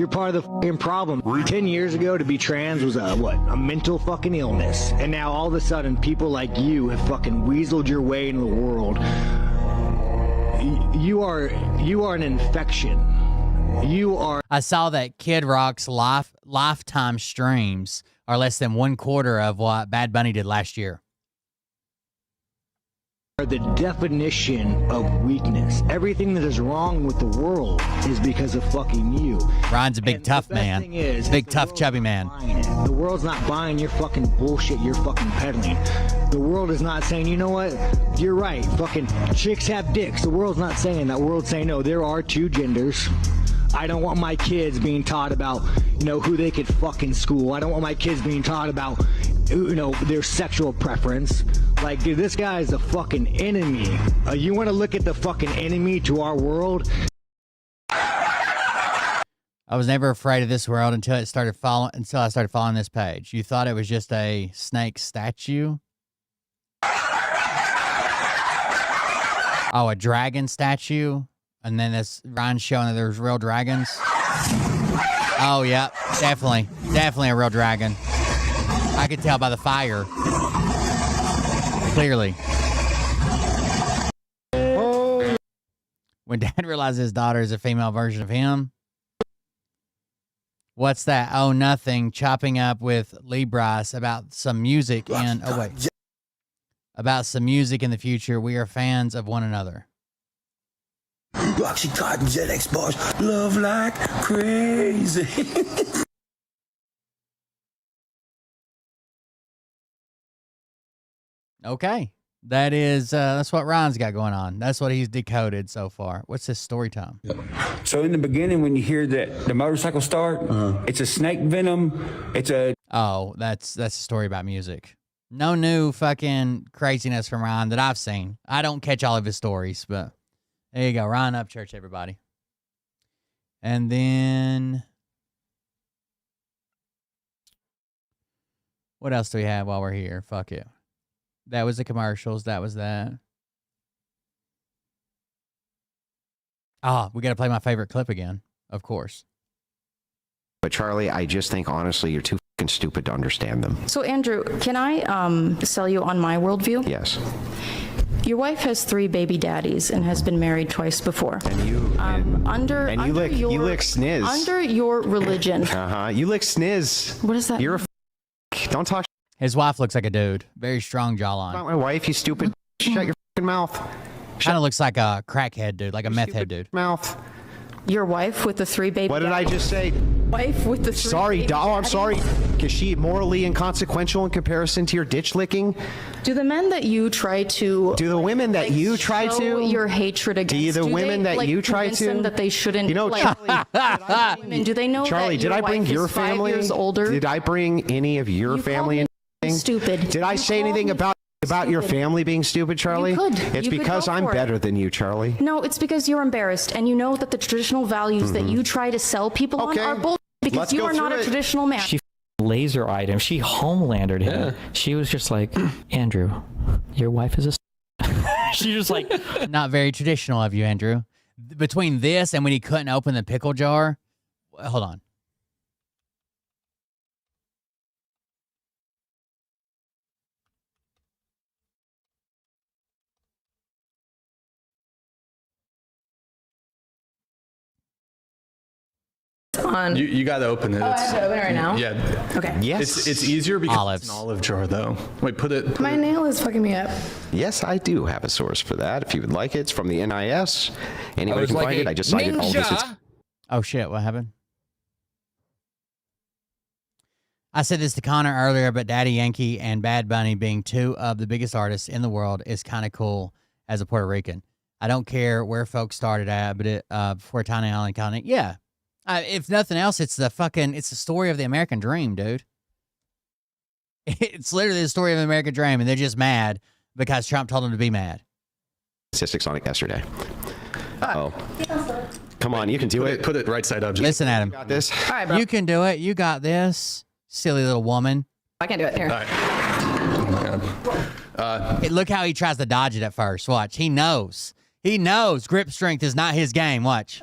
[SPEAKER 3] part of the fucking problem. 10 years ago, to be trans was a mental fucking illness. And now all of a sudden, people like you have fucking weaseled your way into the world. You are an infection. I
[SPEAKER 2] saw that Kid Rock's lifetime streams are less than 1/4 of what Bad Bunny did last year.
[SPEAKER 3] Are the definition of weakness. Everything that is wrong with the world is because of fucking you.
[SPEAKER 2] Ryan's a big tough man. Big tough chubby man.
[SPEAKER 3] The world's not buying your fucking bullshit you're fucking peddling. The world is not saying, you know what, you're right, fucking chicks have dicks. The world's not saying that. The world's saying, no, there are two genders. I don't want my kids being taught about, who they could fuck in school. I don't want my kids being taught about, their sexual preference. Like, dude, this guy is a fucking enemy. You want to look at the fucking enemy to our world?
[SPEAKER 2] I was never afraid of this world until I started following this page. You thought it was just a snake statue? Oh, a dragon statue? And then this Ryan showing that there's real dragons. Oh, yeah, definitely a real dragon. I could tell by the fire. Clearly. When dad realizes his daughter is a female version of him. What's that? Oh, nothing. Chopping up with Lee Bryce about some music and about some music in the future. We are fans of one another.
[SPEAKER 22] Roxy Cotton, ZX bars, love like crazy.
[SPEAKER 2] Okay. That is, that's what Ryan's got going on. That's what he's decoded so far. What's this story time?
[SPEAKER 22] So in the beginning, when you hear the motorcycle start, it's a snake venom. It's a...
[SPEAKER 2] Oh, that's a story about music. No new fucking craziness from Ryan that I've seen. I don't catch all of his stories, but there you go. Ryan Upchurch, everybody. And then... what else do we have while we're here? Fuck it. That was the commercials. That was that. Ah, we got to play my favorite clip again, of course.
[SPEAKER 4] But Charlie, I just think honestly, you're too fucking stupid to understand them.
[SPEAKER 11] So Andrew, can I sell you on my worldview?
[SPEAKER 4] Yes.
[SPEAKER 11] Your wife has 3 baby daddies and has been married twice before.
[SPEAKER 4] And you you lick sniz.
[SPEAKER 11] Under your religion.
[SPEAKER 4] You lick sniz.
[SPEAKER 11] What is that?
[SPEAKER 4] You're a don't talk.
[SPEAKER 2] His wife looks like a dude. Very strong jawline.
[SPEAKER 4] About my wife, you stupid. Shut your fucking mouth.
[SPEAKER 2] Kind of looks like a crackhead dude, like a meth head dude.
[SPEAKER 4] Mouth.
[SPEAKER 11] Your wife with the 3 baby
[SPEAKER 4] What did I just say?
[SPEAKER 11] Wife with the 3
[SPEAKER 4] Sorry,
[SPEAKER 11] baby
[SPEAKER 4] doll. I'm
[SPEAKER 11] daddies?
[SPEAKER 4] sorry. Is she morally inconsequential in comparison to your ditch licking?
[SPEAKER 11] Do the men that you try to...
[SPEAKER 4] Do the women that you try
[SPEAKER 11] show
[SPEAKER 4] to...
[SPEAKER 11] your hatred against...
[SPEAKER 4] Do the women that you try
[SPEAKER 11] convince them
[SPEAKER 4] to...
[SPEAKER 11] that they shouldn't...
[SPEAKER 4] You know,
[SPEAKER 11] like, women, do they know
[SPEAKER 4] Charlie,
[SPEAKER 11] that
[SPEAKER 4] did
[SPEAKER 11] your
[SPEAKER 4] I bring
[SPEAKER 11] wife
[SPEAKER 4] your
[SPEAKER 11] is 5
[SPEAKER 4] family?
[SPEAKER 11] years older?
[SPEAKER 4] Did I bring any of your family in?
[SPEAKER 11] Stupid.
[SPEAKER 4] Did I say anything about your family being stupid, Charlie?
[SPEAKER 11] You could.
[SPEAKER 4] It's
[SPEAKER 11] You could
[SPEAKER 4] because
[SPEAKER 11] go
[SPEAKER 4] I'm
[SPEAKER 11] for it.
[SPEAKER 4] better than you, Charlie.
[SPEAKER 11] No, it's because you're embarrassed and you know that the traditional values that you try to sell people on are bullshit because
[SPEAKER 4] Let's
[SPEAKER 11] you
[SPEAKER 4] go
[SPEAKER 11] are not
[SPEAKER 4] through
[SPEAKER 11] a
[SPEAKER 4] it.
[SPEAKER 11] traditional man.
[SPEAKER 5] She laser item. She homelandered him. She was just like, Andrew, your wife is a... She's just like...
[SPEAKER 2] Not very traditional of you, Andrew. Between this and when he couldn't open the pickle jar. Hold on.
[SPEAKER 6] On. You got to open it.
[SPEAKER 9] Oh, I have to open it right now?
[SPEAKER 6] Yeah.
[SPEAKER 9] Okay.
[SPEAKER 4] Yes.
[SPEAKER 6] It's easier because it's an olive jar, though. Wait, put it.
[SPEAKER 9] My nail is fucking me up.
[SPEAKER 4] Yes, I do have a source for that. If you would like it, it's from the NIS. Anybody
[SPEAKER 2] was
[SPEAKER 4] can
[SPEAKER 2] like
[SPEAKER 4] find
[SPEAKER 2] a
[SPEAKER 4] it. I just cited all this. It's
[SPEAKER 2] Oh, shit. What happened? I said this to Connor earlier, but Daddy Yankee and Bad Bunny being 2 of the biggest artists in the world is kind of cool as a Puerto Rican. I don't care where folks started at, but before a tiny island continent, yeah. If nothing else, it's the story of the American dream, dude. It's literally the story of the American dream, and they're just mad because Trump told them to be mad.
[SPEAKER 4] statistics on it yesterday. Uh-oh. Come on, you can do it.
[SPEAKER 6] Put it right side up.
[SPEAKER 2] Listen, Adam.
[SPEAKER 4] You got this.
[SPEAKER 9] All right, bro.
[SPEAKER 2] You can do it. You got this, silly little woman.
[SPEAKER 9] I can't do it. Here.
[SPEAKER 6] All right.
[SPEAKER 2] Hey, look how he tries to dodge it at first. Watch. He knows. He knows grip strength is not his game. Watch.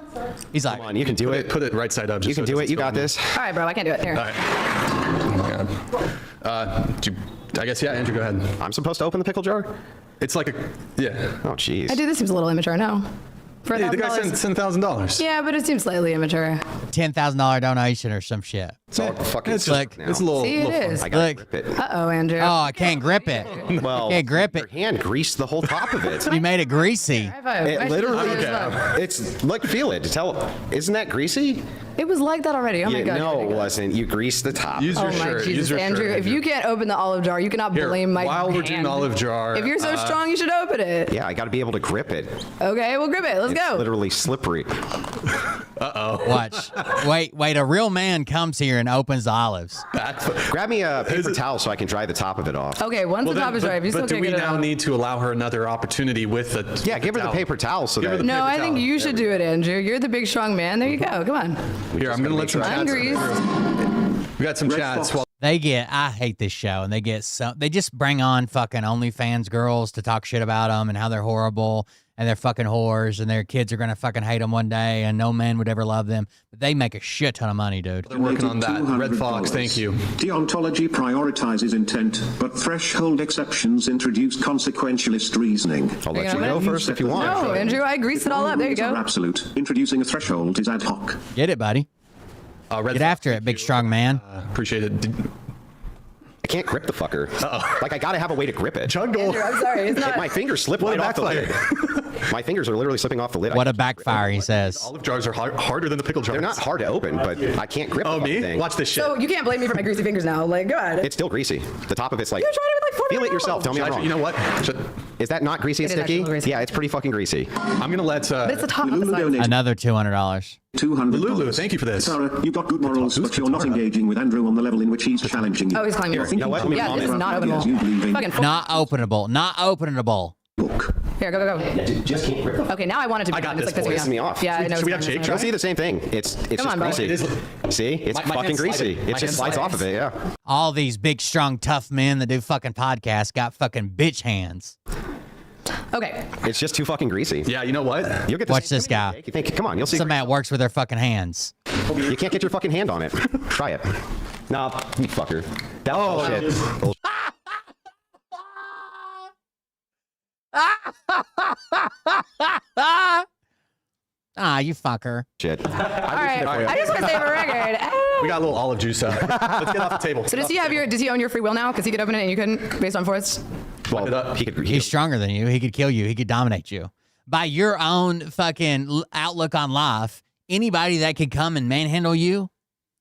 [SPEAKER 2] He's like,
[SPEAKER 4] come on, you can do it.
[SPEAKER 6] Put it right side up.
[SPEAKER 4] You can do it. You got this.
[SPEAKER 9] All right, bro. I can't do it. Here.
[SPEAKER 6] All right. Oh my God. I guess, yeah, Andrew, go ahead.
[SPEAKER 4] I'm supposed to open the pickle jar?
[SPEAKER 6] It's like a, yeah.
[SPEAKER 4] Oh, jeez.
[SPEAKER 9] I do. This seems a little immature now. For
[SPEAKER 6] Hey, the guy sent $10,000.
[SPEAKER 9] Yeah, but it seems slightly immature.
[SPEAKER 2] $10,000 donation or some shit.
[SPEAKER 4] It's all fucking
[SPEAKER 2] It's like,
[SPEAKER 4] now.
[SPEAKER 6] It's a little.
[SPEAKER 9] See, it
[SPEAKER 6] little
[SPEAKER 9] is.
[SPEAKER 4] I gotta
[SPEAKER 2] Look.
[SPEAKER 4] grip it.
[SPEAKER 9] Uh-oh, Andrew.
[SPEAKER 2] Oh, I can't grip it.
[SPEAKER 4] Well,
[SPEAKER 2] Can't grip
[SPEAKER 4] your
[SPEAKER 2] it.
[SPEAKER 4] hand greased the whole top of it.
[SPEAKER 2] You made it greasy.
[SPEAKER 9] High five. I
[SPEAKER 4] It
[SPEAKER 9] should
[SPEAKER 4] literally,
[SPEAKER 9] do this as well.
[SPEAKER 4] it's look, feel it. Isn't that greasy?
[SPEAKER 9] It was like that already. Oh my
[SPEAKER 4] Yeah,
[SPEAKER 9] God.
[SPEAKER 4] no,
[SPEAKER 9] you're
[SPEAKER 4] it
[SPEAKER 9] ridiculous.
[SPEAKER 4] wasn't. You greased the top.
[SPEAKER 6] Use
[SPEAKER 9] Oh
[SPEAKER 6] your
[SPEAKER 9] my
[SPEAKER 6] shirt. Use
[SPEAKER 9] Jesus,
[SPEAKER 6] your
[SPEAKER 9] Andrew!
[SPEAKER 6] shirt,
[SPEAKER 9] If you can't open the olive jar, you cannot
[SPEAKER 6] Here,
[SPEAKER 9] blame my
[SPEAKER 6] while we're doing
[SPEAKER 9] hand.
[SPEAKER 6] olive jar.
[SPEAKER 9] If you're so strong, you should open it.
[SPEAKER 4] Yeah, I got to be able to grip it.
[SPEAKER 9] Okay, we'll grip it. Let's
[SPEAKER 4] It's
[SPEAKER 9] go.
[SPEAKER 4] literally slippery.
[SPEAKER 6] Uh-oh.
[SPEAKER 2] Watch. Wait. A real man comes here and opens the olives.
[SPEAKER 4] Grab me a paper towel so I can dry the top of it off.
[SPEAKER 9] Okay, once the top is dry, if you still
[SPEAKER 6] But do
[SPEAKER 9] can't
[SPEAKER 6] we
[SPEAKER 9] get it
[SPEAKER 6] now
[SPEAKER 9] out.
[SPEAKER 6] need to allow her another opportunity with the
[SPEAKER 4] Yeah, give her the
[SPEAKER 6] towel?
[SPEAKER 4] paper towel so
[SPEAKER 6] Give her
[SPEAKER 4] that.
[SPEAKER 6] the
[SPEAKER 9] No,
[SPEAKER 6] paper
[SPEAKER 9] I think
[SPEAKER 6] towel.
[SPEAKER 9] you should do it, Andrew. You're the big strong man. There you go. Come on.
[SPEAKER 6] Here, I'm going to let some
[SPEAKER 9] I'm
[SPEAKER 6] chats.
[SPEAKER 9] greased.
[SPEAKER 6] We got some chats. While
[SPEAKER 2] I hate this show, and they just bring on fucking OnlyFans girls to talk shit about them and how they're horrible and they're fucking whores, and their kids are gonna fucking hate them one day, and no man would ever love them. But they make a shit ton of money, dude.
[SPEAKER 6] They're working on that. Red Fox, thank you.
[SPEAKER 7] Deontology prioritizes intent, but threshold exceptions introduce consequentialist reasoning.
[SPEAKER 4] I'll let you go first if you want.
[SPEAKER 8] No, Andrew, I greased it all up. There you go.
[SPEAKER 7] Absolute. Introducing a threshold is ad hoc.
[SPEAKER 2] Get it, buddy. Get after it, big strong man.
[SPEAKER 6] Appreciate it.
[SPEAKER 4] I can't grip the fucker. Like, I gotta have a way to grip it.
[SPEAKER 6] Jungle.
[SPEAKER 8] Andrew, I'm sorry. It's not.
[SPEAKER 4] My fingers slip right off the lid. My fingers are literally slipping off the lid.
[SPEAKER 2] What a backfire, he says.
[SPEAKER 6] Olive jars are harder than the pickle jars.
[SPEAKER 4] They're not hard to open, but I can't grip the
[SPEAKER 6] me?
[SPEAKER 4] thing.
[SPEAKER 6] Watch this shit.
[SPEAKER 8] So you can't blame me for my greasy fingers now. Like, go ahead.
[SPEAKER 4] It's still greasy. The top of it's like...
[SPEAKER 8] You tried it with like 40
[SPEAKER 4] Feel it yourself. Tell me I'm wrong.
[SPEAKER 6] You know what?
[SPEAKER 4] Is that not greasy and
[SPEAKER 8] It is
[SPEAKER 4] sticky?
[SPEAKER 8] actually greasy.
[SPEAKER 4] Yeah, it's pretty fucking greasy.
[SPEAKER 6] I'm gonna let...
[SPEAKER 8] But it's the top of the side.
[SPEAKER 2] Another $200.
[SPEAKER 7] $200.
[SPEAKER 6] Lulu, thank you for this.
[SPEAKER 7] Sarah, you've got good morals, but you're not engaging with Andrew on the level in which he's challenging you.
[SPEAKER 8] Oh, he's claiming
[SPEAKER 7] You're
[SPEAKER 8] it.
[SPEAKER 7] thinking
[SPEAKER 4] what?
[SPEAKER 7] about
[SPEAKER 8] Yeah, this is not
[SPEAKER 7] ideas you believe in.
[SPEAKER 8] openable. Fucking
[SPEAKER 2] Not openable. Not openable.
[SPEAKER 8] Here, go.
[SPEAKER 4] Just can't grip it.
[SPEAKER 8] Okay, now I want it to be.
[SPEAKER 6] I got
[SPEAKER 8] it's
[SPEAKER 6] this,
[SPEAKER 8] like
[SPEAKER 6] boys.
[SPEAKER 8] this.
[SPEAKER 4] Pisses me off.
[SPEAKER 8] Yeah, I know.
[SPEAKER 6] Should we have Jake try?
[SPEAKER 4] You'll see the same thing. It's
[SPEAKER 8] Come
[SPEAKER 4] just
[SPEAKER 8] on, bro.
[SPEAKER 4] greasy. See? It's
[SPEAKER 6] My
[SPEAKER 4] fucking
[SPEAKER 6] hands
[SPEAKER 4] greasy.
[SPEAKER 6] slide.
[SPEAKER 4] It
[SPEAKER 6] My
[SPEAKER 4] just
[SPEAKER 6] hands
[SPEAKER 4] slides
[SPEAKER 6] slide.
[SPEAKER 4] off of it, yeah.
[SPEAKER 2] All these big, strong, tough men that do fucking podcasts got fucking bitch hands.
[SPEAKER 8] Okay.
[SPEAKER 4] It's just too fucking greasy.
[SPEAKER 6] Yeah, you know what?
[SPEAKER 4] You'll get to
[SPEAKER 2] Watch
[SPEAKER 4] see-
[SPEAKER 2] this guy.
[SPEAKER 4] You think, come on, you'll see.
[SPEAKER 2] Somebody that works with their fucking hands.
[SPEAKER 4] You can't get your fucking hand on it. Try it. Nah, you fucker. That's bullshit.
[SPEAKER 2] You fucker.
[SPEAKER 4] Shit.
[SPEAKER 8] All right. I just want to say for record.
[SPEAKER 6] We got a little olive juice out. Let's get off the table.
[SPEAKER 8] So does he own your free will now? Because he could open it and you couldn't, based on force.
[SPEAKER 4] Well,
[SPEAKER 2] He's stronger than you. He could kill you. He could dominate you. By your own fucking outlook on life, anybody that could come and manhandle you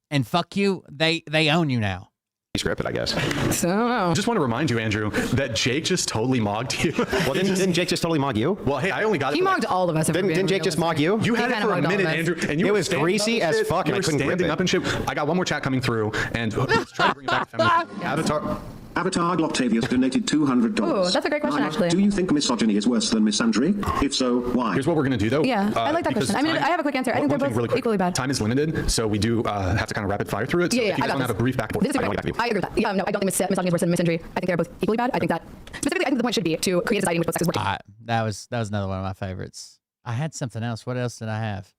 [SPEAKER 2] and fuck you, they own you now.
[SPEAKER 4] Grip it, I guess.
[SPEAKER 8] So I don't know.
[SPEAKER 6] I just want to remind you, Andrew, that Jake just totally mogged you.
[SPEAKER 4] Well, didn't Jake just totally mog you?
[SPEAKER 6] Well, hey, I only got it.
[SPEAKER 8] He mogged all of us.
[SPEAKER 4] Didn't Jake just mog you?
[SPEAKER 6] You had
[SPEAKER 8] He
[SPEAKER 6] it
[SPEAKER 8] kinda
[SPEAKER 6] for a
[SPEAKER 8] mogged all of
[SPEAKER 6] minute,
[SPEAKER 8] us.
[SPEAKER 6] Andrew, and you
[SPEAKER 4] It
[SPEAKER 6] were
[SPEAKER 4] was
[SPEAKER 6] standing
[SPEAKER 4] greasy
[SPEAKER 6] up and
[SPEAKER 4] as
[SPEAKER 6] shit.
[SPEAKER 4] fuck, and
[SPEAKER 6] You
[SPEAKER 4] I
[SPEAKER 6] were
[SPEAKER 4] couldn't grip
[SPEAKER 6] standing
[SPEAKER 4] it.
[SPEAKER 6] up and shit. I got one more chat coming through, and let's try to bring it back to feminism.
[SPEAKER 7] Avatar Gloctavius donated $200.
[SPEAKER 8] Ooh, that's a great question, actually.
[SPEAKER 7] Do you think misogyny is worse than misandry? If so, why?
[SPEAKER 6] Here's what we're going to do, though.
[SPEAKER 8] Yeah, I like that
[SPEAKER 6] because
[SPEAKER 8] question. I mean, I have a quick answer. I think
[SPEAKER 6] one
[SPEAKER 8] they're
[SPEAKER 6] thing
[SPEAKER 8] both
[SPEAKER 6] really quick.
[SPEAKER 8] equally bad.
[SPEAKER 6] Time is limited, so we do have to kind of rapid fire through it. So
[SPEAKER 8] Yeah,
[SPEAKER 6] if you
[SPEAKER 8] I
[SPEAKER 6] guys
[SPEAKER 8] got
[SPEAKER 6] want to have
[SPEAKER 8] this.
[SPEAKER 6] a brief back and
[SPEAKER 8] This is
[SPEAKER 6] forth.
[SPEAKER 8] I agree with that. Yeah, no, I don't think misogyny is worse than misandry. I think they're both equally bad. I think that specifically, I think the point should be to create a society in which both sexes work.
[SPEAKER 2] That was another one of my favorites. I had something else. What else did I have?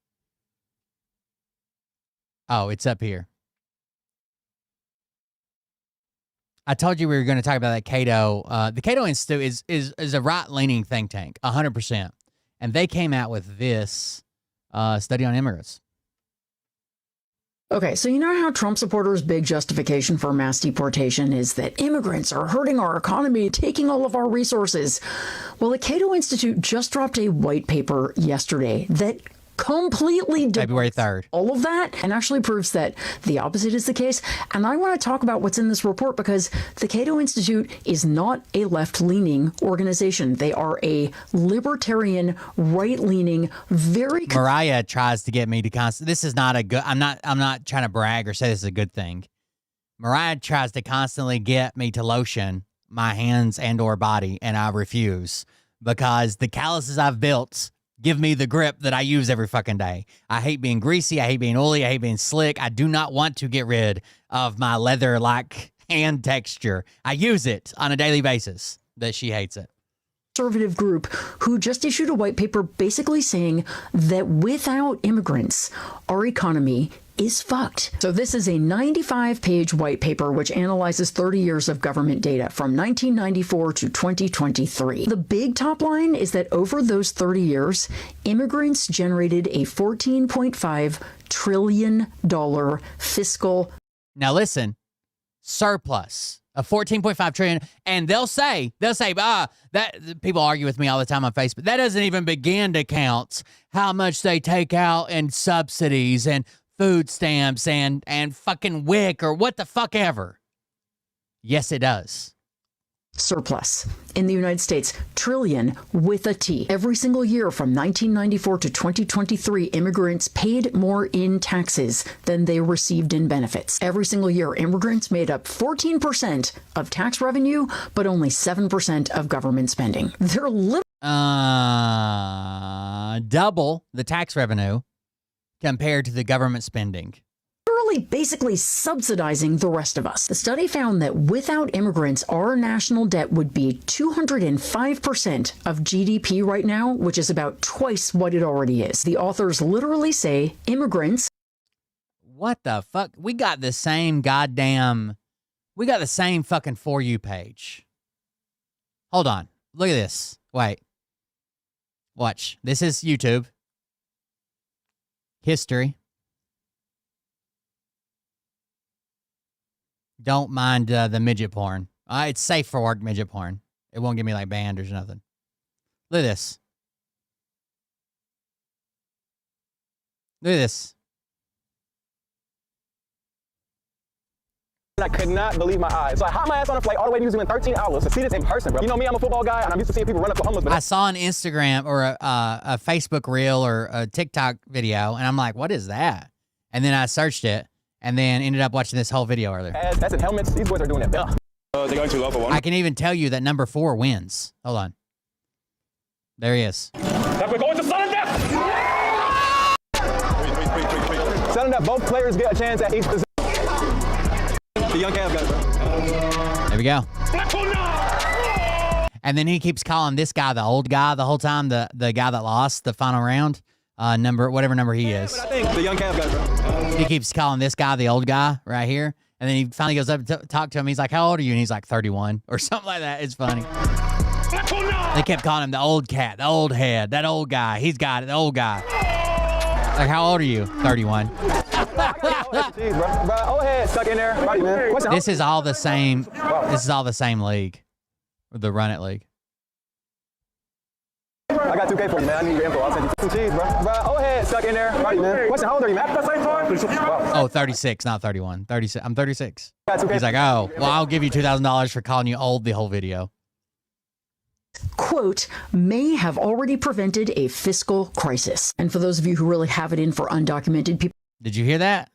[SPEAKER 2] Oh, it's up here. I told you we were going to talk about that Cato. The Cato Institute is a right-leaning think tank, 100%. And they came out with this study on immigrants.
[SPEAKER 15] Okay, so you know how Trump supporters' big justification for mass deportation is that immigrants are hurting our economy, taking all of our resources. Well, the Cato Institute just dropped a white paper yesterday that completely
[SPEAKER 2] February 3rd.
[SPEAKER 15] All of that and actually proves that the opposite is the case. And I want to talk about what's in this report because the Cato Institute is not a left-leaning organization. They are a libertarian, right-leaning, very...
[SPEAKER 2] Mariah tries to get me to this is not a good... I'm not trying to brag or say this is a good thing. Mariah tries to constantly get me to lotion my hands and or body, and I refuse because the calluses I've built give me the grip that I use every fucking day. I hate being greasy. I hate being oily. I hate being slick. I do not want to get rid of my leather-like hand texture. I use it on a daily basis, but she hates it.
[SPEAKER 15] Conservative group who just issued a white paper basically saying that without immigrants, our economy is fucked. So this is a 95-page white paper which analyzes 30 years of government data from 1994 to 2023. The big top line is that over those 30 years, immigrants generated a $14.5 trillion fiscal...
[SPEAKER 2] Now listen, surplus. A 14.5 trillion, and they'll say, that people argue with me all the time on Facebook. That doesn't even begin to count how much they take out in subsidies and food stamps and fucking WIC or what the fuck ever. Yes, it does.
[SPEAKER 15] Surplus in the United States, trillion with a T. Every single year from 1994 to 2023, immigrants paid more in taxes than they received in benefits. Every single year, immigrants made up 14% of tax revenue, but only 7% of government spending. They're
[SPEAKER 2] double the tax revenue compared to the government spending.
[SPEAKER 15] literally basically subsidizing the rest of us. The study found that without immigrants, our national debt would be 205% of GDP right now, which is about twice what it already is. The authors literally say immigrants.
[SPEAKER 2] What the fuck? We got the same fucking For You page. Hold on. Look at this. Wait. Watch. This is YouTube. History. Don't mind the midget porn. It's safe for work midget porn. It won't get me like banned or nothing. Look at this. Look at this.
[SPEAKER 12] I could not believe my eyes. So I hopped my ass on a flight all the way to New Zealand, 13 hours to see this in person, bro. You know me, I'm a football guy, and I'm used to seeing people run up to homeless. But
[SPEAKER 2] I saw an Instagram or a Facebook reel or a TikTok video, and I'm like, what is that? And then I searched it, and then ended up watching this whole video earlier.
[SPEAKER 12] That's in helmets. These boys are doing it. They're going to level 1.
[SPEAKER 2] I can even tell you that number 4 wins. Hold on. There he is.
[SPEAKER 12] We're going to sudden death! Sudden death, both players get a chance at each position. The young Cavs got it, bro.
[SPEAKER 2] There we go. And then he keeps calling this guy the old guy the whole time, the guy that lost the final round, whatever number he is.
[SPEAKER 12] But I think the young Cavs got it, bro.
[SPEAKER 2] He keeps calling this guy the old guy right here. And then he finally goes up to talk to him. He's like, how old are you? And he's like 31 or something like that. It's funny. They kept calling him the old cat, the old head, that old guy. He's got it, the old guy. Like, how old are you? 31.
[SPEAKER 12] Old head stuck in there. Right, man.
[SPEAKER 2] This is all the same. This is all the same league. The Run It League.
[SPEAKER 12] I got 2K for you, man. I need your info. I'll send you some cheese, bro. Old head stuck in there. Right, man. Question, how old are you, man? At the same time?
[SPEAKER 2] Oh, 36, not 31. 36. I'm 36. He's like, oh, well, I'll give you $2,000 for calling you old the whole video.
[SPEAKER 15] Quote, may have already prevented a fiscal crisis. And for those of you who really have it in for undocumented people.
[SPEAKER 2] Did you hear that?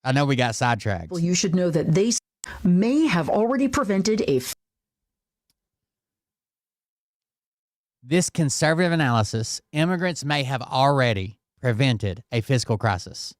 [SPEAKER 2] I know we got sidetracked.
[SPEAKER 15] Well, you should know that they may have already prevented a.
[SPEAKER 2] This conservative analysis, immigrants may have already prevented a fiscal crisis.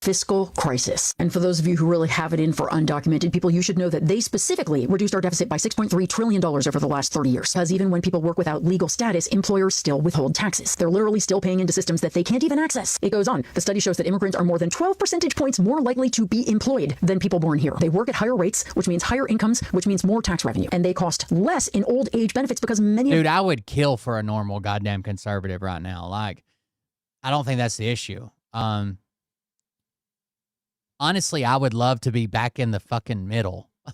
[SPEAKER 15] Fiscal crisis. And for those of you who really have it in for undocumented people, you should know that they specifically reduced our deficit by $6.3 trillion over the last 30 years. Because even when people work without legal status, employers still withhold taxes. They're literally still paying into systems that they can't even access. It goes on. The study shows that immigrants are more than 12 percentage points more likely to be employed than people born here. They work at higher rates, which means higher incomes, which means more tax revenue. And they cost less in old age benefits because many...
[SPEAKER 2] Dude, I would kill for a normal goddamn conservative right now. Like, I don't think that's the issue. Honestly, I would love to be back in the fucking middle. I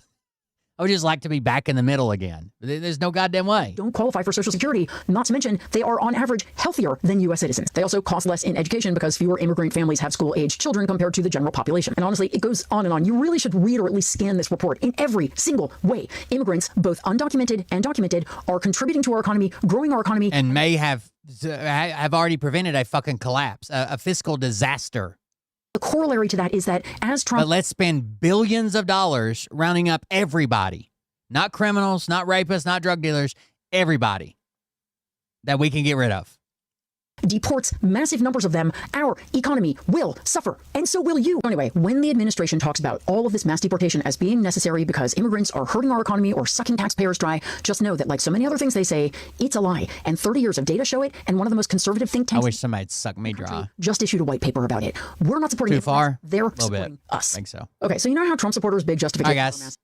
[SPEAKER 2] would just like to be back in the middle again. There's no goddamn way.
[SPEAKER 15] Don't qualify for Social Security, not to mention they are on average healthier than U.S. citizens. They also cost less in education because fewer immigrant families have school-aged children compared to the general population. And honestly, it goes on and on. You really should read or at least scan this report in every single way. Immigrants, both undocumented and documented, are contributing to our economy, growing our economy.
[SPEAKER 2] And may have already prevented a fucking collapse, a fiscal disaster.
[SPEAKER 15] The corollary to that is that as Trump...
[SPEAKER 2] But let's spend billions of dollars rounding up everybody. Not criminals, not rapists, not drug dealers. Everybody that we can get rid of.
[SPEAKER 15] Deports massive numbers of them, our economy will suffer, and so will you. Anyway, when the administration talks about all of this mass deportation as being necessary because immigrants are hurting our economy or sucking taxpayers dry, just know that like so many other things they say, it's a lie. And 30 years of data show it, and one of the most conservative think tanks...
[SPEAKER 2] I wish somebody'd suck me dry.
[SPEAKER 15] ...just issued a white paper about it. We're not supporting...
[SPEAKER 2] Too far?
[SPEAKER 15] They're
[SPEAKER 2] supporting
[SPEAKER 15] us.
[SPEAKER 2] I think so.
[SPEAKER 15] Okay, so you know how Trump supporters' big justification...
[SPEAKER 2] Hi, guys.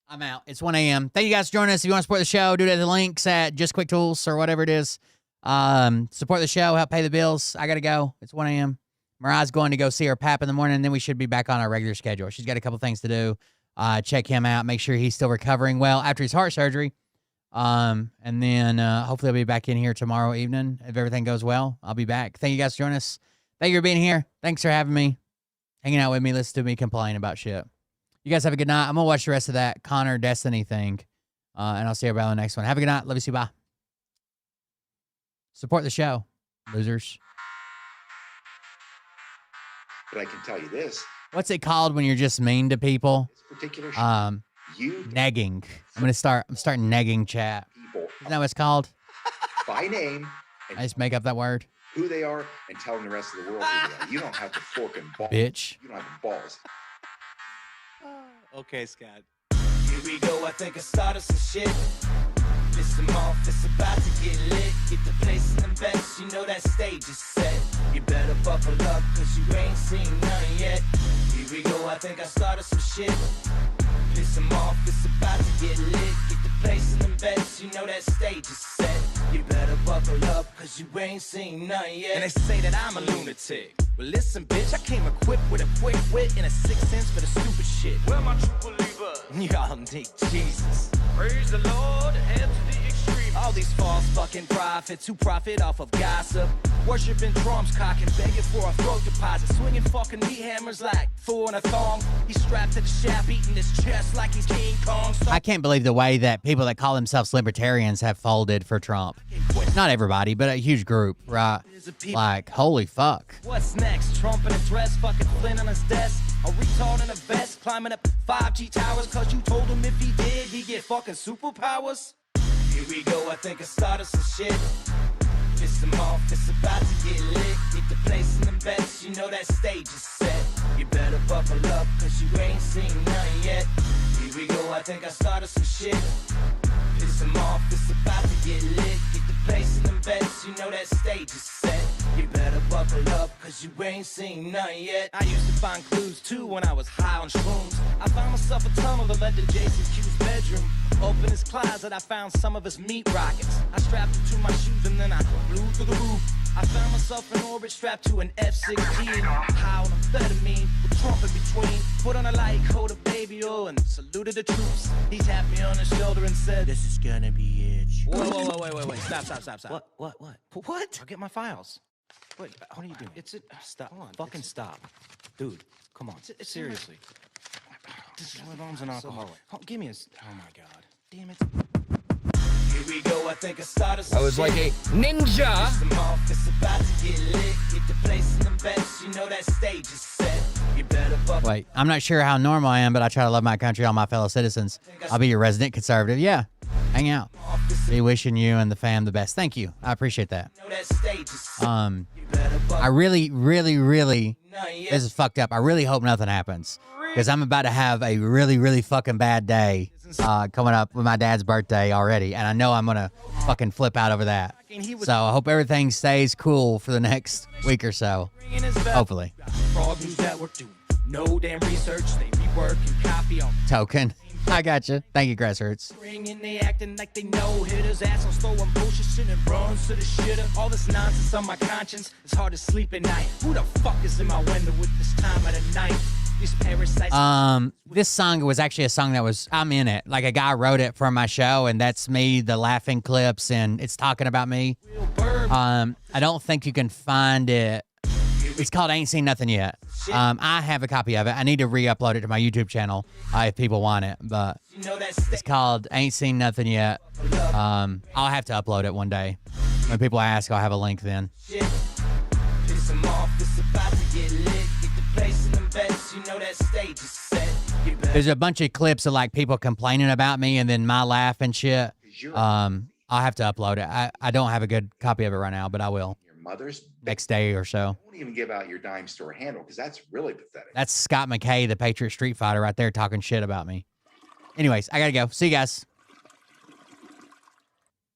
[SPEAKER 2] I'm out. It's 1 a.m. Thank you guys for joining us. If you want to support the show, do it at the links at Just Quick Tools or whatever it is. Support the show, help pay the bills. I gotta go. It's 1 a.m. Mariah's going to go see her pap in the morning, and then we should be back on our regular schedule. She's got a couple things to do. Check him out, make sure he's still recovering well after his heart surgery. And then hopefully I'll be back in here tomorrow evening. If everything goes well, I'll be back. Thank you guys for joining us. Thank you for being here. Thanks for having me, hanging out with me, listening to me complain about shit. You guys have a good night. I'm gonna watch the rest of that Connor Destiny thing. And I'll see everybody on the next one. Have a good night. Love you. See you. Bye. Support the show, losers.
[SPEAKER 13] But I can tell you this.
[SPEAKER 2] What's it called when you're just mean to people?
[SPEAKER 13] This particular
[SPEAKER 2] negging. I'm starting negging chat.
[SPEAKER 13] People
[SPEAKER 2] Isn't that what it's called?
[SPEAKER 13] by name
[SPEAKER 2] I just make up that word.
[SPEAKER 13] who they are and telling the rest of the world who they are. You don't have the fork and balls.
[SPEAKER 2] Bitch.
[SPEAKER 13] You don't have the balls.
[SPEAKER 16] Okay, Scott. Here we go, I think I started some shit. Listen off, it's about to get lit. Get the place in the best, you know that stage is set. You better buckle up, cause you ain't seen none yet. Here we go, I think I started some shit. Piss 'em off, it's about to get lit. Get the place in the best, you know that stage is set. You better buckle up, cause you ain't seen none yet. And they say that I'm a lunatic. Well, listen, bitch, I came equipped with a quick wit and a 6th sense for the stupid shit. Where my true believer? Y'all need Jesus. Praise the Lord, head to the extreme. All these false fucking prophets who profit off of gossip. Worshipping drums, cocking, begging for a throat deposit. Swinging fucking meat hammers like four in a thong. He's strapped to the shaft, eating his chest like he's King Kong.
[SPEAKER 2] I can't believe the way that people that call themselves libertarians have folded for Trump. Not everybody, but a huge group, right? Like, holy fuck.
[SPEAKER 16] What's next? Trump in a dress, fucking Flynn on his desk. A retard in a vest, climbing up 5G towers. Cause you told him if he did, he'd get fucking superpowers. Here we go, I think I started some shit. Piss 'em off, it's about to get lit. Get the place in the best, you know that stage is set. You better buckle up, cause you ain't seen none yet. Here we go, I think I started some shit. Piss 'em off, it's about to get lit. Get the place in the best, you know that stage is set. You better buckle up, cause you ain't seen none yet. I used to find clues too when I was high on shrooms. I found myself a tunnel that led to Jason Q's bedroom. Opened his closet, I found some of his meat rockets. I strapped it to my shoes and then I flew through the roof. I found myself in orbit strapped to an F-16. High on amphetamine with Trump in between. Put on a light coat of baby oil and saluted the troops. He tapped me on the shoulder and said, "This is gonna be it." Whoa, wait. Stop. What? What? I'll get my files. Wait, what are you doing? Stop. Hold on. Fucking stop. Dude, come on. Seriously. My mom's an alcoholic. Give me oh my God. Damn it. Here we go, I think I started some
[SPEAKER 14] I was
[SPEAKER 16] shit.
[SPEAKER 14] like a ninja.
[SPEAKER 16] Piss 'em off, it's about to get lit. Get the place in the best, you know that stage is set. You better buckle.
[SPEAKER 2] Wait, I'm not sure how normal I am, but I try to love my country, all my fellow citizens. I'll be your resident conservative. Yeah, hang out. Be wishing you and the fam the best. Thank you. I appreciate that. I really, this is fucked up. I really hope nothing happens because I'm about to have a really fucking bad day coming up with my dad's birthday already, and I know I'm gonna fucking flip out over that. So I hope everything stays cool for the next week or so. Hopefully.
[SPEAKER 16] No damn research, they rework and copy on
[SPEAKER 2] Token. I got you. Thank you, Grassroots.
[SPEAKER 16] and they acting like they know hitters. Assholes throwing bullshit shit and runs to the shitter. All this nonsense on my conscience, it's hard to sleep at night. Who the fuck is in my window with this time of the night? These parasites.
[SPEAKER 2] This song was actually a song that I'm in it. Like a guy wrote it for my show, and that's me, the laughing clips, and it's talking about me. I don't think you can find it. It's called Ain't Seen Nothing Yet. I have a copy of it. I need to re-upload it to my YouTube channel if people want it. But it's called Ain't Seen Nothing Yet. I'll have to upload it one day. When people ask, I'll have a link then. There's a bunch of clips of like people complaining about me and then my laugh and shit. I'll have to upload it. I don't have a good copy of it right now, but I will.
[SPEAKER 13] Mother's
[SPEAKER 2] next day or so.
[SPEAKER 13] Don't even give out your dime store handle because that's really pathetic.
[SPEAKER 2] That's Scott McKay, the Patriot Street Fighter, right there talking shit about me. Anyways, I gotta go. See you guys.